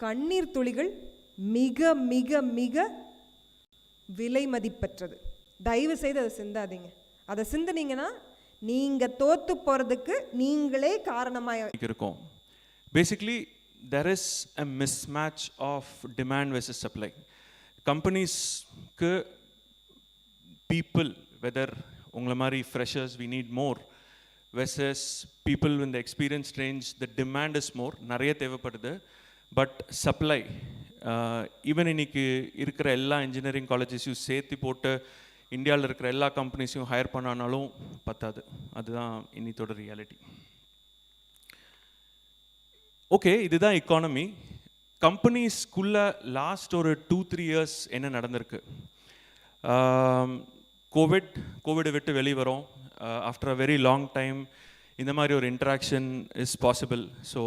கண்ணீர் துளிகள் மிக மிக மிக விலை மதிப்பற்றது. தயவு செய்து அதை சிந்தாதீங்க. அதை சிந்தினீங்கன்னா நீங்கள் தோற்று போகிறதுக்கு நீங்களே காரணமாக இருக்கும். Basically there is a mismatch of demand versus supply. கம்பெனிஸ்க்கு people, whether உங்களை மாதிரி freshers we need more versus people in the experienced range, the demand is more, நிறைய தேவைப்படுது. பட் சப்ளை ஈவன் இன்னைக்கு இருக்கிற எல்லா இன்ஜினியரிங் காலேஜஸையும் சேர்த்து போட்டு இந்தியாவில் இருக்கிற எல்லா கம்பெனிஸையும் ஹையர் பண்ணானாலும் பத்தாது. அதுதான் இன்னித்தோட ரியாலிட்டி. ஓகே, இதுதான் எக்கானமி. கம்பெனிஸ்குள்ளே லாஸ்ட் ஒரு 2-3 இயர்ஸ் என்ன நடந்திருக்கு? கோவிடை விட்டு வெளியே வரோம். After a very long time இந்த மாதிரி ஒரு இன்ட்ராக்ஷன் இஸ் பாசிபிள். ஸோ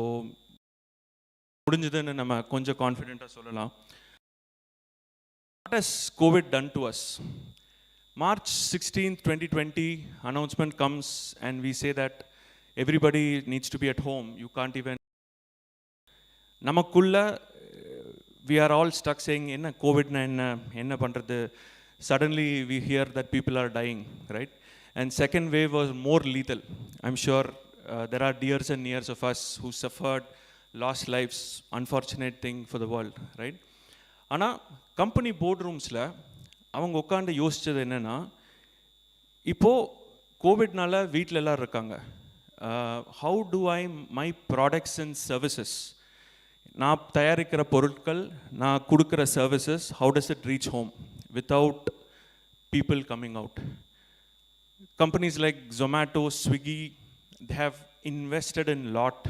முடிஞ்சதுன்னு நம்ம கொஞ்சம் கான்ஃபிடென்ட்டாக சொல்லலாம். What has Covid done to us? March 16th, 2020, announcement comes and we say that everybody needs to be at home. You can't even... Namakulla, we are all stuck saying, enna COVID na enna pandrathu. Suddenly we hear that people are dying, right? And second wave was more lethal. I'm sure there are dears and nears of us who suffered, lost lives, unfortunate thing for the world, right? ஆனால் company board ரூம்ஸில் அவங்க உட்காந்து யோசித்தது என்னென்னா, இப்போது கோவிட்னால வீட்டில் எல்லோரும் இருக்காங்க. How to I my products and services, நான் தயாரிக்கிற பொருட்கள், நான் கொடுக்குற services, how does it reach home without people coming out? Companies like Zomato, Swiggy, they have invested in lot.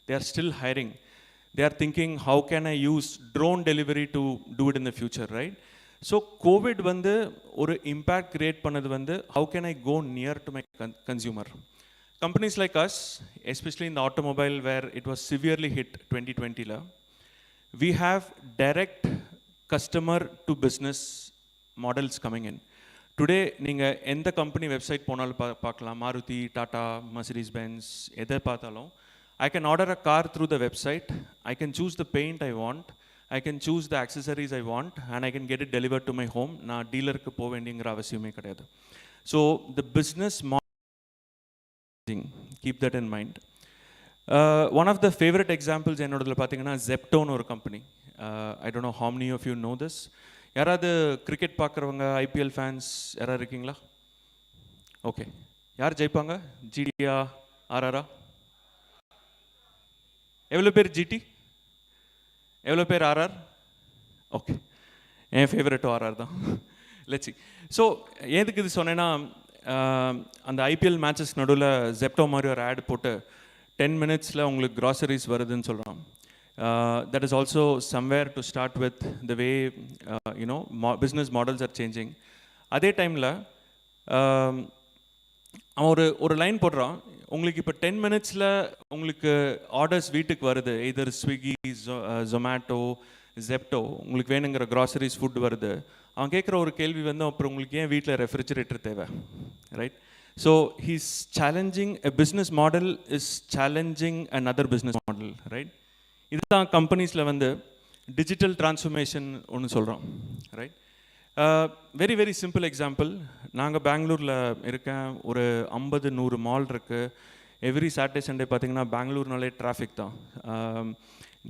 They are still hiring. They are thinking, how can I use drone delivery to do it in the future, right? So COVID வந்து ஒரு impact create பண்ணது வந்து, how can I go near to my consumer? companies like us, especially in the automobile where it was severely hit 2020 la, we have direct customer to business models coming in. Today நீங்க எந்த company website போனாலும் பார்க்கலாம், Maruti, Tata, Mercedes Benz, எதை பார்த்தாலும் I can order a car through the website, I can choose the paint I want, I can choose the accessories I want, and I can get it delivered to my home. நான் டீலருக்கு போக வேண்டியங்கிற அவசியமே கிடையாது. So the business model, keep that in mind. One of the favorite examples என்னோடதுல பார்த்தீங்கன்னா Zeptoன்னு ஒரு company. I don't know how many of you know this. யாராவது cricket பார்க்குறவங்க, IPL fans யாராவது இருக்கீங்களா? ஓகே, யார் ஜெயிப்பாங்க? ஜிடியா, ஆர்ஆரா? எவ்வளோ பேர் ஜிடி? எவ்வளோ பேர் ஆர்ஆர்? ஓகே, என் ஃபேவரட்டும் ஆர்ஆர் தான். Let's see. ஸோ எதுக்கு இது சொன்னேன்னா, அந்த ஐபிஎல் மேட்சஸ் நடுவில் ஜெப்டோ மாதிரி ஒரு ஆட் போட்டு 10 minutesல உங்களுக்கு க்ராசரிஸ் வருதுன்னு சொல்கிறான். That is also somewhere to start with the way business models are changing. அதே டைமில் அவன் ஒரு லைன் போடுறான், உங்களுக்கு இப்போ 10 minutesல உங்களுக்கு ஆர்டர்ஸ் வீட்டுக்கு வருது, எதர் ஸ்விக்கி, ஜொமேட்டோ, ஜெப்டோ, உங்களுக்கு வேணுங்கிற க்ராசரிஸ் ஃபுட் வருது. அவன் கேட்குற ஒரு கேள்வி வந்து, அப்புறம் உங்களுக்கு ஏன் வீட்டில் ரெஃப்ரிஜரேட்டர் தேவை, right? So he's challenging a business model is challenging another business model, right? இதுதான் கம்பெனிஸில் வந்து டிஜிட்டல் டிரான்ஸ்ஃபர்மேஷன் ஒன்று சொல்கிறோம், right? Very very simple example. நாங்கள் பெங்களூரில் இருக்கேன், ஒரு 50-100 மால் இருக்குது. எவ்ரி சாட்டர்டே சண்டே பார்த்தீங்கன்னா பெங்களூர்னாலே டிராஃபிக் தான்.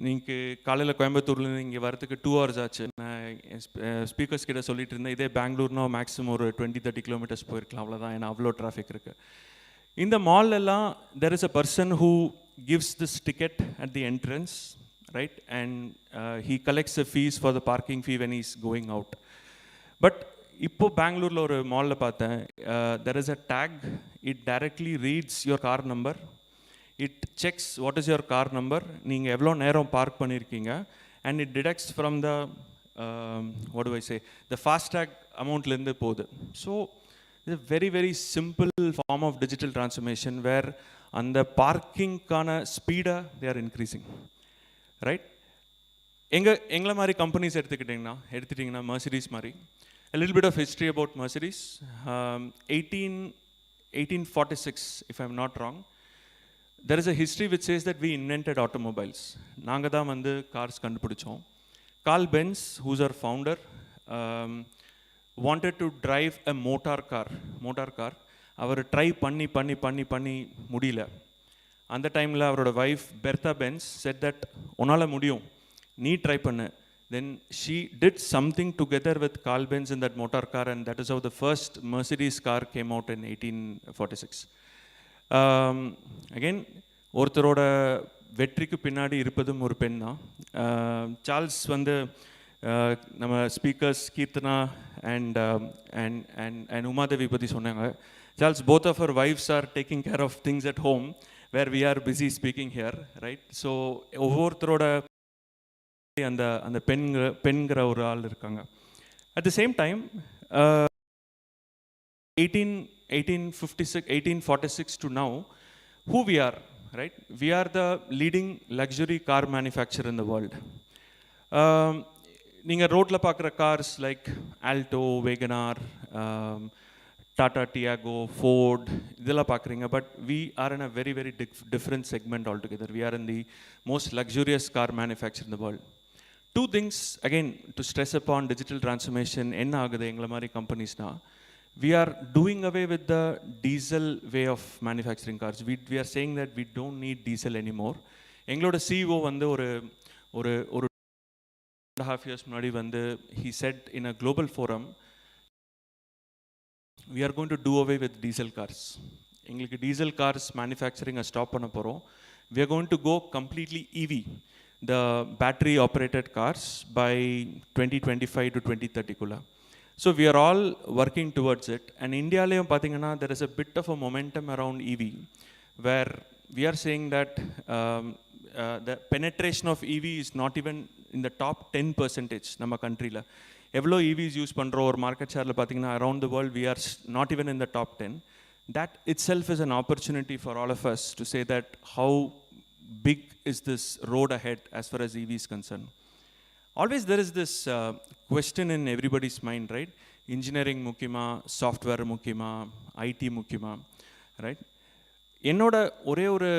நீங்கள் காலையில் கோயம்புத்தூர்லேருந்து இங்கே வரத்துக்கு 2 hours ஆச்சு. நான் ஸ்பீக்கர்ஸ் கிட்ட சொல்லிட்டு இருந்தேன், இதே பெங்களூர்னா மேக்ஸிமம் ஒரு 20-30 kilometers போயிருக்கலாம், அவ்வளோதான், ஏன்னா அவ்வளோ டிராஃபிக் இருக்குது. இந்த மால்லெல்லாம் there is a person who gives this ticket at the entrance, right? And he collects the fees for the parking fee when he's going out. But இப்போ பெங்களூரில் ஒரு மாலில் பார்த்தேன், there is a tag, it directly reads your car number, it checks what is your car number, நீங்கள் எவ்வளோ நேரம் park பண்ணியிருக்கீங்க, and it deducts from the what do I say, the FASTag amountலேருந்து போகுது. So it's a very very simple form of digital transformation where அந்த பார்க்கிங்கான ஸ்பீடை they are increasing, right? எங்களை மாதிரி companies எடுத்துட்டிங்கன்னா Mercedes மாதிரி. A little bit of history about Mercedes. 1846, if I'm not wrong, there is a history which says that we invented automobiles. நாங்கள் தான் வந்து cars கண்டுபிடிச்சோம். Carl Benz, who's our founder, wanted to drive a motor car. அவர் try பண்ணி முடியல. அந்த டைமில் அவரோட wife Bertha Benz said that உன்னால் முடியும், நீ ட்ரை பண்ணு. Then she did something together with Carl Benz in that motor car, and that is how the first Mercedes car came out in 1846. Again, ஒருத்தரோட வெற்றிக்கு பின்னாடி இருப்பதும் ஒரு பெண் தான். சார்ல்ஸ் வந்து நம்ம ஸ்பீக்கர்ஸ் கீர்த்தனா அண்ட் உமாதேவி பற்றி சொன்னாங்க. Charles, both of our wives are taking care of things at home where we are busy speaking here, right? So ஒவ்வொருத்தரோட அந்த பெண்கிற ஒரு ஆள் இருக்காங்க. At the same time, 1846 to now, who we are, right? We are the leading luxury car manufacturer in the world. நீங்கள் ரோட்டில் பார்க்குற cars like Alto, WagonR, Tata Tiago, Ford, இதெல்லாம் பார்க்குறீங்க. But we are in a very very different segment all together. We are in the most luxurious car manufacture in the world. 2 things again to stress upon digital transformation. என்ன ஆகுது எங்களை மாதிரி கம்பெனிஸ்னா, we are doing away with the diesel way of manufacturing cars. We are saying that we don't need diesel anymore. எங்களோட CEO வந்து ஒரு 2.5 years முன்னாடி வந்து he said in a global forum, we are going to do away with diesel cars. எங்களுக்கு diesel cars manufacturing stop பண்ண போகிறோம். We are going to go completely EV, the battery operated cars, by 2025 to 2030 kulla. So we are all working towards it. And Indialayum pathina, there is a bit of a momentum around EV, where we are saying that the penetration of EV is not even in the top 10% nama country la. Evlo EVs use pandro or market share la pathina around the world, we are not even in the top 10. that itself is an opportunity for all of us to say that how big is this road ahead as far as EV is concerned. Always there is this question in everybody's mind, right? Engineering mukkima, software mukkima, IT mukkima, right? என்னோட ஒரே ஒரு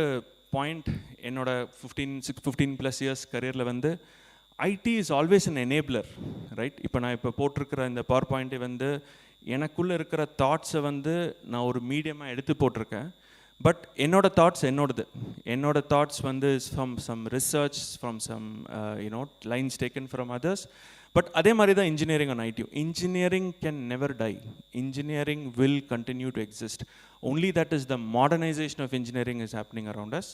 point என்னோட 15 plus years கரியரில் வந்து IT is always an enabler, right? இப்போ நான் இப்போ போட்டிருக்கிற இந்த பவர் பாயிண்ட்டை வந்து எனக்குள்ளே இருக்கிற தாட்ஸை வந்து நான் ஒரு மீடியமாக எடுத்து போட்டிருக்கேன். பட் என்னோட தாட்ஸ் என்னோட தாட்ஸ் வந்து is from some research, from some lines taken from others. But அதே மாதிரி தான் engineering and IT. Engineering can never die. Engineering will continue to exist. Only that is the modernization of engineering is happening around us.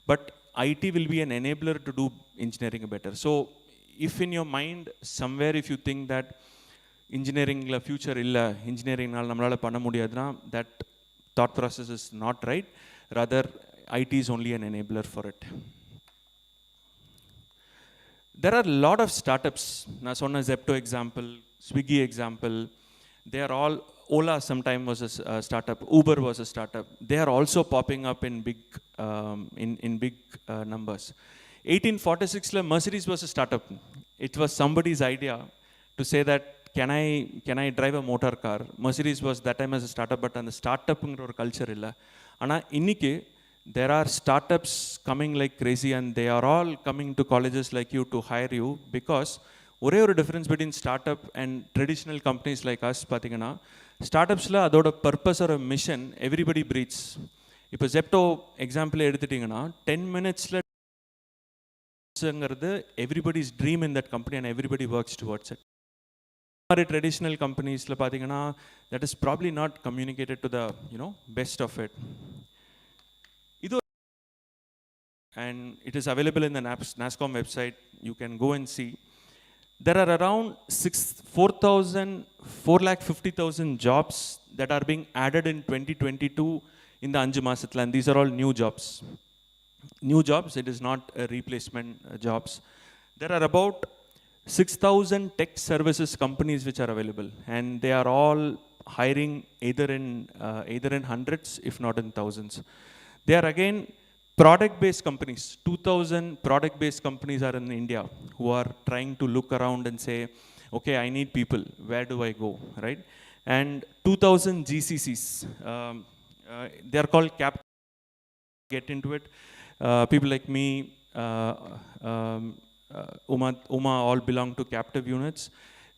But IT will be an enabler to do engineering better. So if in your mind somewhere if you think that engineering la future illa, engineering naal nammalaala panna mudiyadna, that thought process is not right. Rather IT is only an enabler for it. There are a lot of startups. Na sonna Zepto example, Swiggy example, they are all, Ola sometime was a startup, Uber was a startup. They are also popping up in big numbers. 1846 la Mercedes was a startup. It was somebody's idea to say that can I drive a motor car. Mercedes was that time as a startup, but and the startup ngra or culture illa. Ana innike there are startups coming like crazy, and they are all coming to colleges like you to hire you, because ஒரே ஒரு difference between startup and traditional companies like us பார்த்தீங்கன்னா, ஸ்டார்ட்-அப்ஸில் அதோட purpose ஒரு mission everybody breeds. இப்போ Zepto example எடுத்துட்டிங்கன்னா 10 மினிட்ஸ்லங்கிறது everybody's dream in that company and everybody works towards it. மாதிரி ட்ரெடிஷ்னல் கம்பெனிஸில் பார்த்தீங்கன்னா that is probably not communicated to the best of it. இது and it is available in the NASSCOM website. You can go and see. There are around 450,000 jobs that are being added in 2022 in the Anju Masathla, and these are all new jobs. New jobs, it is not a replacement jobs. There are about 6,000 tech services companies which are available, and they are all hiring either in hundreds, if not in thousands. They are again product-based companies. 2,000 product-based companies are in India who are trying to look around and say, okay, I need people, where do I go, right? And 2,000 GCCs, they are called get into it. People like me, Uma all belong to captive units.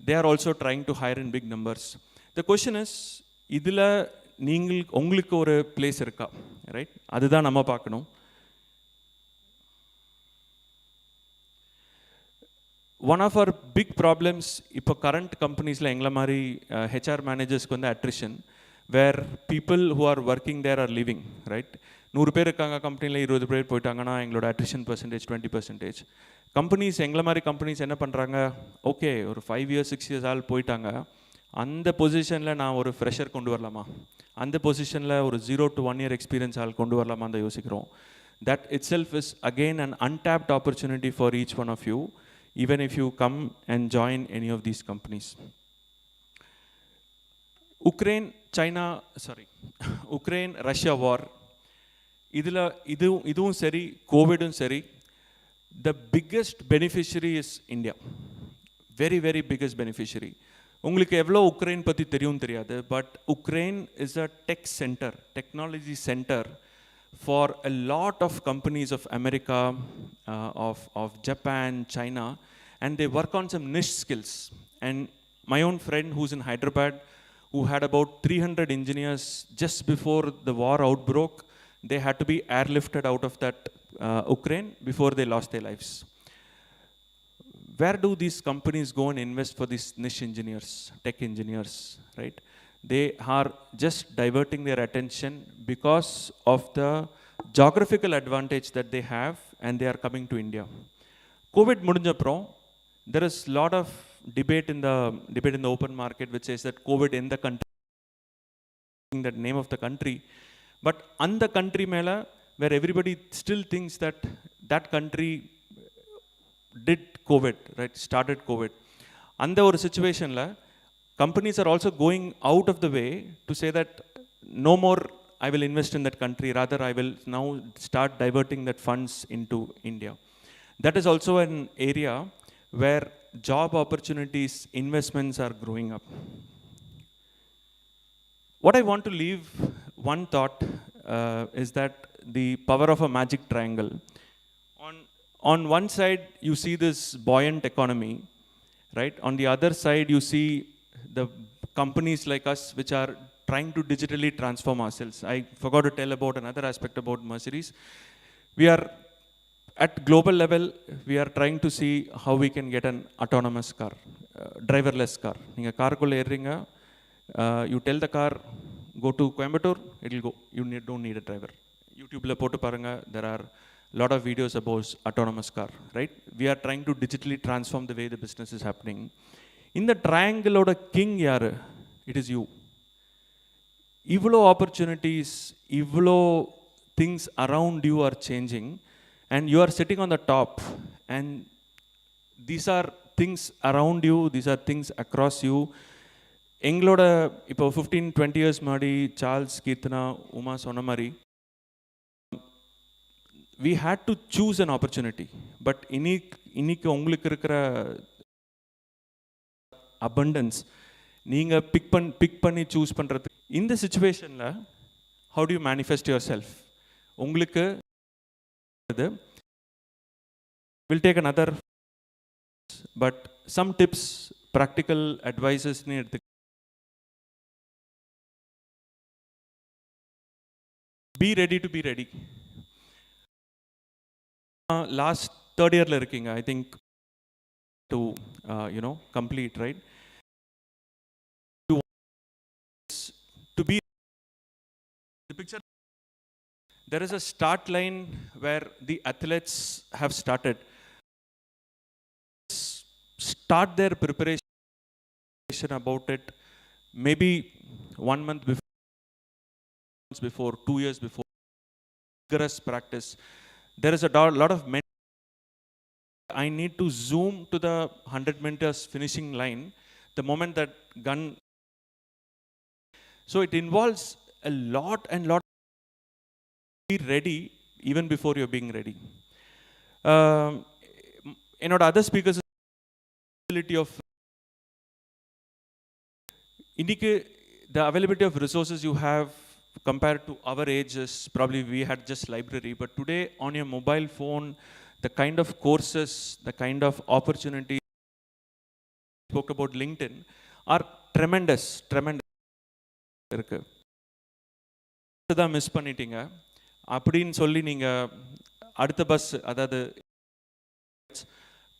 They are also trying to hire in big numbers. The question is, idila உங்களுக்கு ஒரு place இருக்கா, right? அதுதான் நம்ம பார்க்கணும். One of our big problems இப்போ current companiesல எங்களை மாதிரி HR managers வந்து attrition, where people who are working there are leaving, right? 100 பேர் இருக்காங்க கம்பெனியில், 20 பேர் போயிட்டாங்கன்னா எங்களோட attrition percentage 20%. கம்பெனிஸ் எங்களை மாதிரி கம்பெனிஸ் என்ன பண்ணுறாங்க, ஓகே ஒரு 5 years 6 years ஆள் போயிட்டாங்க, அந்த பொசிஷனில் நான் ஒரு ஃப்ரெஷர் கொண்டு வரலாமா, அந்த பொசிஷனில் ஒரு 0 to 1 year எக்ஸ்பீரியன்ஸ் ஆள் கொண்டு வரலாமா தான் யோசிக்கிறோம். That itself is again an untapped opportunity for each one of you, even if you come and join any of these companies. Ukraine-Russia war, இதுவும் சரி, கோவிடும் சரி, the biggest beneficiary is India. Very, very biggest beneficiary. உங்களுக்கு எவ்வளோ Ukraine பற்றி தெரியும் தெரியாது, but Ukraine is a tech centre, technology centre for a lot of companies of America, of Japan, China, and they work on some niche skills. And my own friend who's in Hyderabad, who had about 300 engineers just before the war outbroke, they had to be airlifted out of that Ukraine before they lost their lives. Where do these companies go and invest for these niche engineers, tech engineers, right? They are just diverting their attention because of the geographical advantage that they have, and they are coming to India. COVID mudinjaprom, there is a lot of debate in the open market which says that COVID in the country, that name of the country, but on the country mela, where everybody still thinks that that country did COVID, right? Started COVID. Under a situation la, companies are also going out of the way to say that no more I will invest in that country, rather I will now start diverting that funds into India. That is also an area where job opportunities, investments are growing up. What I want to leave one thought is that the power of a magic triangle. On one side, you see this buoyant economy, right? On the other side, you see the companies like us which are trying to digitally transform ourselves. I forgot to tell about another aspect about Mercedes. We are at global level, we are trying to see how we can get an autonomous car, driverless car. Ninga car kulla erringa, you tell the car, go to Coimbatore, it will go. You don't need a driver. YouTube la potu paranga, there are a lot of videos about autonomous car, right? We are trying to digitally transform the way the business is happening. In the triangle oda king yaru, it is you. Ivlo opportunities, ivlo things around you are changing, and you are sitting on the top, and these are things around you, these are things across you. Engloda ipo 15-20 years madi Charles, Keerthana, Uma Sonamari, we had to choose an opportunity, but இன்னைக்கு உங்களுக்கு இருக்கிற abundance நீங்க big பண்ணி choose பண்றது. இந்த சிச்சுவேஷன்ல how do you manifest yourself? உங்களுக்கு we'll take another, but some tips, practical advices ni eduthu. Be ready to be ready. Last third year la irukkinga, I think, to complete, right? To be the picture, there is a start line where the athletes have started. Start their preparation about it, maybe 1 month before, 2 years before, rigorous practice. There is a lot of I need to zoom to the 100 meters finishing line the moment that gun. So it involves a lot and lot. Be ready even before you're being ready. Other speakers, availability of the availability of resources you have compared to our ages, probably we had just library, but today on your mobile phone, the kind of courses, the kind of opportunities, spoke about LinkedIn, are tremendous. தான் miss பண்ணிட்டீங்க அப்படின்னு சொல்லி நீங்கள் அடுத்த bus, அதாவது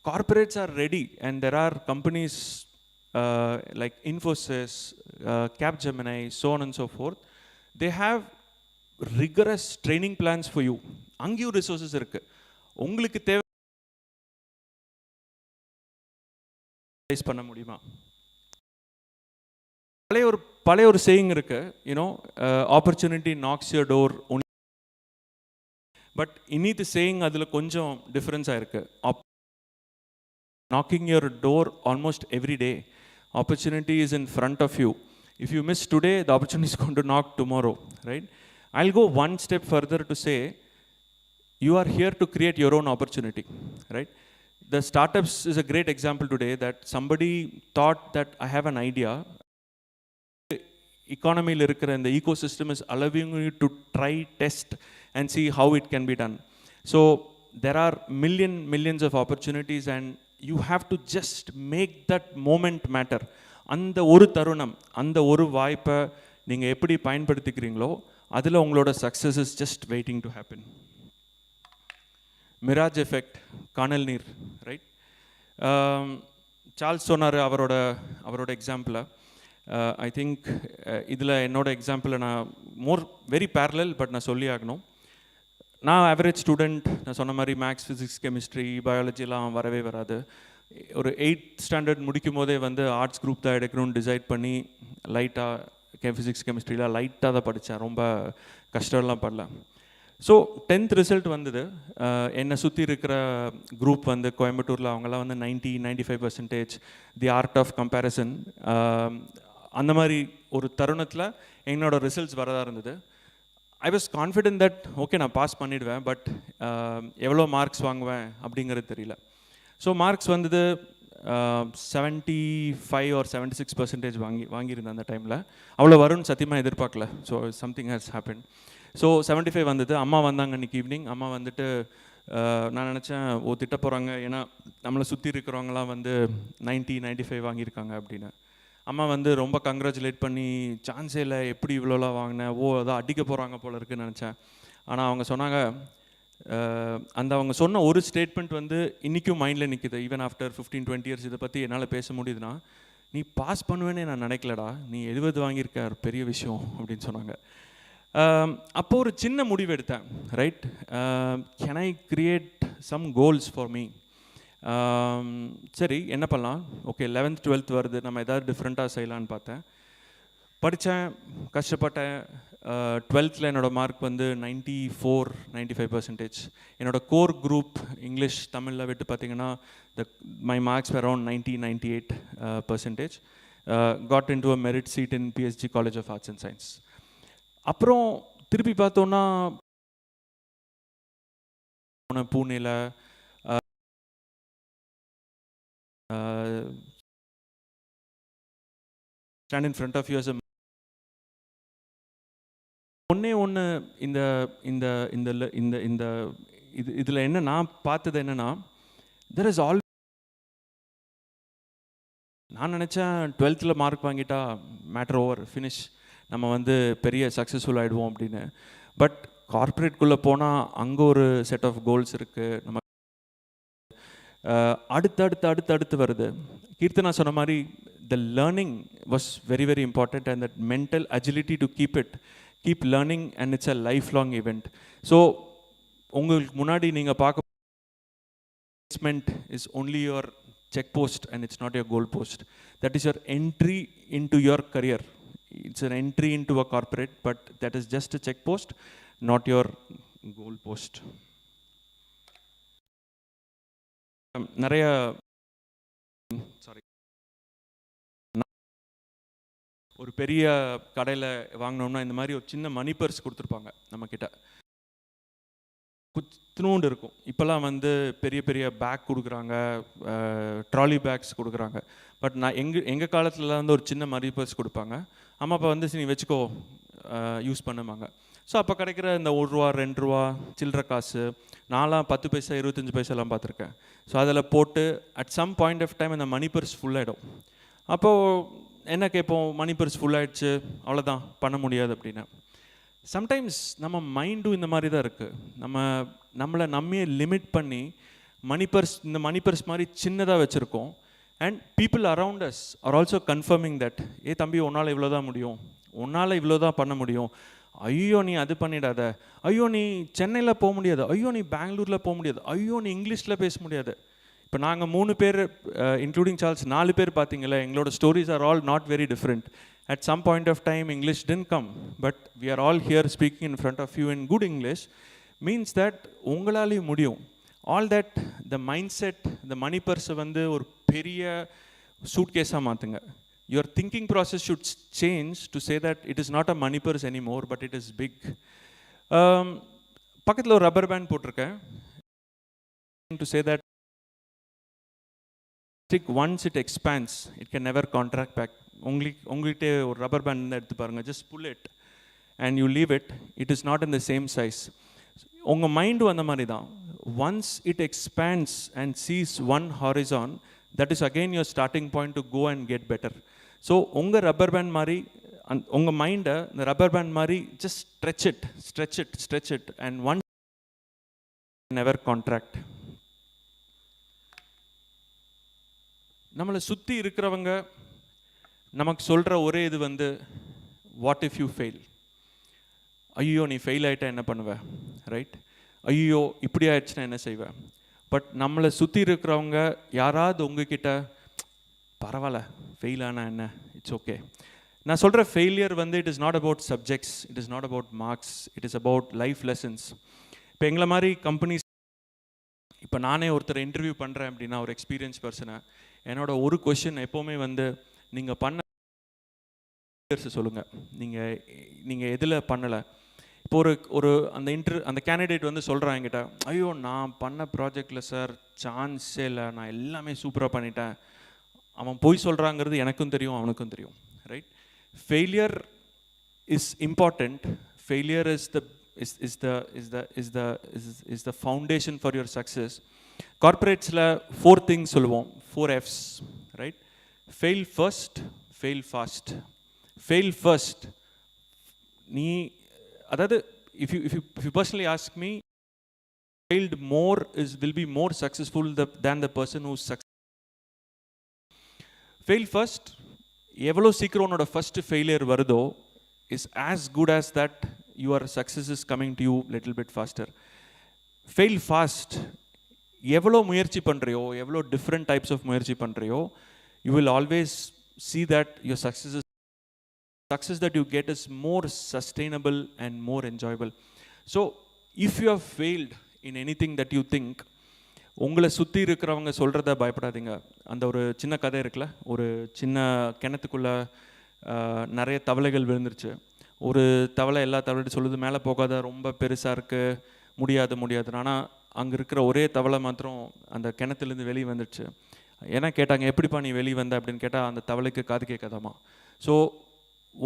corporates are ready, and there are companies like Infosys, Capgemini, so on and so forth. They have rigorous training plans for you. அங்கேயும் resources இருக்கு. உங்களுக்கு தேவை பண்ண முடியுமா? பழைய ஒரு சேயிங் இருக்கு, opportunity knocks your door. But இன்னித்து சேயிங் அதில் கொஞ்சம் டிஃப்ரென்ஸாக இருக்கு. knocking your door almost every day. Opportunity is in front of you. If you miss today, the opportunity is going to knock tomorrow, right? I'll go one step further to say, you are here to create your own opportunity, right? The startups is a great example today that somebody thought that I have an idea. Economy and the ecosystem is allowing you to try, test, and see how it can be done. So there are millions of opportunities, and you have to just make that moment matter. அந்த ஒரு தருணம், அந்த ஒரு வாய்ப்பை நீங்கள் எப்படி பயன்படுத்திக்கிறீங்களோ அதில் உங்களோட success is just waiting to happen. Mirage effect, காணல் நீர், ரைட்? சார்ல்ஸ் சொன்னார் அவரோட எக்ஸாம்பிளை. ஐ திங்க் இதில் என்னோட எக்ஸாம்பிளை நான் வெரி பேரலல், பட் நான் சொல்லி ஆகணும். நான் ஆவரேஜ் ஸ்டூடெண்ட், நான் சொன்ன மாதிரி மேக்ஸ், ஃபிசிக்ஸ், கெமிஸ்ட்ரி, பயாலஜிலாம் வரவே வராது. ஒரு 8th ஸ்டாண்டர்ட் முடிக்கும் போதே ஆர்ட்ஸ் குரூப் தான் எடுக்கணும்னு டிசைட் பண்ணி லைட்டாக ஃபிசிக்ஸ் கெமிஸ்ட்ரிலாம் லைட்டாக தான் படித்தேன், ரொம்ப கஷ்டம்லாம் படல. ஸோ 10th ரிசல்ட் வந்தது. என்னை சுற்றி இருக்கிற குரூப் கோயம்புத்தூரில் அவங்கெல்லாம் 90-95%, தி ஆர்ட் ஆஃப் கம்பேரிசன், அந்த மாதிரி ஒரு தருணத்தில் என்னோடய ரிசல்ட்ஸ் வரதாக இருந்தது. I was confident that okay நான் பாஸ் பண்ணிவிடுவேன், பட் எவ்வளோ மார்க்ஸ் வாங்குவேன் அப்படிங்கிறது தெரியல. ஸோ மார்க்ஸ் வந்தது 75 or 76% வாங்கியிருந்தேன் அந்த டைமில். அவ்வளோ வரும்னு சத்தியமாக எதிர்பார்க்கல. So something has happen. So 75 வந்தது. அம்மா வந்தாங்க அன்றைக்கி ஈவினிங். அம்மா வந்துட்டு நான் நினச்சேன் திட்ட போகிறாங்க, ஏன்னா நம்மளை சுற்றி இருக்கிறவங்களாம் வந்து 90, 95 வாங்கியிருக்காங்க அப்படின்னு. அம்மா வந்து ரொம்ப கங்க்ராச்சுலேட் பண்ணி, சான்ஸே இல்லை, எப்படி இவ்வளோலாம் வாங்கினேன், அதான் அடிக்க போகிறாங்க போல இருக்குன்னு நினச்சேன். ஆனால் அவங்க சொன்னாங்க, அவங்க சொன்ன ஒரு ஸ்டேட்மெண்ட் வந்து இன்றைக்கும் மைண்டில் நிற்குது. ஈவன் ஆஃப்டர் 15-20 இயர்ஸ் இதை பற்றி என்னால் பேச முடியுதுன்னா, நீ பாஸ் பண்ணுவேன்னே நான் நினைக்கலடா, நீ 70 வாங்கியிருக்க பெரிய விஷயம் அப்படின்னு சொன்னாங்க. அப்போது ஒரு சின்ன முடிவு எடுத்தேன், right, can I create some goals for me. சரி என்ன பண்ணலாம், ஓகே 11th 12th வருது, நம்ம எதாவது டிஃப்ரெண்ட்டாக செய்யலான்னு பார்த்தேன். படித்தேன், கஷ்டப்பட்டேன். 12th என்னோடய மார்க் வந்து 94-95%. என்னோடய கோர் குரூப் இங்கிலீஷ் தமிழில் விட்டு பார்த்திங்கன்னா my marks around 90-98%. Got in to a merit seat in PSG college of arts and science. அப்புறம் திருப்பி பார்த்தோன்னா பூனேல stand in front of you as a ஒன்று இந்த இந்த இந்த இந்த இந்த இது இதில் என்ன நான் பார்த்தது என்னென்னா, தெர் இஸ் ஆல், நான் நினச்சேன் 12th மார்க் வாங்கிட்டா மேட்டர் ஓவர், ஃபினிஷ், நம்ம வந்து பெரிய சக்ஸஸ்ஃபுல் ஆகிடுவோம் அப்படின்னு. பட் கார்ப்பரேட்குள்ளே போனால் அங்கே ஒரு செட் ஆஃப் கோல்ஸ் இருக்குது. நம்ம அடுத்து வருது. கீர்த்தனா சொன்ன மாதிரி the learning was very, very important, and that mental agility to keep learning, and it's a lifelong event. So உங்களுக்கு முன்னாடி நீங்கள் பார்க்க placement is only your check post and it's not your goal post. That is your entry into your career. It's an entry into a corporate, but that is just a check post, not your goal post. நிறைய ஒரு பெரிய கடையில் வாங்கினோம்னா இந்த மாதிரி ஒரு சின்ன மணி purse கொடுத்துருப்பாங்க நம்மக்கிட்ட, குத்தினூண்டு இருக்கும். இப்போல்லாம் வந்து பெரிய பெரிய பேக் கொடுக்குறாங்க, ட்ராலி பேக்ஸ் கொடுக்குறாங்க. பட் நான் எங்கள் காலத்துலலாம் வந்து ஒரு சின்ன மணி பர்ஸ் கொடுப்பாங்க. அம்மா அப்பா வந்து நீ வச்சுக்கோ, யூஸ் பண்ணுவாங்க. ஸோ அப்போ கிடைக்கிற இந்த 1 ரூபா 2 ரூபா சில்லற காசு, நான்லாம் 10 பைசா 25 பைசாலாம் பார்த்துருக்கேன். ஸோ அதில் போட்டு at some point of time அந்த மணி பர்ஸ் ஃபுல்லாகிடும். அப்போது என்ன கேட்போம், மணி பர்ஸ் ஃபுல்லாகிடுச்சு, அவ்வளோதான், பண்ண முடியாது அப்படின்னு. சம்டைம்ஸ் நம்ம மைண்டும் இந்த மாதிரி தான் இருக்குது. நம்மளை நம்மையே லிமிட் பண்ணி இந்த மணி பர்ஸ் மாதிரி சின்னதாக வச்சுருக்கோம். And people around us are also confirming that, தம்பி உன்னால் இவ்வளோ தான் முடியும், உன்னால் இவ்வளோ தான் பண்ண முடியும், ஐயோ நீ அது பண்ணிடாத, ஐயோ நீ சென்னையில் போக முடியாது, ஐயோ நீ பெங்களூரில் போக முடியாது, ஐயோ நீ இங்கிலீஷில் பேச முடியாது. இப்போ நாங்கள் 3 பேர் இன்க்ளூடிங் சார்ல்ஸ் 4 பேர் பார்த்தீங்களா, எங்களோட stories are all not very different. At some point of time English didn't come, but we are all here speaking in front of you in good English, means that உங்களாலே முடியும். All that, the mindset, the money purse வந்து ஒரு பெரிய சூட்கேஸாக மாற்றுங்க. Your thinking process should change to say that it is not a money purse anymore, but it is big. பக்கத்தில் ஒரு rubber band போட்டிருக்கேன். To say that once it expands, it can never contract back. உங்கள்கிட்ட ஒரு rubber band எடுத்து பாருங்கள், just pull it and you leave it, it is not in the same size. உங்கள் மைண்டும் அந்த மாதிரி தான். Once it expands and sees one horizon, that is again your starting point to go and get better. So உங்கள் rubber band மாதிரி உங்கள் மைண்டை இந்த rubber band மாதிரி just stretch it and one never contract. நம்மளை சுற்றி இருக்கிறவங்க நமக்கு சொல்கிற ஒரே இது வந்து, வாட் இஃப் யூ ஃபெயில், ஐயோ நீ ஃபெயில் ஆகிட்டா என்ன பண்ணுவேன், ரைட், ஐயோ இப்படி ஆயிடுச்சுன்னா என்ன செய்வேன். பட் நம்மளை சுற்றி இருக்கிறவங்க யாராவது உங்ககிட்ட, பரவாயில்ல ஃபெயில் ஆனால் என்ன, இட்ஸ் ஓகே. நான் சொல்கிற ஃபெயிலியர் வந்து it is not about subjects, it is not about marks, it is about life lessons. இப்போ எங்களை மாதிரி கம்பெனிஸ், இப்போ நானே ஒருத்தர் இன்டர்வியூ பண்ணுறேன் அப்படின்னா, ஒரு எக்ஸ்பீரியன்ஸ் பர்சனை, என்னோட ஒரு கொஷின் எப்போவுமே வந்து, நீங்கள் பண்ண சொல்லுங்கள், நீங்கள் எதில் பண்ணலை. இப்போ ஒரு அந்த கேண்டிடேட் வந்து சொல்கிறான் என்கிட்ட, ஐயோ நான் பண்ண ப்ராஜெக்டில் சார் சான்ஸே இல்லை, நான் எல்லாமே சூப்பராக பண்ணிட்டேன். அவன் போய் சொல்கிறாங்கிறது எனக்கும் தெரியும், அவனுக்கும் தெரியும், right? Failure is important. Failure is the foundation for your success. Corporates la 4 things solluvom, 4 F's, right? Fail first, fail fast. Fail first. Adadu if you personally ask me, failed more will be more successful than the person who's successful. Fail first. Evlo seekrom unoda first failure varudho is as good as that your success is coming to you little bit faster. Fail fast. Evlo muyarchi pandriyo, evlo different types of muyarchi pandriyo, you will always see that your success that you get is more sustainable and more enjoyable. So if you have failed in anything that you think, உங்களை சுற்றி இருக்கிறவங்க சொல்கிறத பயப்படாதீங்க. அந்த ஒரு சின்ன கதை இருக்குல்ல, ஒரு சின்ன கிணத்துக்குள்ளே நிறைய தவளைகள் விழுந்துருச்சு. ஒரு தவளை எல்லா தவளையும் சொல்லுது, மேலே போகாத, ரொம்ப பெருசாக இருக்குது, முடியாது. ஆனால் அங்கே இருக்கிற ஒரே தவளை மாத்திரம் அந்த கிணத்துலேருந்து வெளியே வந்துடுச்சு. ஏன்னா கேட்டாங்க, எப்படிப்பா நீ வெளியே வந்த அப்படின்னு கேட்டால் அந்த தவளைக்கு காது கேட்காதாமா. ஸோ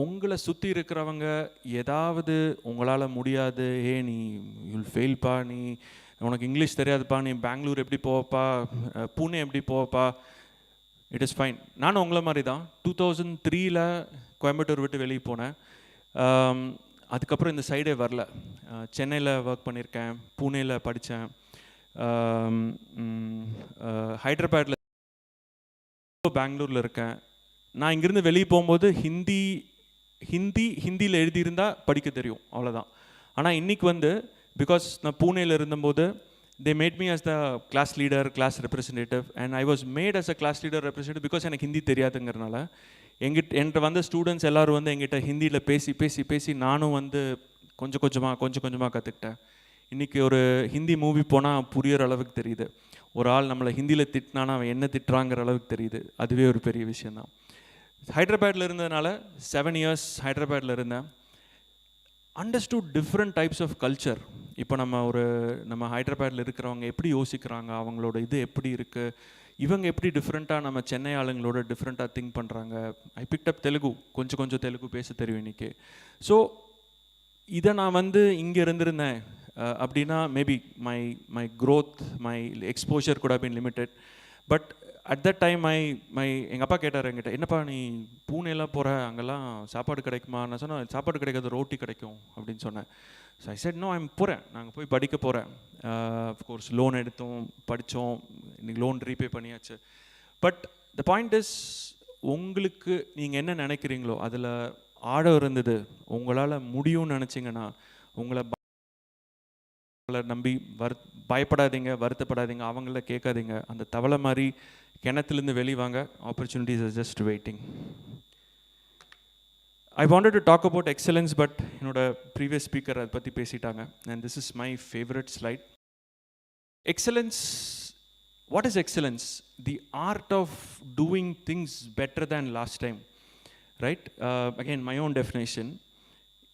உங்களை சுற்றி இருக்கிறவங்க ஏதாவது உங்களால் முடியாது, நீ யூல் ஃபெயில்ப்பா, நீ உனக்கு இங்கிலீஷ் தெரியாதுப்பா, நீ பெங்களூர் எப்படி போவப்பா, பூனே எப்படி போவப்பா, இட் இஸ் ஃபைன். நானும் உங்களை மாதிரி தான் 2003 கோயம்புத்தூர் விட்டு வெளியே போனேன். அதுக்கப்புறம் இந்த சைடே வரல. சென்னையில் ஒர்க் பண்ணியிருக்கேன், பூனேயில் படித்தேன், ஹைதராபாத்தில், பெங்களூரில் இருக்கேன். நான் இங்கேருந்து வெளியே போகும்போது ஹிந்தியில் எழுதியிருந்தால் படிக்க தெரியும், அவ்வளோதான். ஆனால் இன்றைக்கி வந்து பிகாஸ் நான் பூனேயில் இருந்தபோது they made me as the class leader, class representative, and I was made as a class leader representative because எனக்கு ஹிந்தி தெரியாதுங்கிறனால என்கிட்ட வந்த ஸ்டூடெண்ட்ஸ் எல்லோரும் வந்து எங்கிட்ட ஹிந்தியில் பேசி நானும் வந்து கொஞ்சம் கொஞ்சமாக கற்றுக்கிட்டேன். இன்றைக்கி ஒரு ஹிந்தி மூவி போனால் புரியிற அளவுக்கு தெரியுது. ஒரு ஆள் நம்மளை ஹிந்தியில் திட்டினானா அவன் என்ன திட்டுறாங்கிற அளவுக்கு தெரியுது. அதுவே ஒரு பெரிய விஷயந்தான். ஹைதராபாத்தில் இருந்ததுனால 7 years ஹைதராபாத்தில் இருந்தேன். Understood different types of culture. இப்போ நம்ம ஹைதராபாத்தில் இருக்கிறவங்க எப்படி யோசிக்கிறாங்க, அவங்களோட இது எப்படி இருக்குது, இவங்க எப்படி டிஃப்ரெண்ட்டாக நம்ம சென்னை ஆளுங்களோட டிஃப்ரெண்ட்டாக திங்க் பண்ணுறாங்க. ஐ பிக்ட் அப் தெலுங்கு, கொஞ்சம் தெலுங்கு பேச தெரியும் இன்றைக்கி. ஸோ இதை நான் வந்து இங்கே இருந்திருந்தேன் அப்படின்னா maybe my growth, my exposure could have been limited. But at that time எங்கள் அப்பா கேட்டார் என்கிட்ட, என்னப்பா நீ பூனேலாம் போகிற, அங்கெல்லாம் சாப்பாடு கிடைக்குமா? நான் சொன்னேன், சாப்பாடு கிடைக்காது, ரோட்டி கிடைக்கும் அப்படின்னு சொன்னேன். ஸோ ஐ செட் நோ, போகிறேன், நாங்கள் போய் படிக்க போகிறேன். அஃப்கோர்ஸ் லோன் எடுத்தோம், படித்தோம், இன்றைக்கி லோன் ரீபே பண்ணியாச்சு. பட் த பாயிண்ட் இஸ், உங்களுக்கு நீங்கள் என்ன நினைக்கிறீங்களோ அதில் ஆழம் இருந்தது, உங்களால் முடியும்னு நினச்சிங்கன்னா உங்களை நம்பி பயப்படாதீங்க, வருத்தப்படாதீங்க, அவங்கள கேட்காதீங்க. அந்த தவளை மாதிரி கிணத்துலேருந்து வெளியே வாங்க. Opportunities are just waiting. I wanted to talk about excellence, but என்னோட ப்ரீவியஸ் ஸ்பீக்கர் அதை பற்றி பேசிட்டாங்க. And this is my favorite slide. Excellence, what is excellence? The art of doing things better than last time, right? Again, my own definition.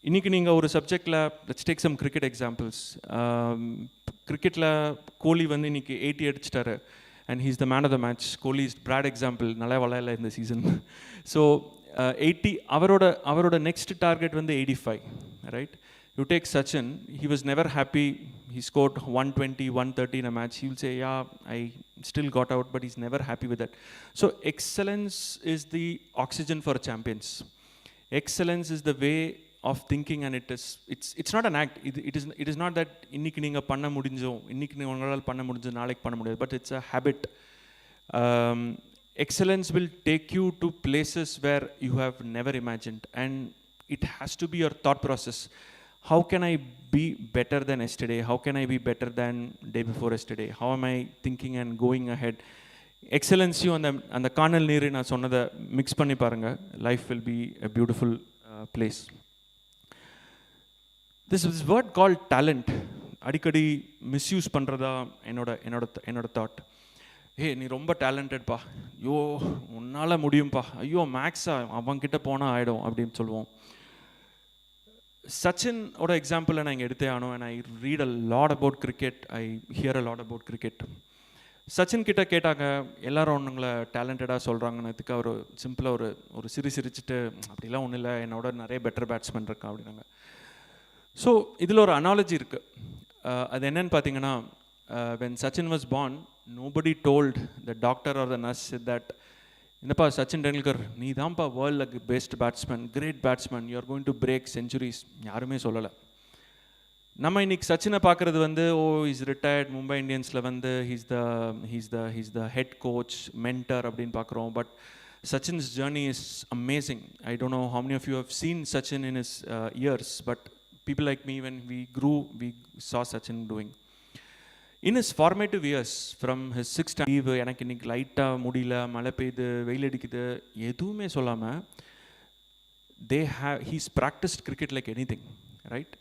இன்றைக்கி நீங்கள் ஒரு சப்ஜெக்டில், let's take some cricket examples. கிரிக்கெட்டில் கோலி வந்து இன்றைக்கி 80 அடிச்சிட்டாரு, and he's the man of the match. Kohli is broad example, நல்லா விளையாடல இந்த சீசன். ஸோ 80, அவரோட நெக்ஸ்ட் டார்கெட் வந்து 85, right? You take Sachin, he was never happy, he scored 120, 130 in a match. He will say, yeah, I still got out, but he's never happy with that. So excellence is the oxygen for champions. Excellence is the way of thinking, and it's not an act. It is not that இன்னைக்கு நீங்க பண்ண முடிஞ்சோ, இன்னைக்கு உங்களால பண்ண முடிஞ்சு நாளைக்கு பண்ண முடியாது, but it's a habit. Excellence will take you to places where you have never imagined, and it has to be your thought process. How can I be better than yesterday? How can I be better than day before yesterday? How am I thinking and going ahead? Excellence you and the carnal neer na sonnada mix panni parunga, life will be a beautiful place. This word called talent adikadi misuse பண்றதா என்னோட thought. நீ ரொம்ப டேலண்டட்ப்பா, ஐயோ உன்னால் முடியும்ப்பா, ஐயோ மேக்ஸா அவன்கிட்ட போனால் ஆகிடும் அப்படின்னு சொல்லுவோம். Sachin oda example நான் இங்கே எடுத்தே ஆனோம். And I read a lot about cricket. I hear a lot about cricket. Sachin கிட்ட கேட்டாங்க, எல்லாரும் ஒன்றுங்களை டேலண்டடாக சொல்கிறாங்கன்னதுக்கு அவர் சிம்பிளாக ஒரு சிரிச்சிட்டு அப்படிலாம் ஒன்றும் இல்லை, என்னோட நிறைய பெட்டர் பேட்ஸ்மேன் இருக்கா அப்படின்னாங்க. ஸோ இதில் ஒரு அனாலஜி இருக்குது. அது என்னன்னு பார்த்தீங்கன்னா, when Sachin was born, nobody told the doctor or the nurse that, என்னப்பா சச்சின் டெண்டுல்கர் நீ தான்ப்பா world best batsman, great batsman, you are going to break centuries, யாருமே சொல்லலை. நம்ம இன்னைக்கு சச்சினை பார்க்குறது வந்து, ஓ இஸ் ரிட்டையர்ட், மும்பை இந்தியன்ஸில் வந்து he's the head coach, mentor அப்படின்னு பார்க்குறோம். But Sachin's journey is amazing. I don't know how many of you have seen Sachin in his years, but people like me, when we grew, we saw Sachin doing. In his formative years, from his 6th leave, எனக்கு இன்னைக்கு லைட்டாக முடியல, மழை பெய்யுது, வெயில் அடிக்குது, எதுவுமே சொல்லாமல் he's practiced cricket like anything, right?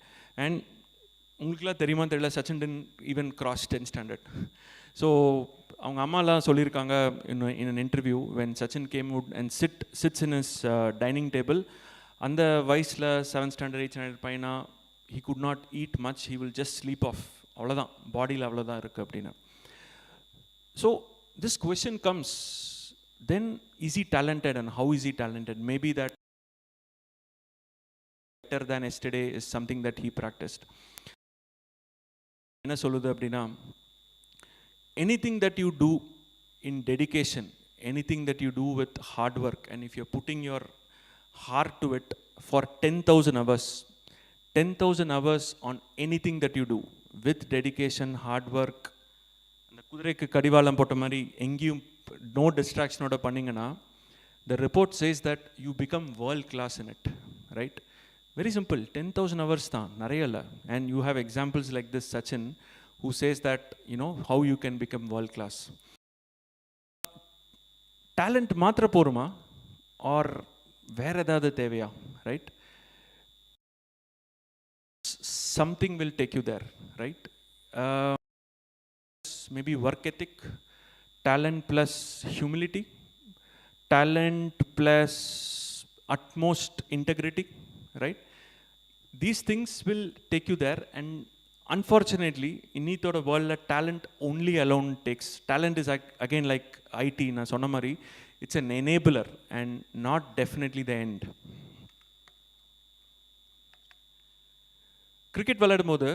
And உங்களுக்குலாம் தெரியுமா தெரியல, Sachin didn't even cross 10th standard. So அவங்க அம்மாலாம் சொல்லியிருக்காங்க in an interview, when Sachin came out and sits in his dining table, அந்த வயசில் 7th standard 8th standard பையனா, he could not eat much, he will just sleep off, அவ்வளோதான், பாடியில் அவ்வளோதான் இருக்குது அப்படின்னு. So this question comes, then is he talented and how is he talented? Maybe that better than yesterday is something that he practiced. என்ன சொல்லுது அப்படின்னா, anything that you do in dedication, anything that you do with hard work, and if you're putting your heart to it for 10,000 hours, 10,000 hours on anything that you do with dedication, hard work, அந்த குதிரைக்கு கடிவாளம் போட்ட மாதிரி எங்கேயும் no டிஸ்ட்ராக்ஷனோட பண்ணிங்கன்னா, the report says that you become world class in it, right? Very simple, 10,000 hours தான், நிறைய இல்லை. And you have examples like this Sachin, who says that, you know, how you can become world class. Talent மாத்திர போருமா, or வேற ஏதாவது தேவையா, right? Something will take you there, right? Maybe work ethic, talent plus humility, talent plus utmost integrity, right? These things will take you there. And unfortunately, in the world, talent only alone takes. Talent is again like IT, na sonna mari, it's an enabler and not definitely the end. Cricket viladumbodu,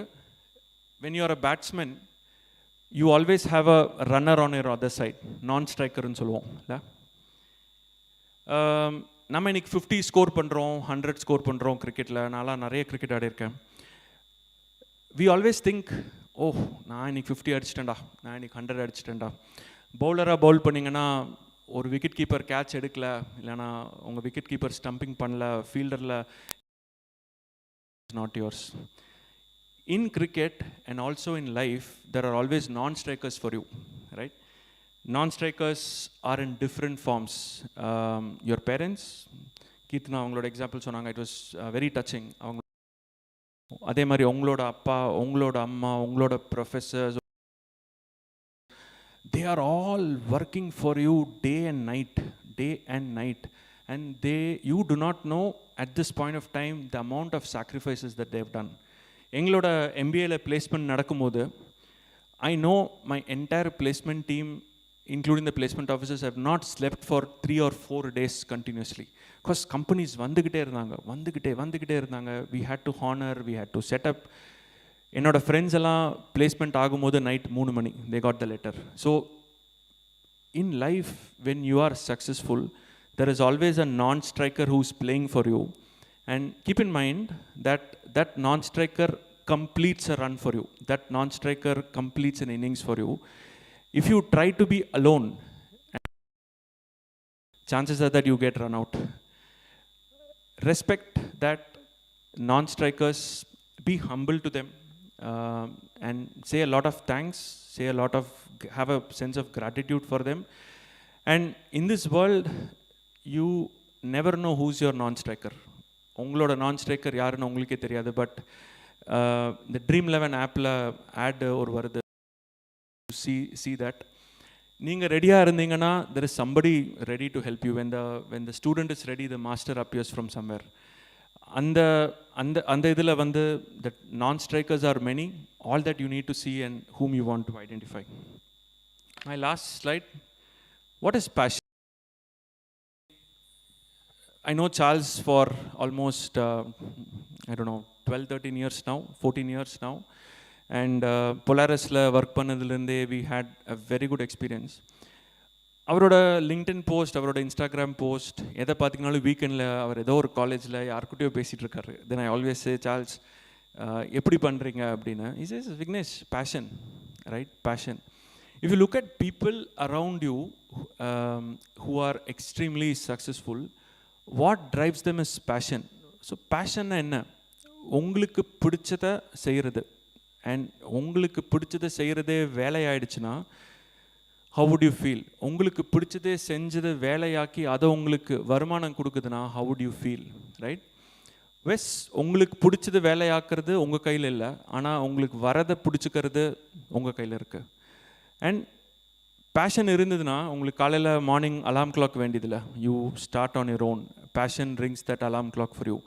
when you are a batsman, you always have a runner on your other side, non-striker nu solluvom la. நம்ம இன்னைக்கு 50 score பண்ணுறோம், 100 score பண்ணுறோம் கிரிக்கெட்டில். நான்லாம் நிறைய cricket ஆடிருக்கேன். We always think, ஓ நான் இன்னைக்கு 50 அடிச்சிட்டேன்டா, நான் இன்னைக்கு 100 அடிச்சிட்டேன்டா. பவுலராக பவுல் பண்ணிங்கன்னா, ஒரு விக்கெட் கீப்பர் கேட்ச் எடுக்கல, இல்லைனா உங்கள் விக்கெட் கீப்பர் ஸ்டம்பிங் பண்ணல, ஃபீல்டரில் not yours. In cricket and also in life, there are always non-strikers for you, right? Non-strikers are in different forms. Your parents, Keerthana அவங்களோட எக்ஸாம்பிள் சொன்னாங்க, இட் வாஸ் வெரி டச்சிங். அவங்க அதே மாதிரி உங்களோட அப்பா, உங்களோட அம்மா, உங்களோட professors, they are all working for you day and night, and you do not know at this point of time the amount of sacrifices that they have done. எங்களோட MBAல placement நடக்கும்போது, I know my entire placement team, including the placement officers, have not slept for 3 or 4 days continuously, because companies வந்துகிட்டே இருந்தாங்க. We had to honor, we had to set up. என்னோட friends எல்லாம் placement ஆகும்போது night 3 மணி, they got the letter. So in life, when you are successful, there is always a non-striker who's playing for you, and keep in mind that non-striker completes a run for you, that non-striker completes an innings for you. If you try to be alone, chances are that you get run out. Respect that non-strikers, be humble to them, and say a lot of thanks, have a sense of gratitude for them. And in this world, you never know who's your non-striker. உங்களோட non striker யாருன்னு உங்களுக்கே தெரியாது. But இந்த dream 11 ஆப்பில் add ஒரு வருது, see that. நீங்கள் ரெடியாக இருந்தீங்கன்னா, there is somebody ready to help you. When the student is ready, the master appears from somewhere. அந்த அந்த அந்த இதில் வந்து the non-strikers are many, all that you need to see and whom you want to identify. My last slide, what is passion? I know Charles for almost, I don't know, 12-13 years now, 14 years now. And Polarisல work பண்ணதுலேருந்தே we had a very good experience. அவரோட LinkedIn post, அவரோட Instagram post எதை பார்த்திங்கனாலும் வீக்கெண்டில் அவர் ஏதோ ஒரு காலேஜில் யார்கிட்டயோ பேசிகிட்டு இருக்காரு. தென் ஐ ஆல்வேஸ் சே, சார்ல்ஸ் எப்படி பண்ணுறீங்க அப்படின்னு. Is is Vignesh, passion, right? Passion. If you look at people around you who are extremely successful, what drives them is passion. So passion என்ன? உங்களுக்கு பிடிச்சதை செய்கிறது. அண்ட் உங்களுக்கு பிடிச்சதை செய்கிறதே வேலையாயிடுச்சுன்னா how would you feel? உங்களுக்கு பிடிச்சதே செஞ்சது வேலையாக்கி அதை உங்களுக்கு வருமானம் கொடுக்குதுன்னா how would you feel, right? வெஸ் உங்களுக்கு பிடிச்சது வேலையாக்குறது உங்கள் கையில் இல்லை, ஆனால் உங்களுக்கு வரதை பிடிச்சிக்கிறது உங்கள் கையில் இருக்குது. அண்ட் பேஷன் இருந்ததுன்னா உங்களுக்கு காலையில் மார்னிங் அலாம் கிளாக் வேண்டியதில்லை, you start on your own. Passion rings that alarm clock for you.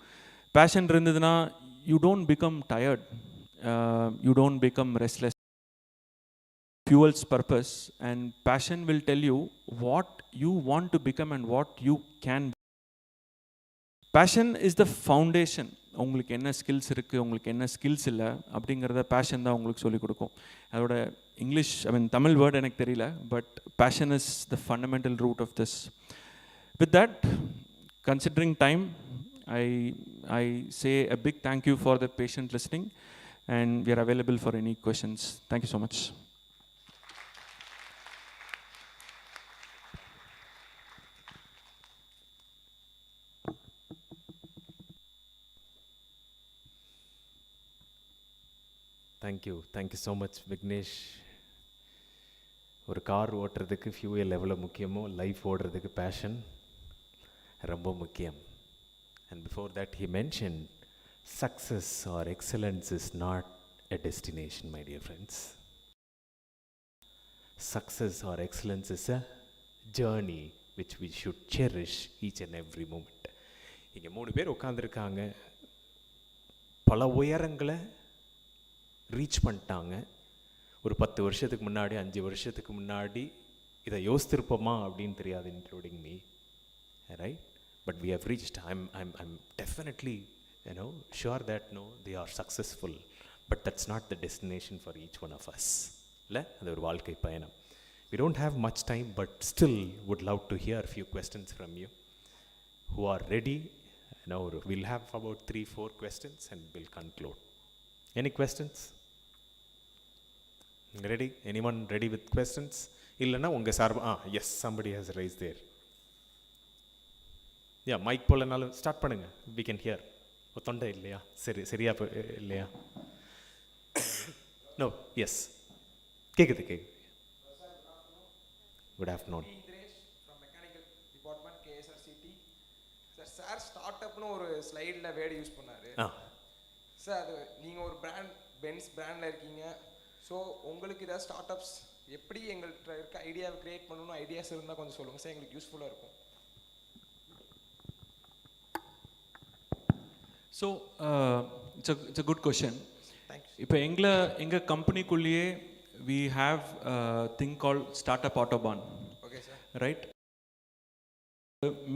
Passion இருந்ததுன்னா you don't become tired, you don't become restless. Fuels purpose, and passion will tell you what you want to become and what you can be. Passion is the foundation. உங்களுக்கு என்ன skills இருக்குது, உங்களுக்கு என்ன skills இல்லை அப்படிங்கிறத fashion தான் உங்களுக்கு சொல்லிக் கொடுக்கும். அதோட இங்கிலீஷ், தமிழ் வேர்டு எனக்கு தெரியல, but passion is the fundamental root of this. With that, considering time, I say a big thank you for the patient listening, and we are available for any questions. Thank you so much. Thank you so much Vignesh. ஒரு car ஓட்டுறதுக்கு fuel எவ்வளோ முக்கியமோ, life ஓடுறதுக்கு passion ரொம்ப முக்கியம். And before that he mention success or excellence is not a destination, my dear friends. Success or excellence is a journey which we should cherish each and every moment. இங்கே 3 பேர் உட்காந்துருக்காங்க, பல உயரங்களை reach பண்ணிட்டாங்க. ஒரு 10 வருஷத்துக்கு முன்னாடி, 5 வருஷத்துக்கு முன்னாடி இதை யோசித்திருப்போமா அப்படின்னு தெரியாது, including me, right? But we have reached. I'm definitely sure that they are successful, but that's not the destination for each one of us. இல்லை, அது ஒரு வாழ்க்கை பயணம். We don't have much time, but still would love to hear few questions from you who are ready. Now we'll have about 3-4 questions and we'll conclude. Any questions? Ready? Anyone ready with questions? Illana unga sarva. Yes, somebody has raised there. Yeah, mic polanal start பண்ணுங்க, we can hear. தொண்டை இல்லையா? சரியா இல்லையா? No, yes. கேக்குது. Good afternoon. From mechanical department, KSR City. Sir, startup nu ஒரு ஸ்லைட்ல word use பண்ணாரு. Sir, அது நீங்கள் ஒரு பிராண்ட், பென்ஸ் பிராண்டில் இருக்கீங்க. ஸோ உங்களுக்கு ஏதாவது ஸ்டார்ட் அப்ஸ் எப்படி எங்கள்கிட்ட இருக்க ஐடியாவை க்ரியேட் பண்ணணும், ஐடியாஸ் இருந்தால் கொஞ்சம் சொல்லுங்கள் சார், எங்களுக்கு யூஸ்ஃபுல்லாக இருக்கும். So it's a good question. Thanks. இப்போ எங்கள் கம்பெனிக்குள்ளேயே we have a thing called startup autobahn. Okay sir. Right?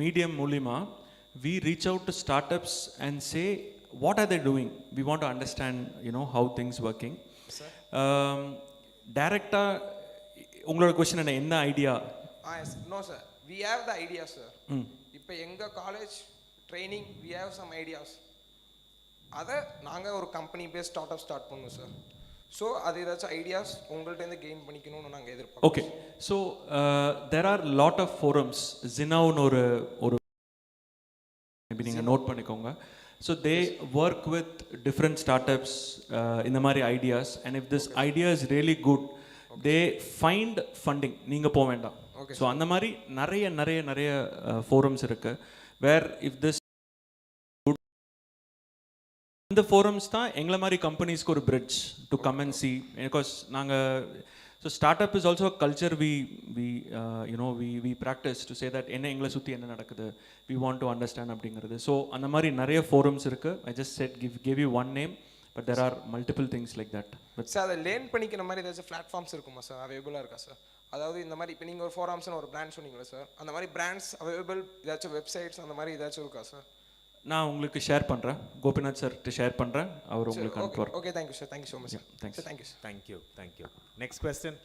Medium மூலிமா we reach out to startups and say what are they doing. We want to understand how things working. Sir. Directa உங்களோட question என்ன idea? No sir, we have the idea sir. இப்போ எங்க college training we have some ideas. அதை நாங்கள் ஒரு company base startup start பண்ணுவோம் சார். So அது ஏதாச்சும் ஐடியாஸ் உங்கள்கிட்ட கெயின் பண்ணிக்கணும்னு நாங்கள் எதிர்பார்க்கோம். Okay, so there are lot of forums. ஜினாவுன்னு ஒரு மேபி நீங்கள் நோட் பண்ணிக்கோங்க. So they work with different startups இந்த மாதிரி ideas. And if this idea is really good, they find funding. நீங்கள் போக வேண்டாம். ஸோ அந்த மாதிரி நிறைய ஃபோரம்ஸ் இருக்குது. வேர் இஃப் திஸ் இந்த ஃபோரம்ஸ் தான் எங்களை மாதிரி கம்பெனிஸ்க்கு ஒரு bridge to come and see. Because நாங்கள் So startup is also a culture we practice to say that என்ன எங்களை சுற்றி என்ன நடக்குது, we want to understand அப்படிங்கிறது. ஸோ அந்த மாதிரி நிறைய forums இருக்குது. I just said give you one name, but there are multiple things like that. But sir அதை லேர்ன் பண்ணிக்கிற மாதிரி ஏதாச்சும் பிளாட்ஃபார்ம்ஸ் இருக்குமா சார், அவைலபிளாக இருக்கா சார்? அதாவது இந்த மாதிரி இப்போ நீங்கள் ஒரு ஃபாரம்ஸ்னு ஒரு பிராண்ட் சொன்னீங்களா சார், அந்த மாதிரி பிராண்ட்ஸ் அவைலபிள் ஏதாச்சும் வெப்சைட்ஸ் அந்த மாதிரி ஏதாச்சும் இருக்கா சார்? நான் உங்களுக்கு ஷேர் பண்ணுறேன், கோபிநாத் சார்கிட்ட ஷேர் பண்ணுறேன், அவர் உங்களுக்கு அனுப்புவார். Okay, thank you sir, thank you so much sir. Thanks. Thank you sir. Thank you. Next question.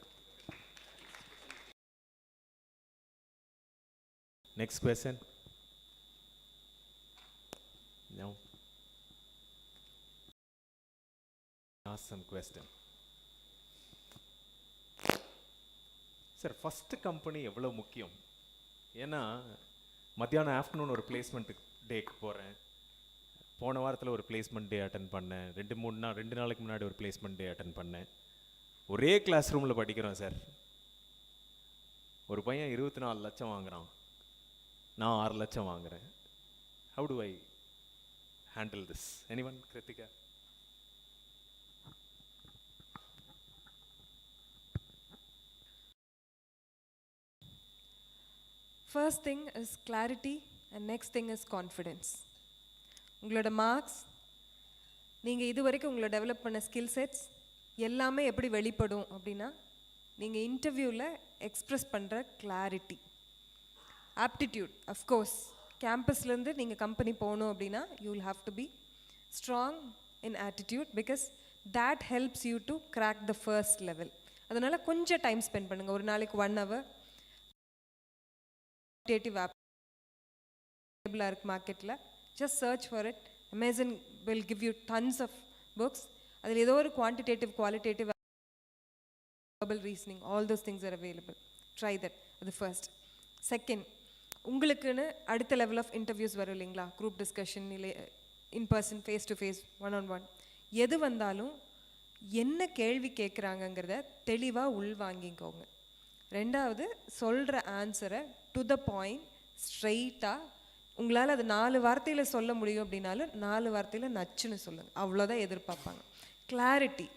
Next question. No. Ask some question. Sir, first company எவ்வளோ முக்கியம்? ஏன்னா மத்தியானம் ஆஃப்டர்நூன் ஒரு பிளேஸ்மெண்ட் டேக்கு போகிறேன், போன வாரத்தில் ஒரு பிளேஸ்மெண்ட் டே அட்டன் பண்ணேன், 2 நாளைக்கு முன்னாடி ஒரு பிளேஸ்மெண்ட் டே அட்டன் பண்ணேன். ஒரே கிளாஸ் ரூமில் படிக்கிறோம் சார். ஒரு பையன் 24 லட்சம் வாங்குகிறான், நான் 6 லட்சம் வாங்குறேன். How do I handle this? Anyone? Kritika? First thing is clarity and next thing is confidence. உங்களோட மார்க்ஸ், நீங்கள் இது வரைக்கும் உங்களை டெவலப் பண்ண ஸ்கில் செட்ஸ் எல்லாமே எப்படி வெளிப்படும் அப்படின்னா, நீங்கள் இன்டர்வியூவில் எக்ஸ்ப்ரெஸ் பண்ணுற கிளாரிட்டி. ஆப்டிடியூட், அஃப்கோர்ஸ் கேம்பஸ்லேருந்து நீங்கள் கம்பெனி போகணும் அப்படின்னா you will have to be strong in attitude because that helps you to crack the first level. அதனால் கொஞ்சம் டைம் ஸ்பெண்ட் பண்ணுங்கள், ஒரு நாளைக்கு 1 hour. குவாலிட்டேட்டிவ் அவைலபிளாக இருக்குது மார்க்கெட்டில், just search for it. Amazon will give you tons of books. அதில் ஏதோ ஒரு quantitative qualitative reasoning, all those things are available. Try that, அது ஃபர்ஸ்ட். செகண்ட், உங்களுக்குன்னு அடுத்த லெவல் ஆஃப் இன்டர்வியூஸ் வரும் இல்லைங்களா, குரூப் டிஸ்கஷன் இல்லை in person, face to face, 1-on-1. எது வந்தாலும் என்ன கேள்வி கேட்குறாங்கங்கிறத தெளிவாக உள்வாங்கிக்கோங்க. ரெண்டாவது, சொல்கிற ஆன்சரை டு த பாயிண்ட், ஸ்ட்ரெயிட்டாக. உங்களால் அது 4 வார்த்தையில் சொல்ல முடியும் அப்படின்னாலும் 4 வார்த்தையில் நச்சுன்னு சொல்லுங்கள், அவ்வளோதான் எதிர்பார்ப்பாங்க. கிளாரிட்டி,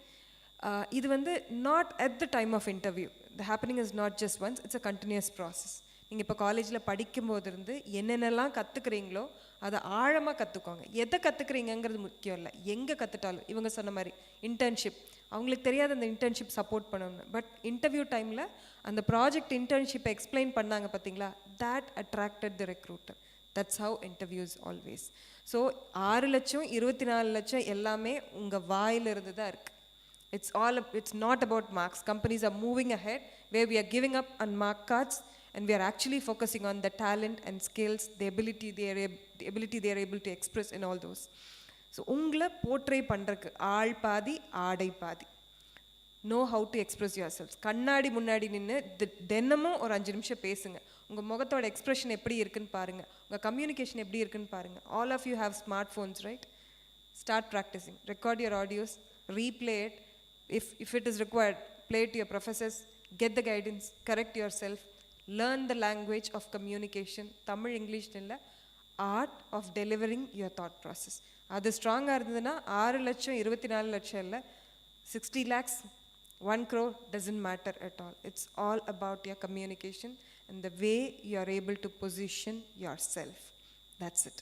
இது வந்து not at the time of interview. The happening is not just once, it's a continuous process. நீங்கள் இப்போ காலேஜில் படிக்கும்போது இருந்து என்னென்னலாம் கற்றுக்குறீங்களோ அதை ஆழமாக கற்றுக்கோங்க. எதை கற்றுக்குறீங்கிறது முக்கியம் இல்லை, எங்கே கற்றுட்டாலும். இவங்க சொன்ன மாதிரி இன்டர்ன்ஷிப், அவங்களுக்கு தெரியாத அந்த இன்டர்ன்ஷிப் சப்போர்ட் பண்ணணும். பட் இன்டர்வியூ டைமில் அந்த ப்ராஜெக்ட் இன்டர்ன்ஷிப்பை எக்ஸ்பிளைன் பண்ணாங்க பார்த்தீங்களா, that attracted the recruiter. That's how interviews always. So 6 லட்சம் 24 லட்சம் எல்லாமே உங்கள் வாயிலிருந்து தான் இருக்குது. It's not about marks. Companies are moving ahead where we are giving up on mark cards and we are actually focusing on the talent and skills, the ability they are able to express in all those. So உங்களை portray பண்ணுறக்கு ஆள் பாதி ஆடை பாதி. know how to express yourselves. கண்ணாடி முன்னாடி நின்று தினமும் ஒரு 5 நிமிஷம் பேசுங்க. உங்கள் முகத்தோட எக்ஸ்ப்ரெஷன் எப்படி இருக்குன்னு பாருங்கள், உங்கள் கம்யூனிகேஷன் எப்படி இருக்குன்னு பாருங்கள். All of you have smart phones, right? Start practising, record your audios, replay it. If it is required, play it to your professors, get the guidance, correct yourself, learn the language of communication. Tamil, English இல்ல, art of delivering your thought process. அது ஸ்ட்ராங்காக இருந்ததுன்னா 6 லட்சம் 24 லட்சம் இல்லை, 60 lakhs, 1 crore doesn't matter at all. It's all about your communication and the way you are able to position yourself. That's it.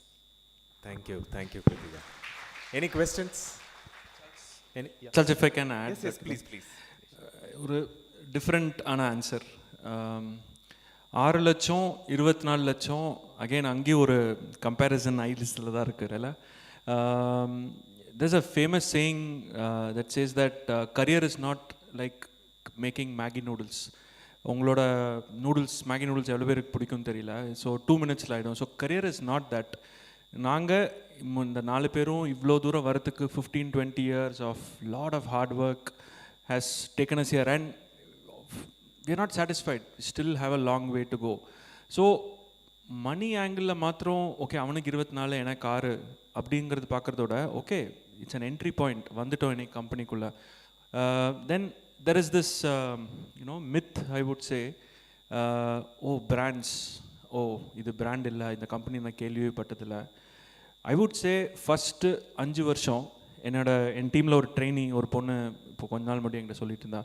Thank you, Kritika. Any questions? Judge, if I can add. Yes, please. ஒரு டிஃப்ரெண்ட்டான answer. 6 லட்சம் 24 லட்சம், again அங்கேயும் ஒரு comparison ஐலிஸ்டில் தான் இருக்குல்ல. There's a famous saying that says that career is not like making Maggi noodles. உங்களோட Maggi noodles எவ்வளோ பேருக்கு பிடிக்கும் தெரியல, ஸோ 2 minutes ஆகிடும். So career is not that. நாங்கள் இந்த 4 பேரும் இவ்வளோ தூரம் வரத்துக்கு 15-20 years of lot of hard work has taken us here, and we are not satisfied. We still have a long way to go. So மணி ஆங்கிளில் மாத்திரம் okay அவனுக்கு 24 எனக்கு 6 அப்படிங்கிறது பார்க்குறதோட, okay it's an entry point, வந்துட்டோம் இன்னைக்கு கம்பெனிக்குள்ளே. Then there is this myth I would say, brands, இது பிராண்ட் இல்லை, இந்த கம்பெனி நான் கேள்விப்பட்டதில்லை. ஐ வுட் சே ஃபஸ்ட்டு 5 வருஷம் என் டீமில் ஒரு ட்ரெயினி ஒரு பொண்ணு இப்போ கொஞ்ச நாள் மட்டும் என்கிட்ட சொல்லிட்டு இருந்தா,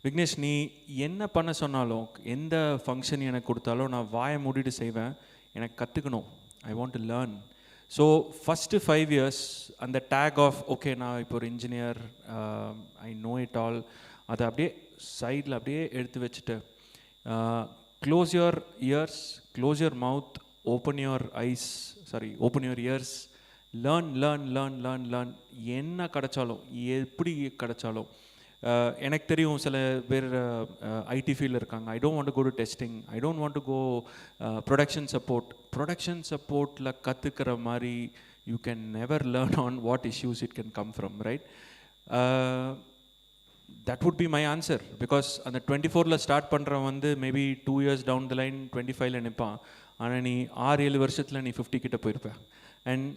விக்னேஷ், நீ என்ன பண்ண சொன்னாலும், எந்த ஃபங்க்ஷன் எனக்கு கொடுத்தாலும் நான் வாயை மூடிட்டு செய்வேன். எனக்கு கற்றுக்கணும், I want to learn. So first 5 years அந்த டேக் ஆஃப் ஓகே நான் இப்போ ஒரு engineer, I know it all, அதை அப்படியே சைடில் அப்படியே எடுத்து வச்சுட்டு close your ears, close your mouth, open your eyes, open your ears, learn learn learn learn learn. என்ன கிடைச்சாலும், எப்படி கிடைச்சாலும். எனக்கு தெரியும் சில பேர் ஐடி ஃபீல்டில் இருக்காங்க. I don't want to go to testing, I don't want to go production சப்போர்ட்டில் கற்றுக்கிற மாதிரி you can never learn on what issues it can come from, right? That would be my answer. Because அந்த 24ல் start பண்ணுறவன் வந்து maybe 2 years down the line 25ல் நிற்பான். ஆனால் நீ 6-7 வருஷத்தில் நீ 50 கிட்ட போயிருப்ப. And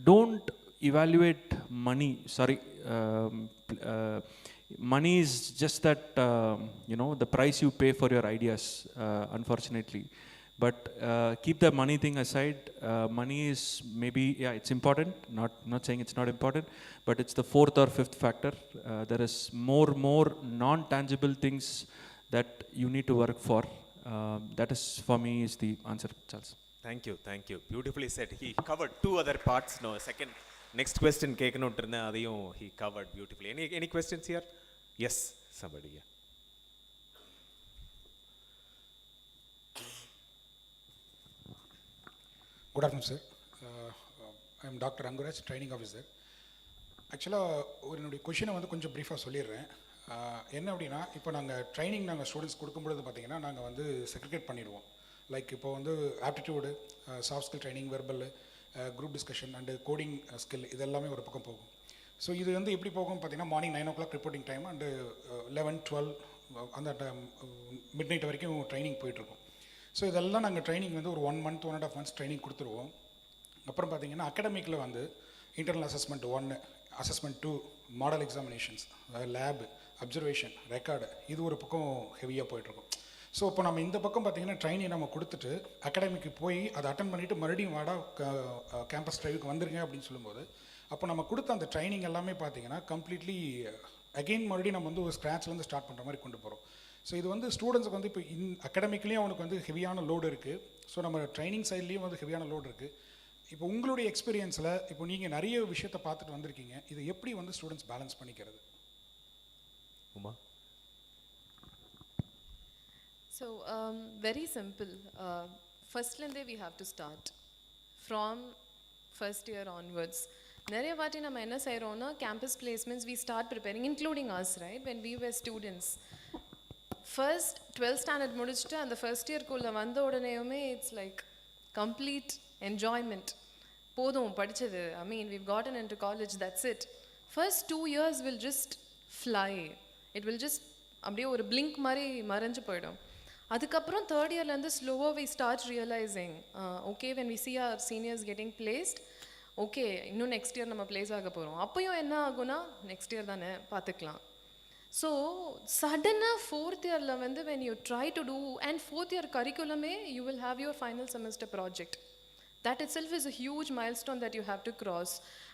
don't evaluate money, money is just that, the price you pay for your ideas, unfortunately. But keep the money thing aside. Money is maybe, it's important, not saying it's not important, but it's the 4th or 5th factor. There is more non-tangible things that you need to work for. That is, for me, is the answer, Charles. Thank you. Beautifully said. He covered 2 other parts. No, next question கேட்கணும்னு இருந்தேன், அதையும் he covered beautifully. Any questions here? Yes, somebody. Yeah. Good afternoon, sir. I am Dr. Anguraj, training officer. ஆக்சுவலாக என்னுடைய கொஷினை வந்து கொஞ்சம் ப்ரீஃபாக சொல்லிடுறேன். என்ன அப்படின்னா, இப்போ நாங்கள் ஸ்டூடெண்ட்ஸ் கொடுக்கும்பொழுது பார்த்தீங்கன்னா நாங்கள் வந்து செக்ரிகேட் பண்ணிடுவோம். லைக் இப்போ வந்து aptitude, soft skill training, verbal, group discussion and coding skill, இது எல்லாமே ஒரு பக்கம் போகும். ஸோ இது வந்து எப்படி போகும் பார்த்தீங்கன்னா, morning 9 o'clock reporting time and 11, 12 அந்த மிட் நைட் வரைக்கும் ட்ரைனிங் போயிட்டுருக்கும். ஸோ இதெல்லாம் நாங்கள் ட்ரைனிங் வந்து ஒரு 1 month 1.5 months ட்ரைனிங் கொடுத்துருவோம். அப்புறம் பார்த்தீங்கன்னா அகாடமிக்கில் வந்து internal assessment 1, assessment 2, model examinations, lab, observation, record, இது ஒரு பக்கம் ஹெவியாக போயிட்டுருக்கும். ஸோ இப்போ நம்ம இந்த பக்கம் பார்த்தீங்கன்னா ட்ரைனிங் நம்ம கொடுத்துட்டு அகாடமிக்கு போய் அதை அட்டன் பண்ணிவிட்டு மறுபடியும் வாடா கேம்பஸ் ட்ரைவுக்கு வந்துருங்க அப்படின்னு சொல்லும்போது, அப்போ நம்ம கொடுத்த அந்த ட்ரைனிங் எல்லாமே பார்த்தீங்கன்னா கம்ப்ளீட்லி அகெயின் மறுபடியும் நம்ம வந்து ஒரு ஸ்க்ராட்ச்லேருந்து ஸ்டார்ட் பண்ணுற மாதிரி கொண்டு போகிறோம். ஸோ இது வந்து ஸ்டூடெண்ட்ஸுக்கு வந்து இப்போ அகாடமிக்லேயும் அவனுக்கு வந்து ஹெவியான லோடு இருக்குது. ஸோ நம்ம ட்ரைனிங் சைட்லேயும் வந்து ஹெவியான லோடு இருக்குது. இப்போ உங்களுடைய எக்ஸ்பீரியன்ஸில் இப்போ நீங்கள் நிறைய விஷயத்தை பார்த்துட்டு வந்திருக்கீங்க, இதை எப்படி வந்து ஸ்டூடெண்ட்ஸ் பேலன்ஸ் பண்ணிக்கிறது? Uma? So, very simple. First we have to start from first year onwards. நிறைய வாட்டி நம்ம என்ன செய்கிறோன்னா, campus placements we start preparing, including us, right? When we were students. First 12th standard முடிச்சுட்டு அந்த ஃபர்ஸ்ட் இயர்க்குள்ளே வந்த உடனேயுமே இட்ஸ் லைக் கம்ப்ளீட் என்ஜாய்மெண்ட். போதும் படித்தது, I mean we've gotten into college, that's it. First 2 years will just fly. It will just அப்படியே ஒரு blink மாதிரி மறைஞ்சு போயிடும். அதுக்கப்புறம் தேர்ட் இயர்லேருந்து ஸ்லோவாக we start realizing, okay, when we see our seniors getting placed, okay இன்னும் நெக்ஸ்ட் இயர் நம்ம place ஆக போகிறோம். அப்போயும் என்ன ஆகும்னா, நெக்ஸ்ட் இயர் தானே பார்த்துக்கலாம். ஸோ சடனாக ஃபோர்த் இயரில் வந்து when you try to do, and fourth year curriculum you will have your final semester project. That itself is a huge milestone that you have to cross.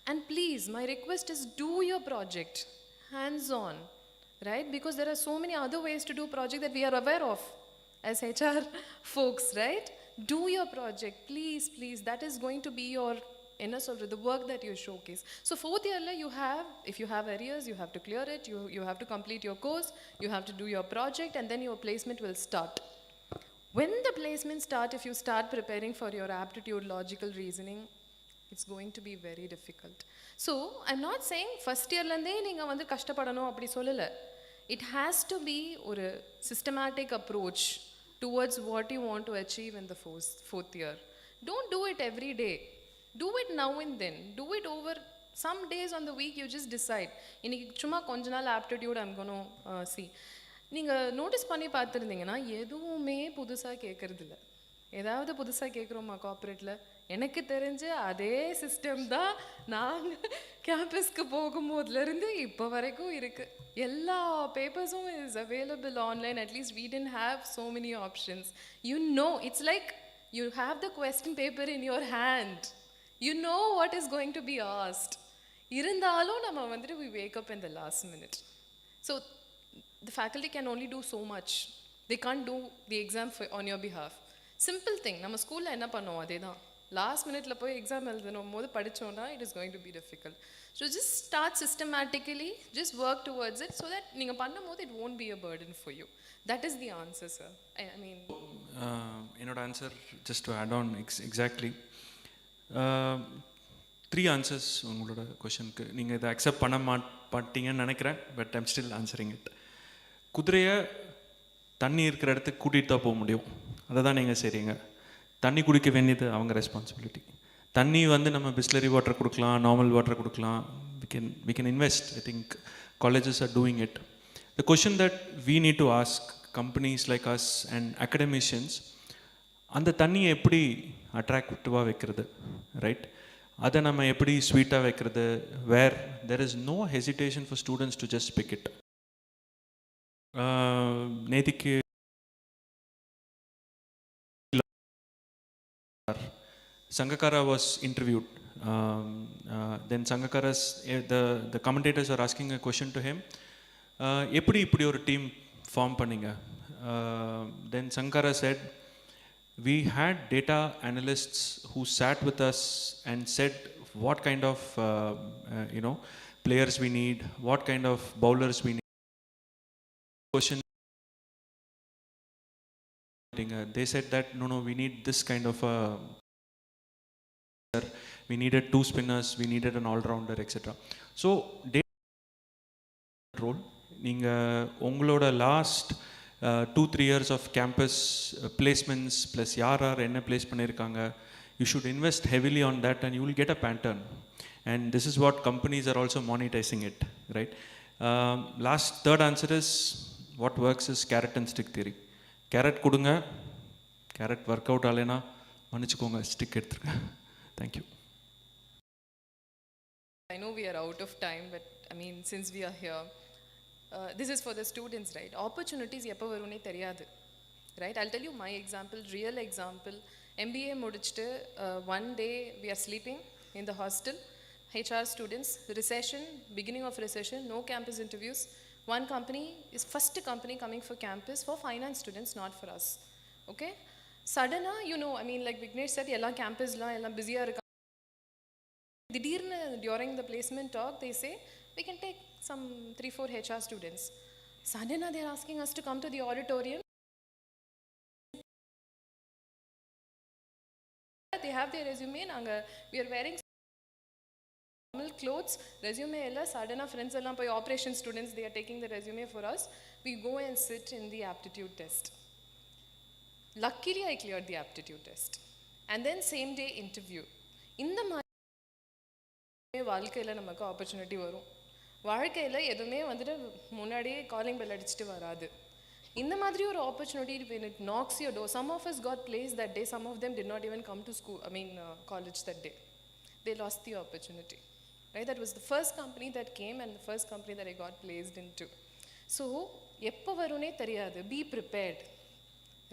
And please, my request is do your project hands on, right? Because there are so many other ways to do project that we are aware of as HR folks, right? Do your project, please. That is going to be your the work that you showcase. So fourth year you have, if you have areas, you have to clear it, you have to complete your course, you have to do your project, and then your placement will start. When the placement start, if you start preparing for your aptitude, logical reasoning, it's going to be very difficult. So I'm not saying first year lande neenga vandu kashtapadanum appadi sollala. It has to be a systematic approach towards what you want to achieve in the fourth year. Don't do it every day. Do it now and then. Do it over some days on the week. You just decide. இன்னைக்கு சும்மா கொஞ்ச நாள் aptitude I'm going to see. நீங்கள் notice பண்ணி பார்த்துருந்தீங்கன்னா எதுவுமே புதுசாக கேட்குறதில்ல. ஏதாவது புதுசாக கேட்குறோமா கார்ப்பரேட்டில்? எனக்கு தெரிஞ்ச அதே சிஸ்டம் தான் நாங்கள் கேம்பஸ்க்கு போகும்போதுலேருந்து இப்போ வரைக்கும் இருக்குது. எல்லா பேப்பர்ஸும் is available online. At least we didn't have so many options. It's like you have the question paper in your hand. You know what is going to be asked. Irundhalum nama vandu we wake up in the last minute. So the faculty can only do so much. They can't do the exam on your behalf. Simple thing, நம்ம ஸ்கூலில் என்ன பண்ணுவோம் அதே தான். Last மினிட்ல போய் exam எழுதணும் போது படித்தோன்னா it is going to be difficult. So just start systematically, just work towards it so that நீங்கள் பண்ணும் போது it won't be a burden for you. That is the answer, sir. I mean, என்னோட answer just to add on exactly 3 answers உங்களோட கொஷனுக்கு. நீங்கள் இதை accept பண்ண மாட்டீங்கன்னு நினைக்கிறேன், but I'm still answering it. குதிரையை தண்ணி இருக்கிற இடத்துக்கு கூட்டிகிட்டு தான் போக முடியும், அதை தான் நீங்கள் செய்கிறீங்க. தண்ணி குடிக்க வேண்டியது அவங்க ரெஸ்பான்சிபிலிட்டி. தண்ணி வந்து நம்ம பிஸ்லரி வாட்டர் கொடுக்கலாம், நார்மல் வாட்டர் கொடுக்கலாம், we can invest. I think colleges are doing it. The question that we need to ask companies like us and academicians, அந்த தண்ணியை எப்படி அட்ராக்டிவாக வைக்கிறது, ரைட்? அதை நம்ம எப்படி ஸ்வீட்டாக வைக்கிறது, வேர் there is no hesitation for students to just pick it. நேத்திக்கு Sangakkara was interviewed. Then Sangakkara's, the commentators are asking a question to him. எப்படி இப்படி ஒரு டீம் ஃபார்ம் பண்ணீங்க? Then Sangakkara said, we had data analysts who sat with us and said what kind of players we need, what kind of bowlers we need. Question. They said that no, we need this kind of a, we needed 2 spinners, we needed an all-rounder, etc. So data role, நீங்கள் உங்களோட last 2-3 years of campus placements plus யார் என்ன place பண்ணியிருக்காங்க, you should invest heavily on that and you will get a pattern. And this is what companies are also monetizing it, right? Third answer is, what works is carrot and stick theory. Carrot கொடுங்க, carrot work out ஆலேனா மன்னிச்சுக்கோங்க, stick எடுத்துருங்க. Thank you. I know we are out of time, but I mean, since we are here, this is for the students, right? Opportunities எப்போ வரும்னே தெரியாது, right? I'll tell you my example, real example. MBA முடிச்சிட்டு one day we are sleeping in the hostel, HR students, recession, beginning of recession, no campus interviews. One company is first company coming for campus for finance students, not for us. Okay? Suddenly, I mean, like Vignesh said, எல்லா campusலாம் எல்லாம் பிஸியாக இருக்காங்க. திடீர்னு during the placement talk, they say, we can take some 3-4 HR students. Suddenly, they are asking us to come to the auditorium. They have their resume, we are wearing normal clothes, resume ella, suddenly friends allam poi operation students, they are taking the resume for us. We go and sit in the aptitude test. Luckily, I cleared the aptitude test. And then same day interview. இந்த மாதிரி வாழ்க்கையில் நமக்கு opportunity வரும். வாழ்க்கையில் எதுவுமே வந்துட்டு முன்னாடியே calling bell அடிச்சுட்டு வராது. இந்த மாதிரி ஒரு opportunity when it knocks your door. Some of us got placed that day, some of them did not even come to school, college that day. They lost the opportunity. Right? That was the first company that came and the first company that I got placed into. So, எப்போ வரும்னே தெரியாது. Be prepared.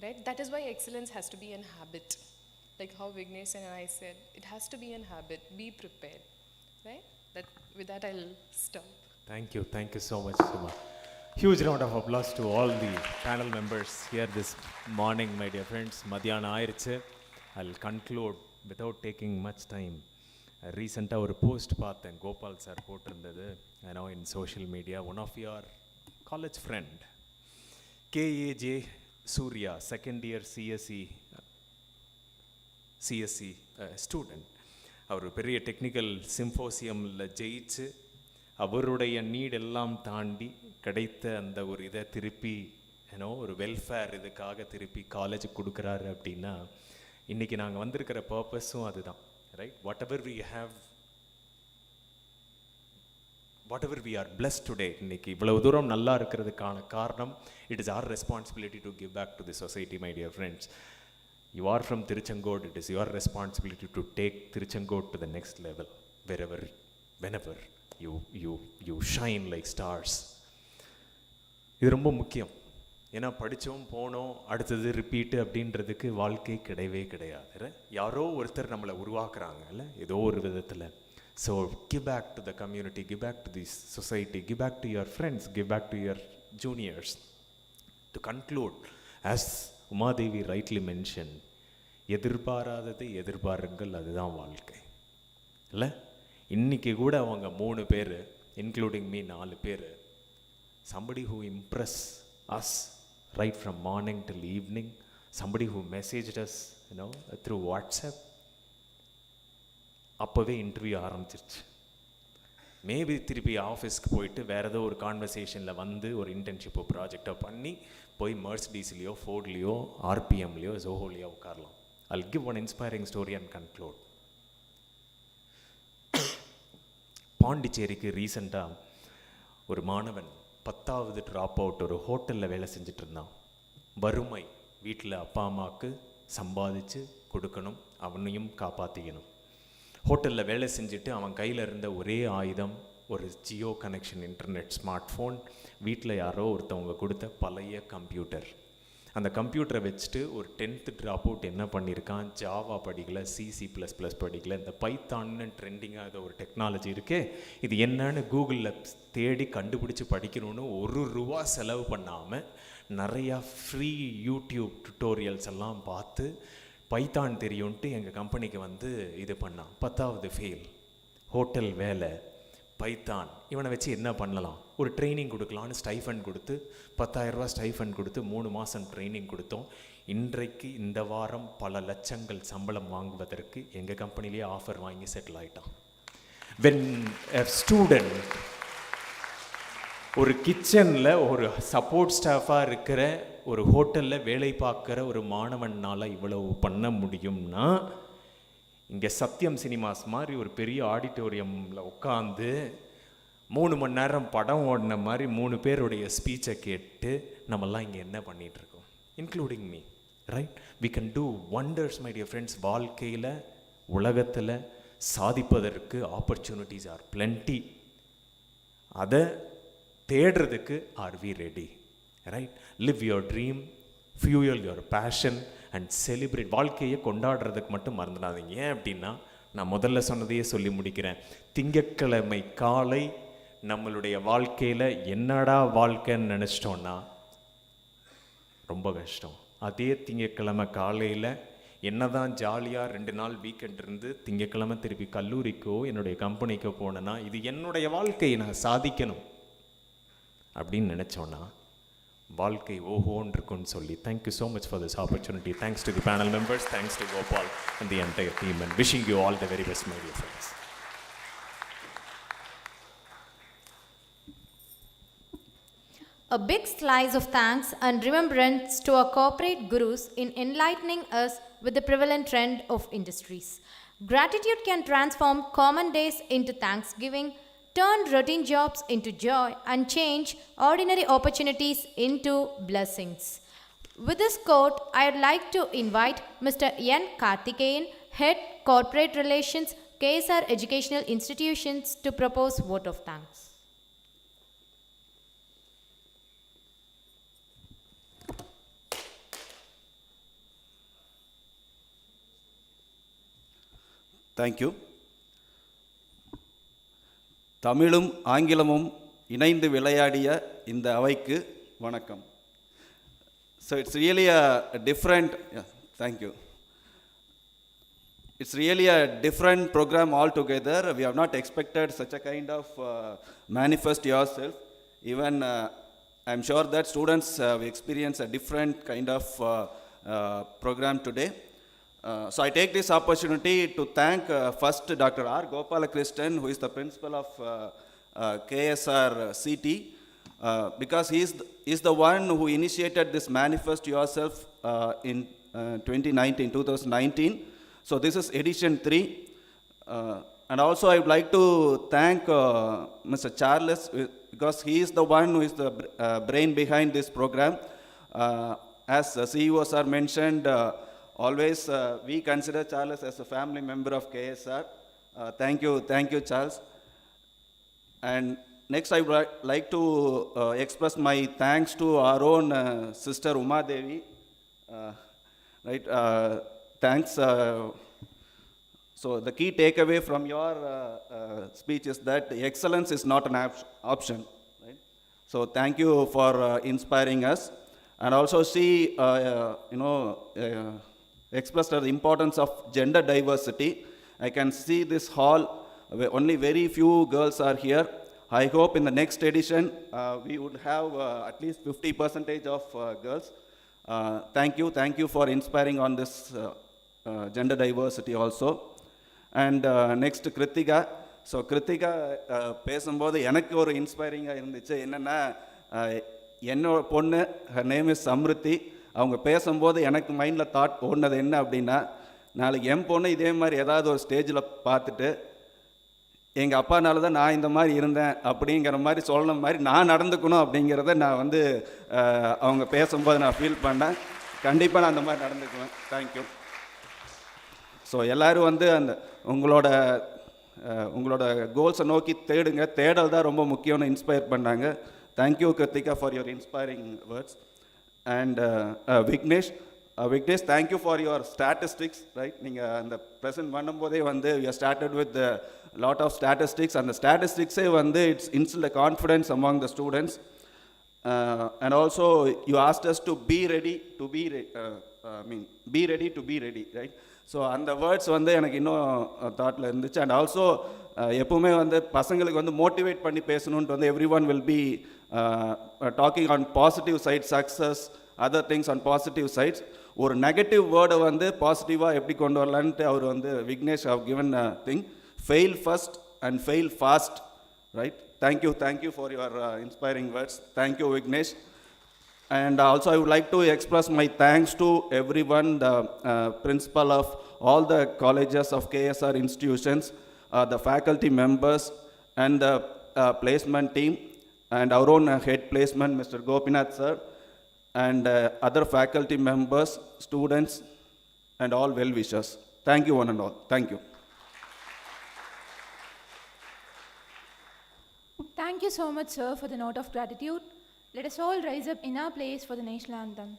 Right? That is why excellence has to be an habit. Like how Vignesh and I said, it has to be an habit. Be prepared. Right? With that, I'll stop. Thank you so much, Suma. Huge round of applause to all the panel members here this morning, my dear friends. Madhyana ஆயிருச்சு. I'll conclude without taking much time. ரீசெண்டாக ஒரு post பார்த்தேன், Gopal sir போட்டிருந்தது, in social media. One of your college friend, KAJ Surya, second year CSE student, அவர் பெரிய technical சிம்போசியமில் ஜெயிச்சு அவருடைய நீடெல்லாம் தாண்டி கிடைத்த அந்த ஒரு இதை திருப்பி ஒரு வெல்ஃபேர் இதுக்காக திருப்பி காலேஜுக்கு கொடுக்குறாரு அப்படின்னா, இன்றைக்கி நாங்கள் வந்திருக்கிற பர்பஸும் அதுதான், right? whatever we are blessed today, இன்னைக்கு இவ்வளவு தூரம் நல்லா இருக்கிறதுக்கான காரணம், it is our responsibility to give back to the society, my dear friends. You are from Tiruchengode, it is your responsibility to take Tiruchengode to the next level, whenever you shine like stars. இது ரொம்ப முக்கியம். ஏன்னா படித்தோம் போனோம் அடுத்தது repeat அப்படின்றதுக்கு வாழ்க்கை கிடையவே கிடையாது. யாரோ ஒருத்தர் நம்மளை உருவாக்குறாங்கல்ல ஏதோ ஒரு விதத்தில். So give back to the community, give back to the society, give back to your friends, give back to your juniors, to conclude, as Umadevi rightly mentioned, எதிர்பாராததை எதிர்பாருங்கள், அதுதான் வாழ்க்கை இல்லை? இன்றைக்கி கூட அவங்க 3 பேர், இன்க்ளூடிங் மீ 4 பேர், somebody who impress us right from morning till evening, somebody who messaged us, through WhatsApp. அப்போவே இன்டர்வியூ ஆரம்பிச்சிருச்சு. மேபி திருப்பி ஆஃபீஸ்க்கு போயிட்டு வேறு ஏதோ ஒரு கான்வர்சேஷனில் வந்து ஒரு இன்டர்ன்ஷிப்போ ப்ராஜெக்டோ பண்ணி போய் மர்சிடிஸ்லேயோ ஃபோர்ட்லேயோ ஆர்பிஎம்லேயோ ஜோஹோலையோ உட்காரலாம். I'll give one inspiring story and conclude. பாண்டிச்சேரிக்கு ரீசெண்டாக ஒரு மாணவன் 10வது ட்ராப் அவுட் ஒரு ஹோட்டலில் வேலை செஞ்சுட்டு இருந்தான். வறுமை, வீட்டில் அப்பா அம்மாவுக்கு சம்பாதிச்சு கொடுக்கணும், அவனையும் காப்பாற்றிக்கணும். ஹோட்டலில் வேலை செஞ்சுட்டு அவன் கையில் இருந்த ஒரே ஆயுதம் ஒரு Jio connection internet smart phone, வீட்டில் யாரோ ஒருத்தவங்க கொடுத்த பழைய கம்ப்யூட்டர். அந்த கம்ப்யூட்டரை வச்சுட்டு ஒரு 10th ட்ராப் அவுட் என்ன பண்ணியிருக்கான், ஜாவா படிக்கல, C++ படிக்கல, இந்த பைத்தான்னு ட்ரெண்டிங்காக ஏதோ ஒரு டெக்னாலஜி இருக்கே, இது என்னன்னு கூகுளில் தேடி கண்டுபிடிச்சி படிக்கணும்னு ₹1 செலவு பண்ணாமல் நிறையா ஃப்ரீ யூடியூப் டுட்டோரியல்ஸ் எல்லாம் பார்த்து பைத்தான் தெரியும்ன்ட்டு எங்கள் கம்பெனிக்கு வந்து இது பண்ணான். 10வது ஃபெயில், ஹோட்டல் வேலை, பைத்தான், இவனை வச்சு என்ன பண்ணலாம், ஒரு ட்ரைனிங் கொடுக்கலான்னு ஸ்டைஃபண்ட் கொடுத்து ₹10,000 ஸ்டைஃபண்ட் கொடுத்து 3 மாதம் ட்ரைனிங் கொடுத்தோம். இன்றைக்கு இந்த வாரம் பல லட்சங்கள் சம்பளம் வாங்குவதற்கு எங்கள் கம்பெனிலேயே ஆஃபர் வாங்கி செட்டில் ஆகிட்டான். வென் எ ஸ்டூடெண்ட் ஒரு கிச்சனில் ஒரு சப்போர்ட் ஸ்டாஃபாக இருக்கிற ஒரு ஹோட்டலில் வேலை பார்க்குற ஒரு மாணவனால் இவ்வளவு பண்ண முடியும்னா, இங்கே சத்யம் சினிமாஸ் மாதிரி ஒரு பெரிய ஆடிட்டோரியமில் உட்காந்து 3 மணி நேரம் படம் ஓடின மாதிரி 3 பேருடைய ஸ்பீச்சை கேட்டு நம்மெல்லாம் இங்கே என்ன பண்ணிகிட்ருக்கோம், including me, right? We can do wonders my dear friends. வாழ்க்கையில் உலகத்தில் சாதிப்பதற்கு ஆப்பர்ச்சுனிட்டிஸ் ஆர் பிளென்டி. அதை தேடுறதுக்கு are we ready, right? Live your dream, fuel your passion and celebrate. வாழ்க்கையை கொண்டாடுறதுக்கு மட்டும் மறந்துடாதீங்க. ஏன் அப்படின்னா, நான் முதல்ல சொன்னதையே சொல்லி முடிக்கிறேன். திங்கட்கிழமை காலை நம்மளுடைய வாழ்க்கையில் என்னடா வாழ்க்கைன்னு நினச்சிட்டோன்னா ரொம்ப கஷ்டம். அதே திங்கட்கிழமை காலையில் என்னதான் ஜாலியாக 2 நாள் வீக்கெண்ட் இருந்து திங்கட்கிழமை திருப்பி கல்லூரிக்கோ என்னுடைய கம்பெனிக்கோ போனேன்னா இது என்னுடைய வாழ்க்கையை நான் சாதிக்கணும் அப்படின்னு நினச்சோன்னா வாழ்க்கை ஓஹோன்னு இருக்குன்னு சொல்லி. Thank you so much for this opportunity. Thanks to the panel members, thanks to Gopal and the entire team, and wishing you all the very best, my dear friends. A big slice of thanks and remembrance to our corporate gurus in enlightening us with the prevalent trend of industries. Gratitude can transform common days into thanksgiving, turn routine jobs into joy, and change ordinary opportunities into blessings. With this quote, I would like to invite Mr. N. Karthikeyan, Head Corporate Relations, KSR Educational Institutions, to propose vote of thanks. Thank you. தமிழும் ஆங்கிலமும் இணைந்து விளையாடிய இந்த அவைக்கு வணக்கம். So it's really a different, thank you. It's really a different program altogether. We have not expected such a kind of manifest yourself. Even I'm sure that students have experienced a different kind of program today. So I take this opportunity to thank first Dr. R. Gopalakrishnan, who is the principal of KSR CT, because he is the one who initiated this Manifest Yourself in 2019. So this is edition 3. And also I would like to thank Mr. Charles, because he is the one who is the brain behind this program. As CEOs are mentioned, always we consider Charles as a family member of KSR. Thank you, Charles. And next I would like to express my thanks to our own sister Uma Devi. Right? Thanks. So the key takeaway from your speech is that excellence is not an option. Right? So thank you for inspiring us. And also she, expressed the importance of gender diversity. I can see this hall, where only very few girls are here. I hope in the next edition, we would have at least 50% of girls. Thank you for inspiring on this gender diversity also. And next, Kritika. So Kritika பேசும்போது எனக்கு ஒரு இன்ஸ்பைரிங்காக இருந்துச்சு. என்னென்னா, என்னோட பொண்ணு, her name is Samriddhi. அவங்க பேசும்போது எனக்கு மைண்டில் தாட் ஓடினது என்ன அப்படின்னா, நாளைக்கு என் பொண்ணு இதே மாதிரி ஏதாவது ஒரு ஸ்டேஜில் பார்த்துட்டு, எங்கள் அப்பானால தான் நான் இந்த மாதிரி இருந்தேன் அப்படிங்கிற மாதிரி சொல்கிற மாதிரி நான் நடந்துக்கணும் அப்படிங்கிறத நான் வந்து அவங்க பேசும்போது நான் ஃபீல் பண்ணேன். கண்டிப்பாக நான் அந்த மாதிரி நடந்துக்குவேன். தேங்க்யூ. ஸோ எல்லோரும் வந்து அந்த உங்களோட கோல்ஸை நோக்கி தேடுங்க. தேடல் தான் ரொம்ப முக்கியம்னு இன்ஸ்பயர் பண்ணாங்க. Thank you Kritika for your inspiring words. And Vignesh, thank you for your statistics. Right, நீங்கள் அந்த ப்ரெசென்ட் பண்ணும்போதே வந்து you started with lot of statistics. அந்த ஸ்டாட்டிஸ்டிக்ஸே வந்து it's instil confidence among the students. And also you asked us to be ready to be ready, right? So அந்த words வந்து எனக்கு இன்னும் தாட்டில் இருந்துச்சு. அண்ட் ஆல்சோ எப்போவுமே வந்து பசங்களுக்கு வந்து மோட்டிவேட் பண்ணி பேசணுன்ட்டு வந்து every one will be talking on positive side, success, other things on positive sides. ஒரு நெகட்டிவ் வேர்டை வந்து பாசிட்டிவாக எப்படி கொண்டு வரலான்ட்டு அவர் வந்து Vignesh have given thing, fail first and fail fast, right? Thank you for your inspiring words. Thank you, Vignesh. And also I would like to express my thanks to everyone, the principal of all the colleges of KSR institutions, the faculty members, and the placement team, and our own head placement, Mr. Gopinath sir, and other faculty members, students, and all well-wishers. Thank you one and all. Thank you. Thank you so much, sir, for the note of gratitude. Let us all rise up in our place for the national anthem.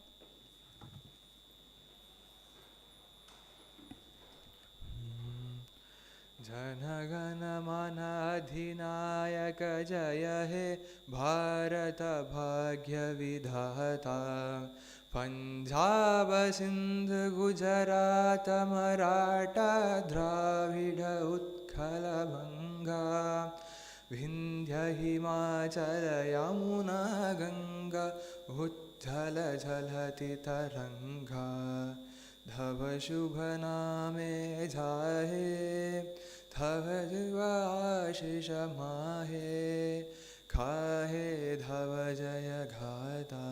जनगण मन अधिनायक जय हे भारत भाग्य विधाता, पंजाब सिंध गुजरात मराठा द्राविड उत्कल बंगा, विंध्य हिमाचल यमुना गंगा उज्जल झलति तरंगा, धव शुभ नामे जाहे धव दिव आशीष माहे, खाहे धव जय घाता,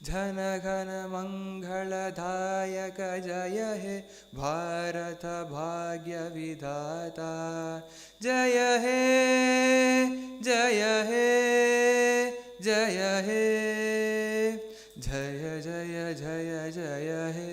जन गण मंगलदायक जय हे भारत भाग्य विधाता, जय हे जय हे जय हे जय जय जय जय हे.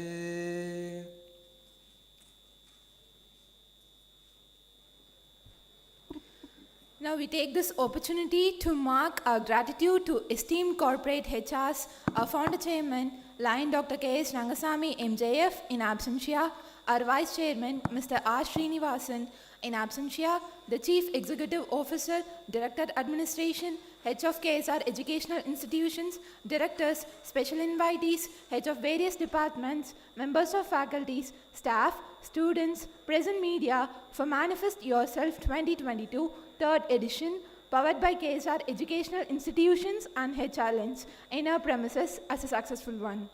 Now we take this opportunity to mark our gratitude to esteemed corporate HRs, our founder chairman, Lion Dr. KS Rangasamy MJF in absentia, our vice chairman, Mr. R. Srinivasan in absentia, the chief executive officer, director administration, heads of KSR Educational Institutions, directors, special invitees, heads of various departments, members of faculties, staff, students, present media for Manifest Yourself 2022 third edition, powered by KSR Educational Institutions and HR Lens in our premises as a successful one.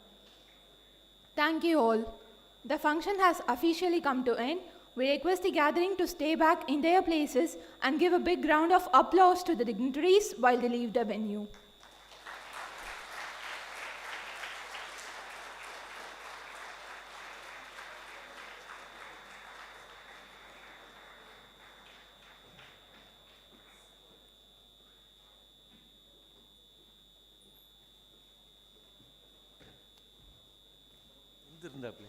Thank you all. The function has officially come to end. We request the gathering to stay back in their places and give a big round of applause to the dignitaries while they leave the venue. இருந்தாப்ல